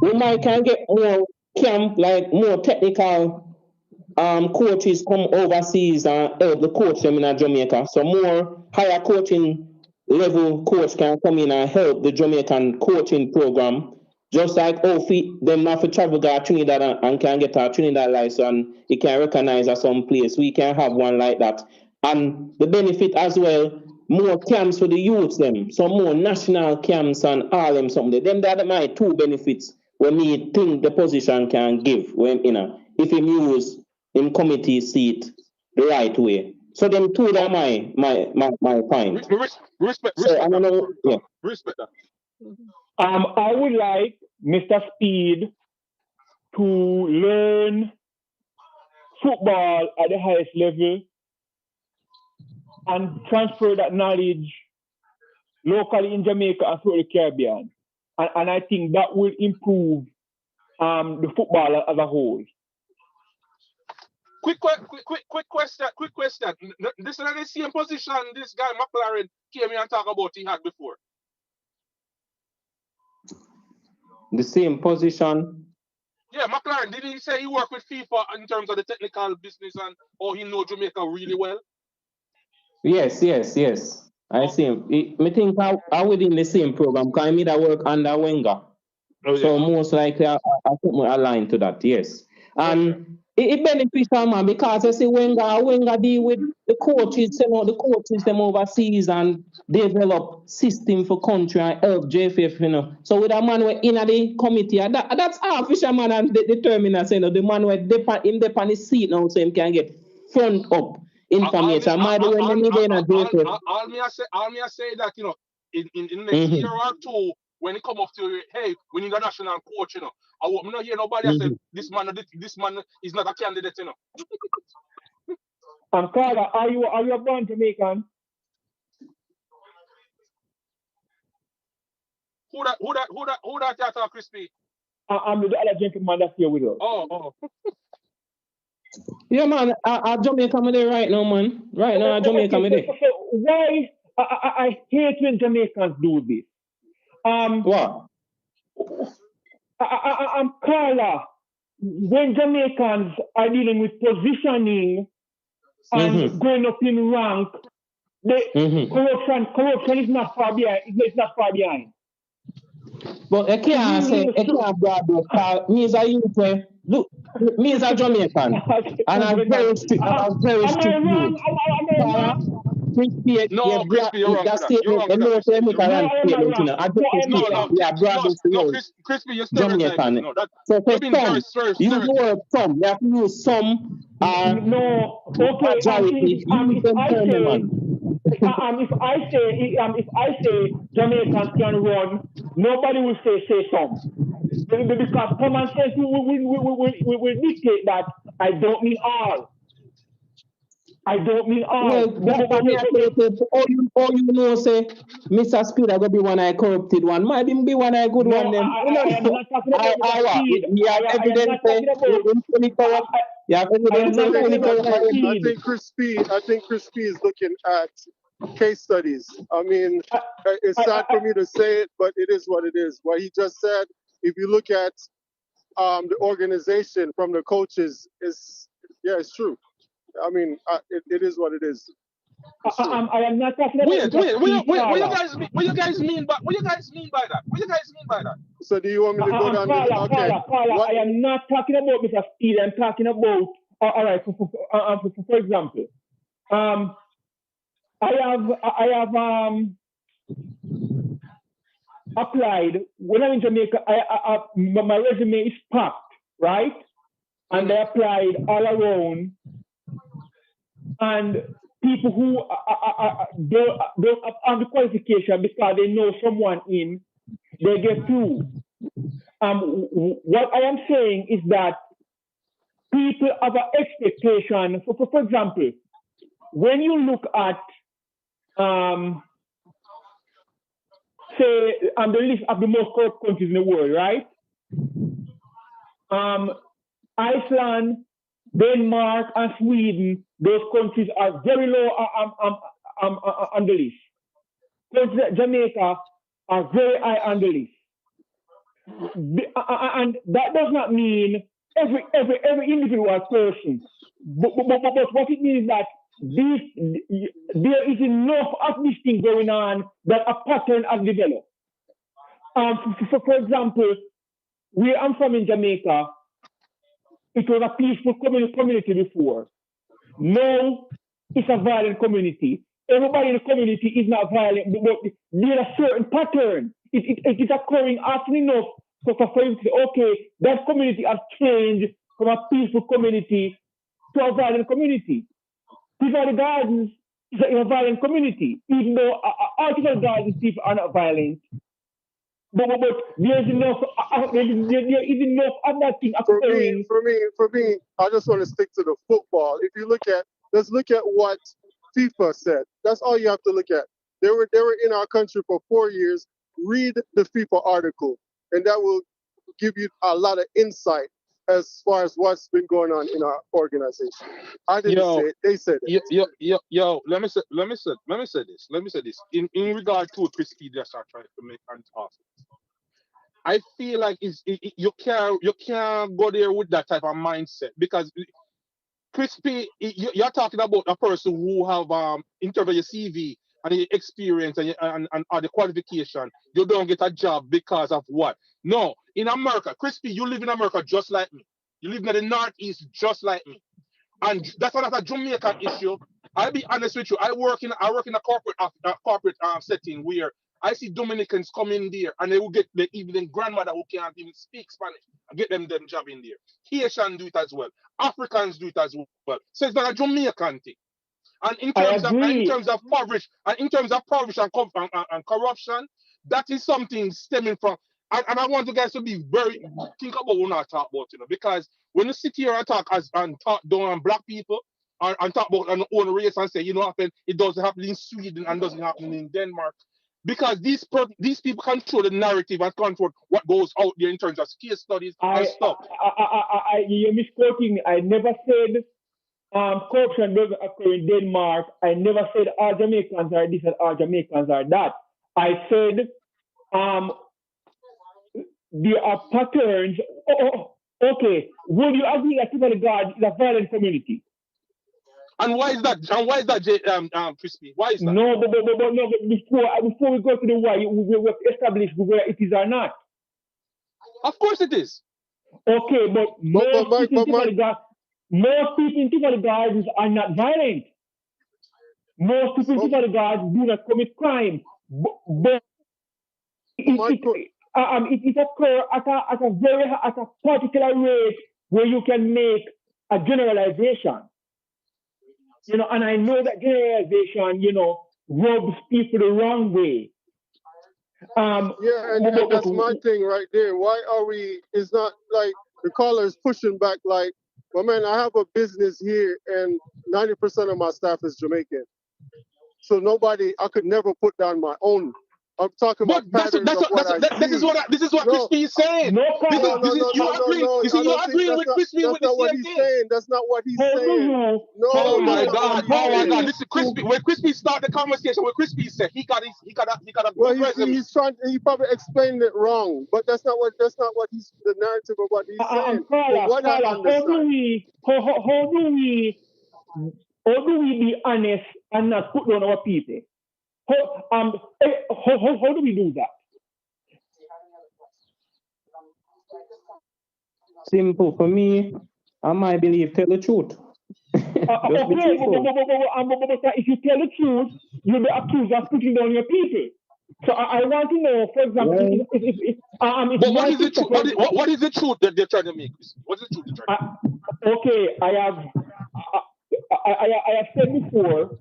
we might can get more camp, like more technical coaches come overseas and help the coach them in Jamaica. So more higher coaching level coach can come in and help the Jamaican coaching program. Just like them have to travel to Trinidad and can get a Trinidad license and it can recognize at some place. We can have one like that. And the benefit as well, more camps for the youths them. So more national camps and all them something. Them that are my two benefits when me think the position can give when if him use in committee seat the right way. So them two are my point. Respect. So I don't know. Yeah. Respect that. I would like Mr. Speed to learn football at the highest level and transfer that knowledge locally in Jamaica and through the Caribbean. And I think that will improve the football as a whole. Quick question. This is the same position this guy McLaren came here and talk about he had before. The same position. Yeah, McLaren, didn't he say he worked with FIFA in terms of the technical business and how he know Jamaica really well? Yes. I see him. I think I within the same program because I made a work under Wenger. Oh, yeah. So most likely I put more aligned to that, yes. And it beneficial, man, because I see Wenger deal with the coaches, the coaches them overseas and develop system for country and help JFF, So with a man who in the committee, that's how Fisherman and the terminal, the man who depend on his seat now, so him can get front up information. All me I say that, in the next year or two, when it come up to, hey, we need a national coach, I won't not hear nobody say this man is not a candidate, Carla, are you born Jamaican? Who that Crispy? I'm the other gentleman that's here with us. Oh. Yeah, man, I'm Jamaican there right now, man. Right now, I'm Jamaican there. So why I hate when Jamaicans do this. What? I'm Carla. When Jamaicans are dealing with positioning and going up in rank, corruption is not far behind. It's not far behind. But I can't say, me as a youth, look, me as a Jamaican, and I'm very strict, youth. Crispy, no, Crispy, you're wrong. Crispy, you're stereotyping. No, you're being very stereotypical. You know some, you have to use some. No, okay. If I say Jamaicans can run, nobody will say some. Because common sense will dictate that. I don't mean all. Well, all you know, say, Mr. Speed, I gonna be one I corrupted one. Might be one I good one. Then I am not talking about Speed. You have evidence. I think Chris P is looking at case studies. I mean, it's sad for me to say it, but it is what it is. What he just said, if you look at the organization from the coaches, it's true. I mean, it is what it is. I am not talking about. What you guys mean by that? So do you want me to go down this? Okay. Carla, I am not talking about Mr. Speed. I'm talking about. All right. For example, I have applied when I'm in Jamaica. My resume is packed, right? And I applied all around. And people who don't have the qualification because they know someone in, they get through. What I am saying is that people have an expectation. For example, when you look at say the list of the most corrupt countries in the world, right? Iceland, Denmark, and Sweden, those countries are very low on the list. Countries like Jamaica are very high on the list. And that does not mean every individual person. But what it means is that there is enough of this thing going on that a pattern has developed. For example, where I'm from in Jamaica, it was a peaceful community before. Now it's a violent community. Everybody in the community is not violent, but there's a certain pattern. It is occurring often enough for you to say, okay, that community has changed from a peaceful community to a violent community. Tivoli Gardens is a violent community, even though Article Gardens people are not violent. But there's enough. There is enough of that thing occurring. For me, I just want to stick to the football. If you let's look at what FIFA said. That's all you have to look at. They were in our country for 4 years. Read the FIFA article, and that will give you a lot of insight as far as what's been going on in our organization. I didn't say it; they said it. Yo, let me say this. In regard to what Chris just are trying to make and talk. I feel like you can't go there with that type of mindset because Crispy, you're talking about a person who have in terms of your CV and your experience and the qualification, you don't get a job because of what? No, in America, Crispy, you live in America just like me. You live in the Northeast just like me, and that's not a Jamaican issue. I'll be honest with you. I work in a corporate setting where I see Dominicans come in there and they will get even grandmother who can't even speak Spanish. I get them job in there. Haitians do it as well. Africans do it as well. So it's not a Jamaican thing. And in terms of poverty and corruption, that is something stemming from. And I want you guys to be think about what I talk about, because when you sit here and talk down on black people and talk about an own race and say, it doesn't happen in Sweden and doesn't happen in Denmark. Because these people control the narrative and control what goes out there in terms of case studies and stuff. You're misquoting me. I never said corruption doesn't occur in Denmark. I never said all Jamaicans are this and all Jamaicans are that. I said there are patterns. Okay. Would you agree that Tivoli Gardens is a violent community? And why is that? Crispy? Why is that? No, but before we go to the why, we will establish where it is or not. Of course it is. Okay, but most people in Tivoli Gardens are not violent. Most people in Tivoli Gardens do not commit crime. But it occurs at a particular rate where you can make a generalization. And I know that generalization, rubs people the wrong way. And that's my thing right there. Why are we? It's not like the caller is pushing back. Like, well, man, I have a business here, and 90% of my staff is Jamaican. So I could never put down my own. I'm talking about patterns of what I see. This is what Crispy is saying. You agreeing with Crispy with the same thing. That's not what he's saying. No. Oh my God! This is Crispy. When Crispy started the conversation, what Crispy said, he got a well, he's trying. He probably explained it wrong, but that's not what he's the narrative of what he's saying. How do we be honest and not put down our people? How do we do that? Simple for me. I might believe tell the truth. But if you tell the truth, you'll be accused of putting down your people. So I want to know, for example, what is the truth that they're trying to make? What is the truth they're trying to make? Okay, I have said before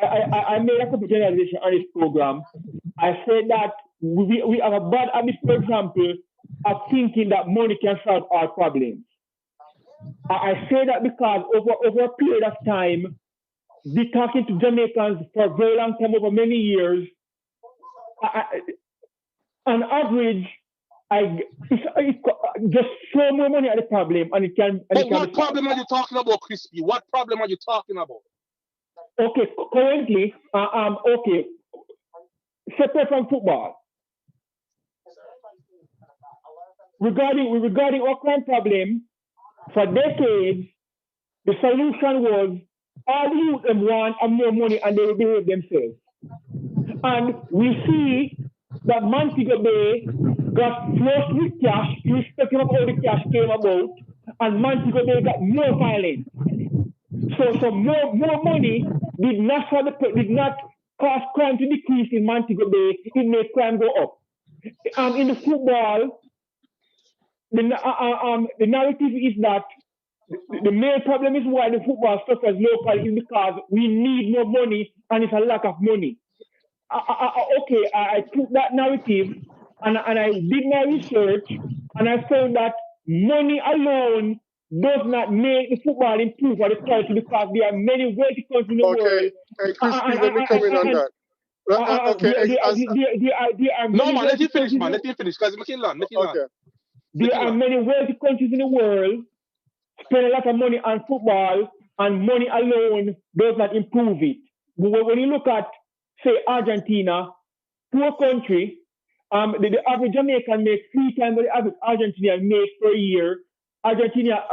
I made a couple generalization on this program. I said that we have a bad habit, for example, of thinking that money can solve our problems. I say that because over a period of time, be talking to Jamaicans for a very long time, over many years, on average, just throw more money at the problem, and it can. But what problem are you talking about, Crispy? What problem are you talking about? Okay, currently, okay, separate from football. Regarding our current problem, for decades, the solution was all the youth them want and more money and they will behave themselves. And we see that Montego Bay got flushed with cash, irrespective of how the cash came about, and Montego Bay got more violent. So more money did not cause crime to decrease in Montego Bay, it made crime go up. In the football, the narrative is that the main problem is why the football suffers locally is because we need more money and it's a lack of money. I took that narrative and I did my research and I found that money alone does not make the football improve or the quality because there are many wealthy countries in the world. Hey, Crispy, let me come in on that. No, man, let you finish, man. Let you finish, because make it land. There are many wealthy countries in the world spend a lot of money on football, and money alone does not improve it. But when you look at, say, Argentina, poor country, the average Jamaican makes 3 times what the average Argentinian makes per year. Argentina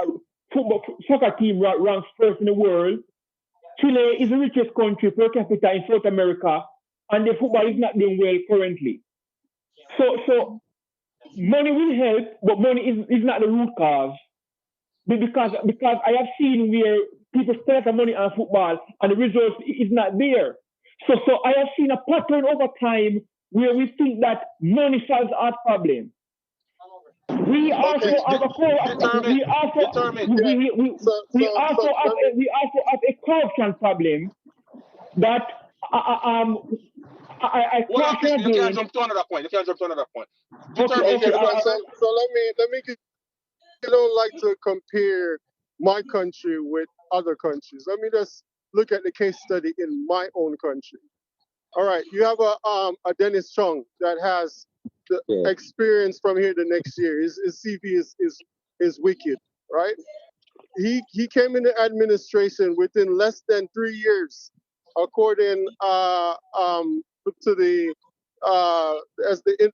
soccer team ranks first in the world. Chile is the richest country per capita in South America, and the football is not doing well currently. So money will help, but money is not the root cause. Because I have seen where people spend the money on football and the result is not there. So I have seen a pattern over time where we think that money solves our problem. We also have a corruption problem that I caution again. You can't jump to another point. Okay. So let me. I don't like to compare my country with other countries. Let me just look at the case study in my own country. All right, you have a Dennis Chung that has the experience from here to next year. His CV is wicked, right? He came into administration within less than 3 years, according to the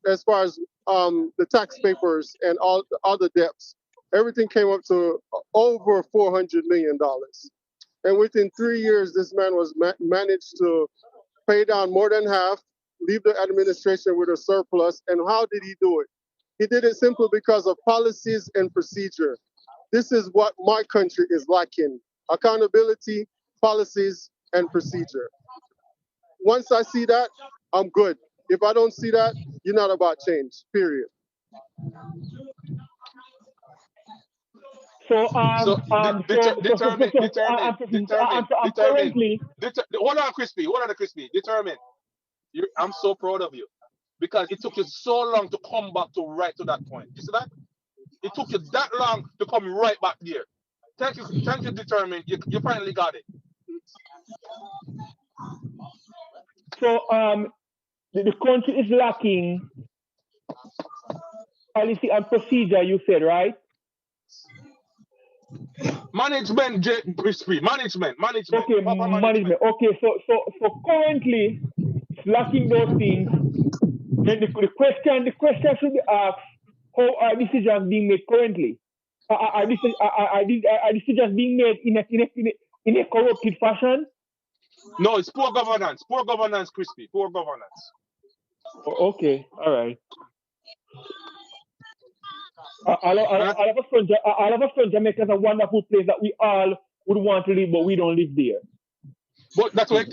as far as the tax papers and all the other debts. Everything came up to over $400 million. And within 3 years, this man was managed to pay down more than half, leave the administration with a surplus. And how did he do it? He did it simply because of policies and procedure. This is what my country is lacking: accountability, policies, and procedure. Once I see that, I'm good. If I don't see that, you're not about change, period. Hold on, Crispy. Determine. I'm so proud of you because it took you so long to come back to right to that point. You see that? It took you that long to come right back there. Thank you, Determine. You finally got it. So the country is lacking policy and procedure. You said, right? Management. Okay, management. Okay, so currently it's lacking those things. Then the question should be asked: how are decisions being made currently? Are decisions being made in a corrupted fashion? No, it's poor governance. Poor governance, Crispy. Poor governance. Okay, all right. All of us, Jamaica is a wonderful place that we all would want to live, but we don't live there. But that's what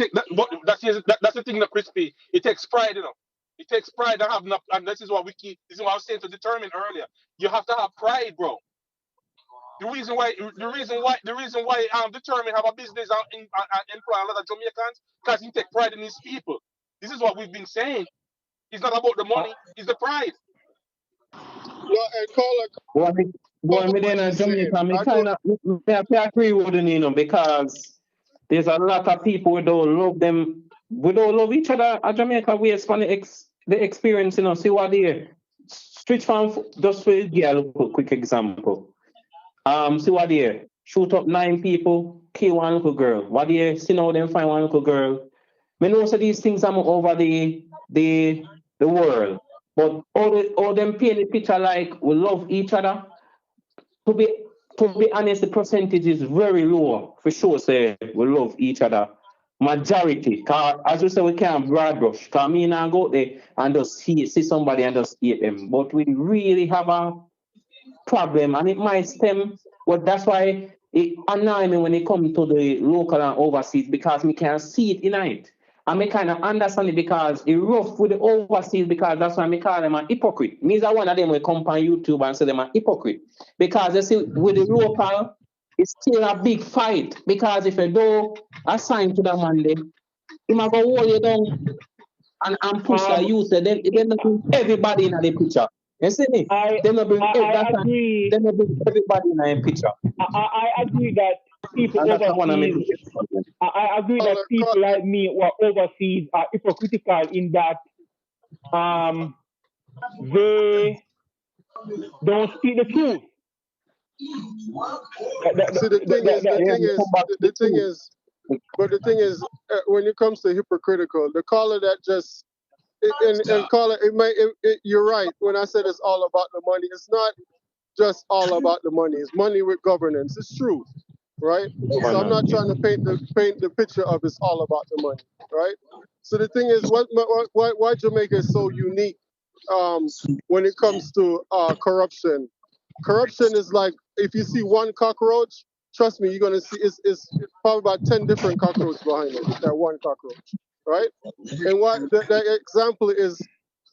that's the thing, that Crispy. It takes pride, you know. It takes pride to have enough, and this is what I was saying to Determine earlier. You have to have pride, bro. The reason why the tournament have a business and employ a lot of Jamaicans because he take pride in his people. This is what we've been saying. It's not about the money; it's the pride. No, and call Going within what a you're saying. Jamaica, me kind of have to agree with you, because there's a lot of people who don't love them. We don't love each other at Jamaica. We expand the experience, see what they street fan, just for give a little quick example. See what they shoot up 9 people, kill one little girl. What they see now them find one little girl. Me know so these things are over the world. But all them paint the picture like we love each other. To be honest, the percentage is very low. For sure, say we love each other. Majority, cause as we say, we can't broad brush. Cause me now go there and just see somebody and just hate them. But we really have a problem, and it might stem. But that's why it annoys me when it comes to the local and overseas, because me can see it in it. And me kind of understand it, because it's rough with the overseas, because that's why me call them a hypocrite. Me is one of them will come on YouTube and say them a hypocrite. Because you see, with the local, it's still a big fight. Because if you don't assign to the man, he might go hold you down and push the youth. Then bring everybody in the picture. You see me? Then they bring agree. Then they bring everybody in the picture. I agree that people overseas. I agree that people like me who are overseas are hypocritical in that they don't speak the truth. The thing is, when it comes to hypocritical, the caller that just and caller, you're right when I said it's all about the money. It's not just all about the money. It's money with governance. It's true, right? So I'm not trying to paint the picture of it's all about the money, right? So the thing is, why Jamaica is so unique when it comes to corruption. Corruption is like, if you see one cockroach, trust me, you're gonna see it's probably about 10 different cockroaches behind it. That one cockroach, right? And what the example is,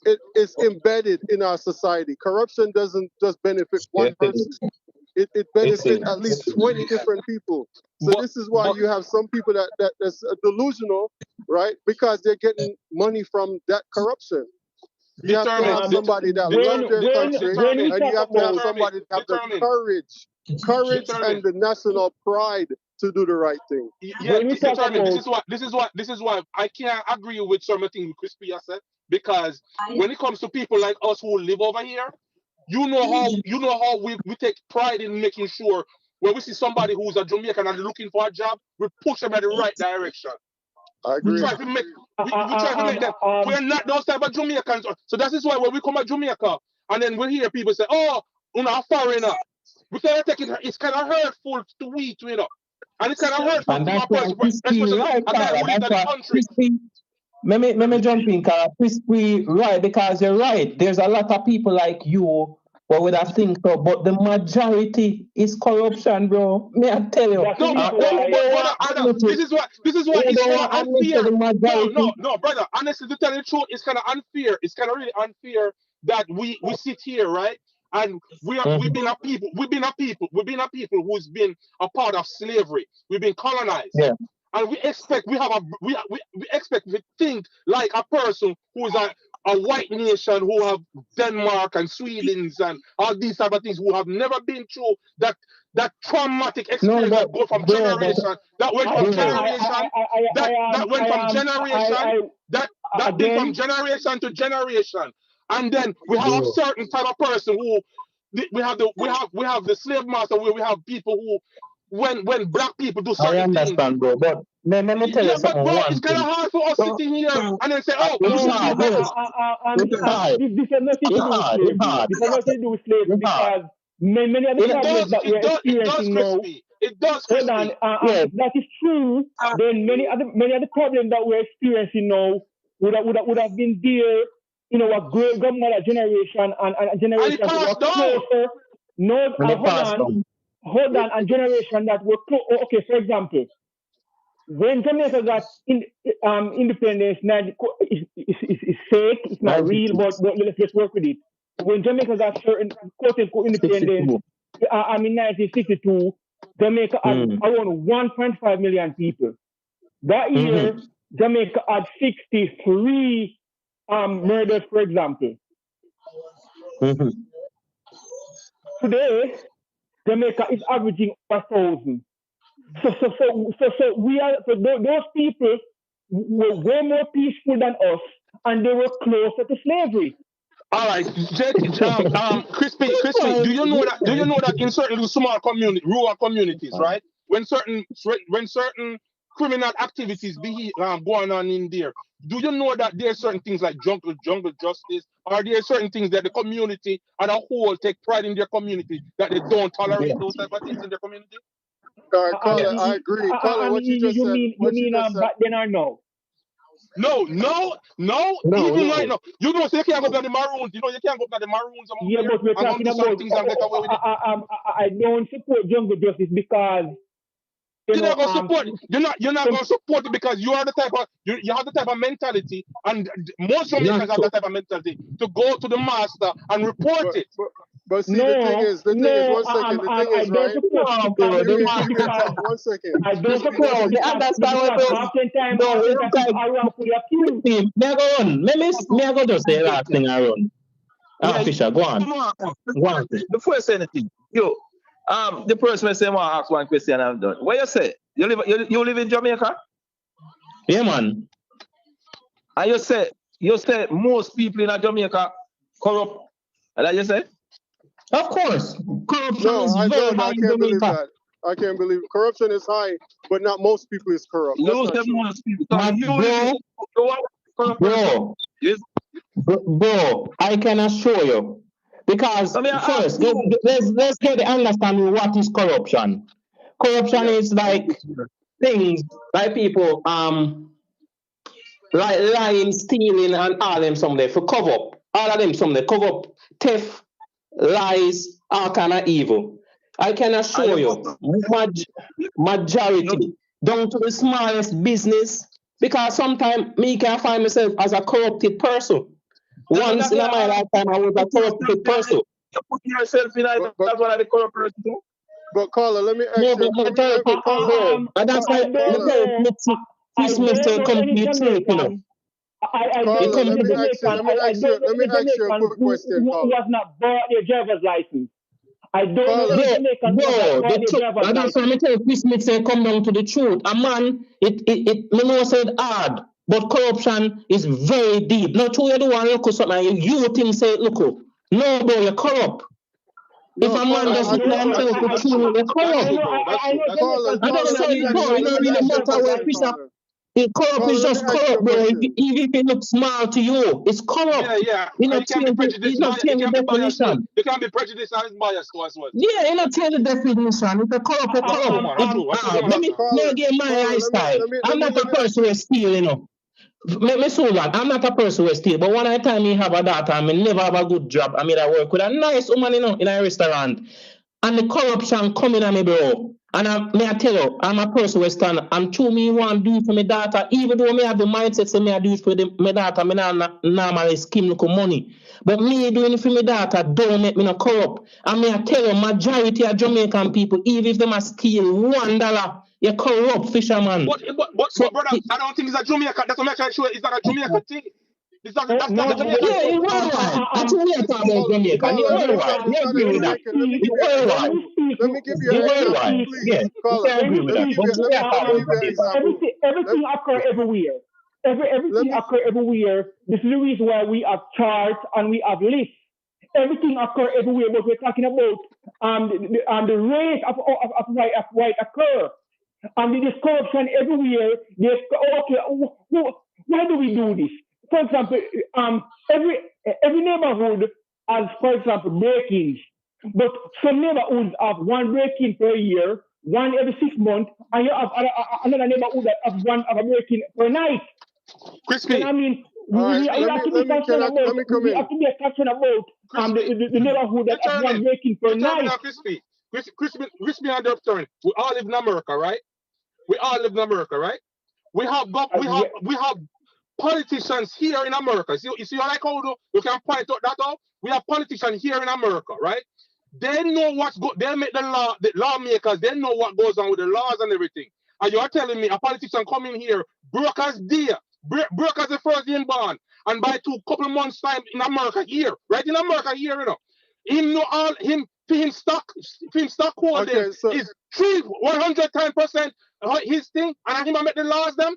it is embedded in our society. Corruption doesn't just benefit one person. It benefits at least 20 different people. So this is why you have some people that's delusional, right? Because they're getting money from that corruption. You have to have somebody that loves their country, and you have to have somebody that have the courage and the national pride to do the right thing. Yeah, this is why I can't agree with some of the things Crispy has said, because when it comes to people like us who live over here, you know how we take pride in making sure when we see somebody who's a Jamaican and looking for a job, we push them in the right direction. I agree. We try to make them. We're not those type of Jamaicans. So that is why when we come to Jamaica and then we hear people say, "Oh, you're not a foreigner," we kind of take it. It's kind of hurtful to we, and it's kind of hurtful to our person, especially a guy who lives in the country. Let me jump in, Carl. Crispy, right? Because you're right. There's a lot of people like you. What would I think so? But the majority is corruption, bro. May I tell you? This is what it's kind of unfair. No, brother. Honestly, to tell you the truth, it's kind of unfair. It's kind of really unfair that we sit here, right? And we've been a people who's been a part of slavery. We've been colonized. Yeah. And we expect we expect to think like a person who is a white nation, who have Denmark and Sweden and all these type of things, who have never been through that traumatic experience that go from generation that went from generation to generation. And then we have a certain type of person who we have the slave master, where we have people who when black people do certain things. I understand, bro, but let me tell you something. But bro, it's kind of hard for us sitting here and then say, "Oh, this has nothing to do with slavery. This has nothing to do with slavery, because many of the problems that we're experiencing now. It does. Hold on, that is true. Then many of the problems that we're experiencing now would have been there in our great grandmother generation and generation that were closer. No, hold on, and generation that were okay. For example, when Jamaica got independence, now it's fake, it's not real, but let's just work with it. When Jamaica got certain quote-unquote independence, in 1962, Jamaica had around 1.5 million people. That year, Jamaica had 63 murders, for example. Today, Jamaica is averaging 1,000. So those people were way more peaceful than us, and they were closer to slavery. All right, Crispy, do you know that in certain small rural communities, right? When certain criminal activities be going on in there, do you know that there are certain things like jungle justice, or there are certain things that the community as a whole take pride in their community that they don't tolerate those type of things in their community? All right, Carla, I agree. Carla, what you just said. You mean back then or no? No. Even right now, you know, so you can't go to the Maroons. You know, you can't go to the Maroons. Yeah, but we're talking about. Things and get away with it. I don't support jungle justice because you're not going to support it. You're not going to support it because you are the type of you have the type of mentality, and most Jamaicans have that type of mentality to go to the master and report it. But see, the thing is, one second, the thing is, right? One second. I don't support they understand what me I go just say last thing Aaron. Fisher, go on. Before I say anything, the person may say, I want to ask one question I'm done. What you say? You live in Jamaica? Yeah, man. And you say most people in Jamaica corrupt. And that you say? Of course. Corruption is very high in Jamaica. I can't believe it. Corruption is high, but not most people is corrupt. Bro, I can assure you. Because first, let's get the understanding what is corruption. Corruption is like things like people like lying, stealing, and all them someday for cover up. All of them someday cover up theft, lies, all kind of evil. I can assure you, majority down to the smallest business, because sometimes me can find myself as a corrupted person. Once in my lifetime, I was a corrupted person. You put yourself in that's what the corrupt person do. But Carla, let me ask you. That's why Christmas to complete trip, you know. Carla, let me ask you a quick question, Carla. Who has not bought their driver's license? I don't know. That's why I tell Christmas say come down to the truth. A man, it know said hard, but corruption is very deep. Not who you do one look something, you think say look, no, bro, you're corrupt. If a man doesn't tell the truth, you're corrupt. I don't say you know, it don't really matter where Christian. Corrupt is just corrupt, bro. Even if it looks small to you, it's corrupt. Yeah. You not change the definition. You can't be prejudiced and biased as well. Yeah, you not change the definition. It's a corrupt. Let me get my lifestyle. I'm not a person who steal, you know. Me so that I'm not a person who steal, but one time me have a daughter, I never have a good job. I I work with a nice woman, you know, in a restaurant, and the corruption coming at me, bro. And I tell you, I'm a person who stand. I'm true. Me want to do it for my daughter, even though me have the mindset say me I do it for my daughter. Me not normally scheme look money, but me doing it for my daughter don't make me not corrupt. And me I tell you, majority of Jamaican people, even if them a steal $1, you're corrupt fisherman. But brother, I don't think it's a Jamaica. That's what I'm trying to show. It's not a Jamaica thing. It's not Jamaica. Yeah, it's worldwide. That's what we're talking about Jamaica. It's worldwide. You agree with that? It's worldwide. Let me give you an example, please. Yeah, I agree with that. Everything occurs everywhere. Everything occurs everywhere. This is the reason why we have charts and we have lists. Everything occurs everywhere. But we're talking about the rate of white occur. And there's corruption everywhere. Why do we do this? For example, every neighborhood has, for example, break-ins. But some neighborhoods have one break-in per year, one every 6 months, and you have another neighborhood that have one of a break-in per night. Crispy. I mean, we have to be concerned about the neighborhood that have one break-in per night. Crispy and Dr. We all live in America, right? We have politicians here in America. You see like how you can point out that out? We have politicians here in America, right? They know what's they make the lawmakers, they know what goes on with the laws and everything. And you are telling me a politician coming here, broke as dear, broke as the first inborn, and by couple months time in America here, right in America here, you know. Him know all him stock holding is 110% his thing, and him make the laws them.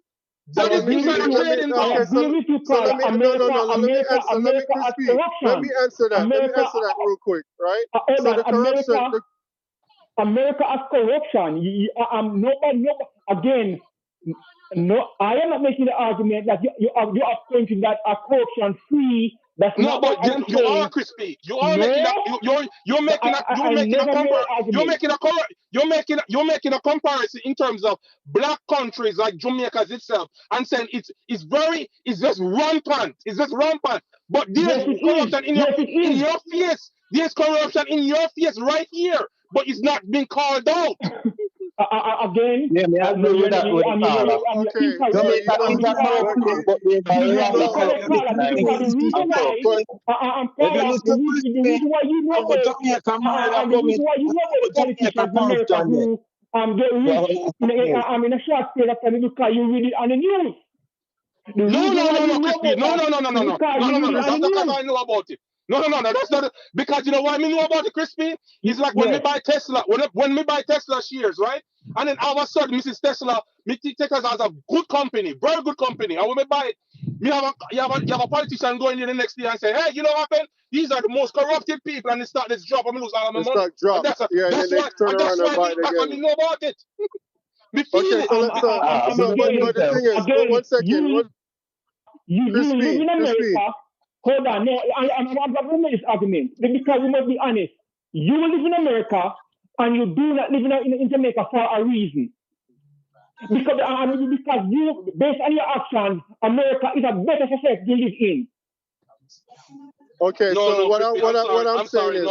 So That is inside a trading okay, power. so let me let me answer that real quick, right? So the corruption, America has corruption. Again, no, I am not making the argument that you have countries that are corruption free. That's no, not but what I am you saying. are crispy. You are making a comparison in terms of black countries like Jamaica itself, and saying it's just rampant. It's just rampant. But there's corruption in your face. There's corruption in your face right here, but it's not being called out. Again, yeah, me agree with that with the caller. Jamaica is a corrupt place, but they are the corruption. The reason why you know about the politicians in America who get rich in a short period of time because you read it on the news. No, Crispy. No. That's because I know about it. No. That's not because you know what I know about it, Crispy? It's like when we buy Tesla, when we buy Tesla shares, right? And then all of a sudden, Mrs. Tesla, me take us as a good company, very good company. And when we buy it, you have a politician going in the next day and say, hey, you know what happened? These are the most corrupted people, and they start this drop, and we lose all of my money. That's why we know about it. We feel it. But the thing is, one second. You live in America. Hold on, no, I'm going to make this argument because we must be honest. You live in America and you do not live in Jamaica for a reason. Because you, based on your actions, America is a better society to live in. Okay, so what I'm saying is,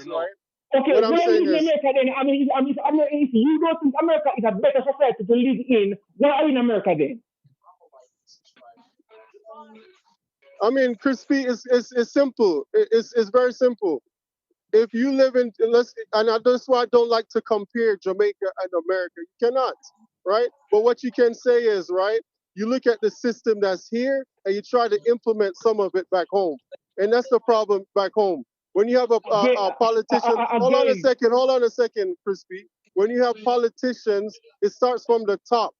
right? Okay, what I'm saying is, America then? If you don't think America is a better society to live in, why are you in America then? I mean, Crispy is simple. It's very simple. If you live in, that's why I don't like to compare Jamaica and America. You cannot, right? But what you can say is, right, you look at the system that's here and you try to implement some of it back home. And that's the problem back home. When you have a politician, hold on a second, Crispy. When you have politicians, it starts from the top.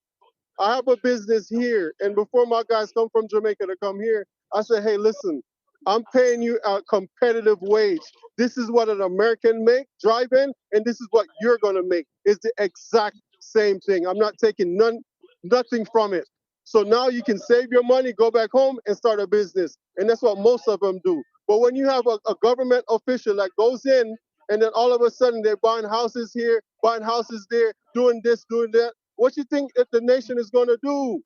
I have a business here, and before my guys come from Jamaica to come here, I say, hey, listen, I'm paying you a competitive wage. This is what an American drive in, and this is what you're gonna make. It's the exact same thing. I'm not taking nothing from it. So now you can save your money, go back home, and start a business. And that's what most of them do. But when you have a government official that goes in, and then all of a sudden they're buying houses here, buying houses there, doing this, doing that, what you think that the nation is going to do?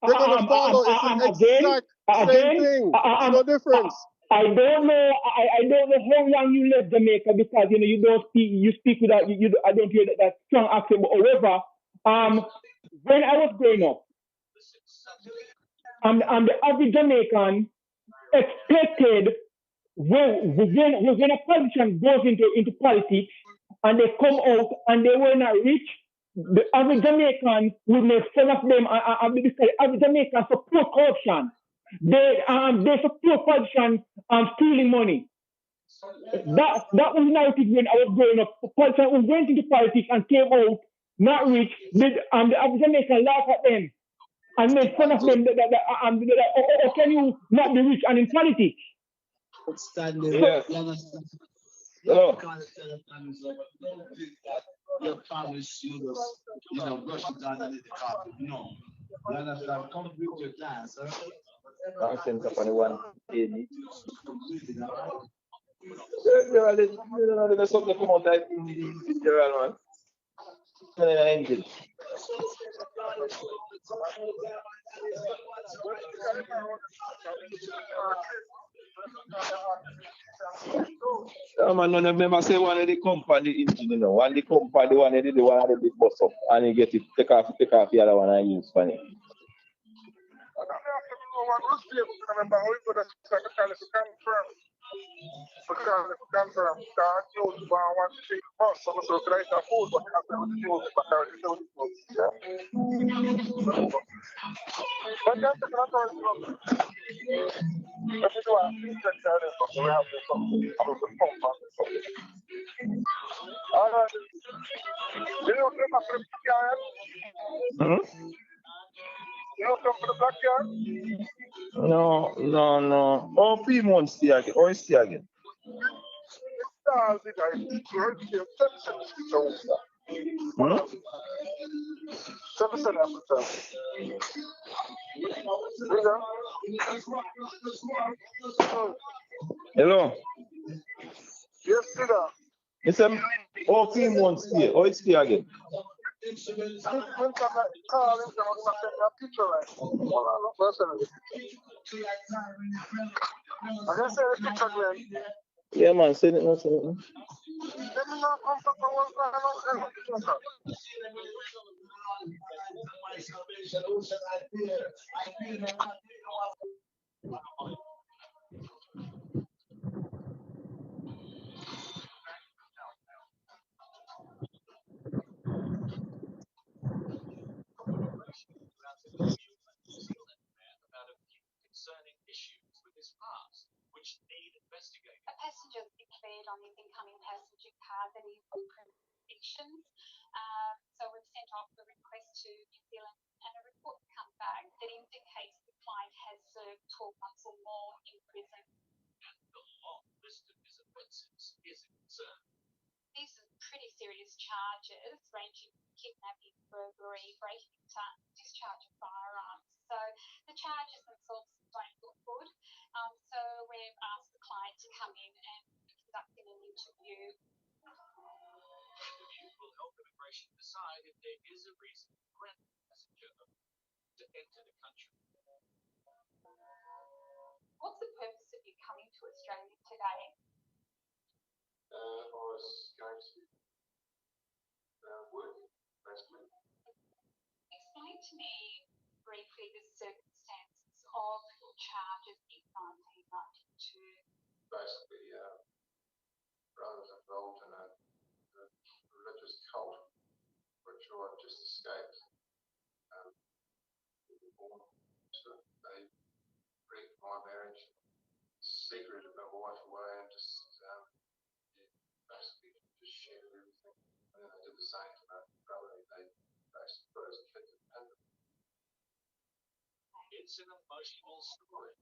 They're going to follow. It's the exact same thing. There's no difference. I don't know. I don't know how long you left Jamaica because you don't speak. You speak without. I don't hear that strong accent. But however, when I was growing up, and the average Jamaican expected when a politician goes into politics and they come out and they were not rich, the average Jamaican would make fun of them and because average Jamaican support corruption. They support politicians stealing money. That was the narrative when I was growing up. Politicians who went into politics and came out not rich, and the average Jamaican laugh at them and make fun of them. Or can you not be rich and in politics? Yeah. Oh. Your family should brush it down under the carpet. No. You understand? Come with your plans, sir. Nonsense upon the one. There's something come out like in the Gerald, man. Man, I remember say one of the company one of the company, one of the big bus up and you get it, take off the other one and use for it. Because if you confirm, because you want to take bus, so could I afford what you have to use it, but I don't use it. Yeah. But that's the authority of it. But you do have to check that in, so we have to come out of the pump on this. All right. You don't come up to the backyard? You don't come to the backyard? No. Oh, 3 months stay again. Or stay again. It's the guy. You're 7 Hello. Yes, sir. It's a 3 months stay. Or it stay again. Call him, I'm going to send you a picture, right? Hold on, look, personally. I just send a picture, man. Yeah, man. Send it now. Let me know comfortable what's going on. A passenger declared on his incoming passenger car that he was convictions. So we've sent off the request to New Zealand, and a report come back that indicates the client has served 12 months or more in prison. The long list of his offences is a concern. These are pretty serious charges, ranging from kidnapping, burglary, breaking into discharge of firearms. So the charges themselves don't look good. So we've asked the client to come in and conduct an interview. The interview will help immigration decide if there is a reason to grant the passenger to enter the country. What's the purpose of you coming to Australia today? I was going to work, basically. Explain to me briefly the circumstances of your charges in 1992. Basically, brothers involved in a religious cult, which I just escaped. They break my marriage, secreted my wife away, and just basically just shared everything. And then they did the same to my brother. They basically put his kids in prison. It's an emotional story.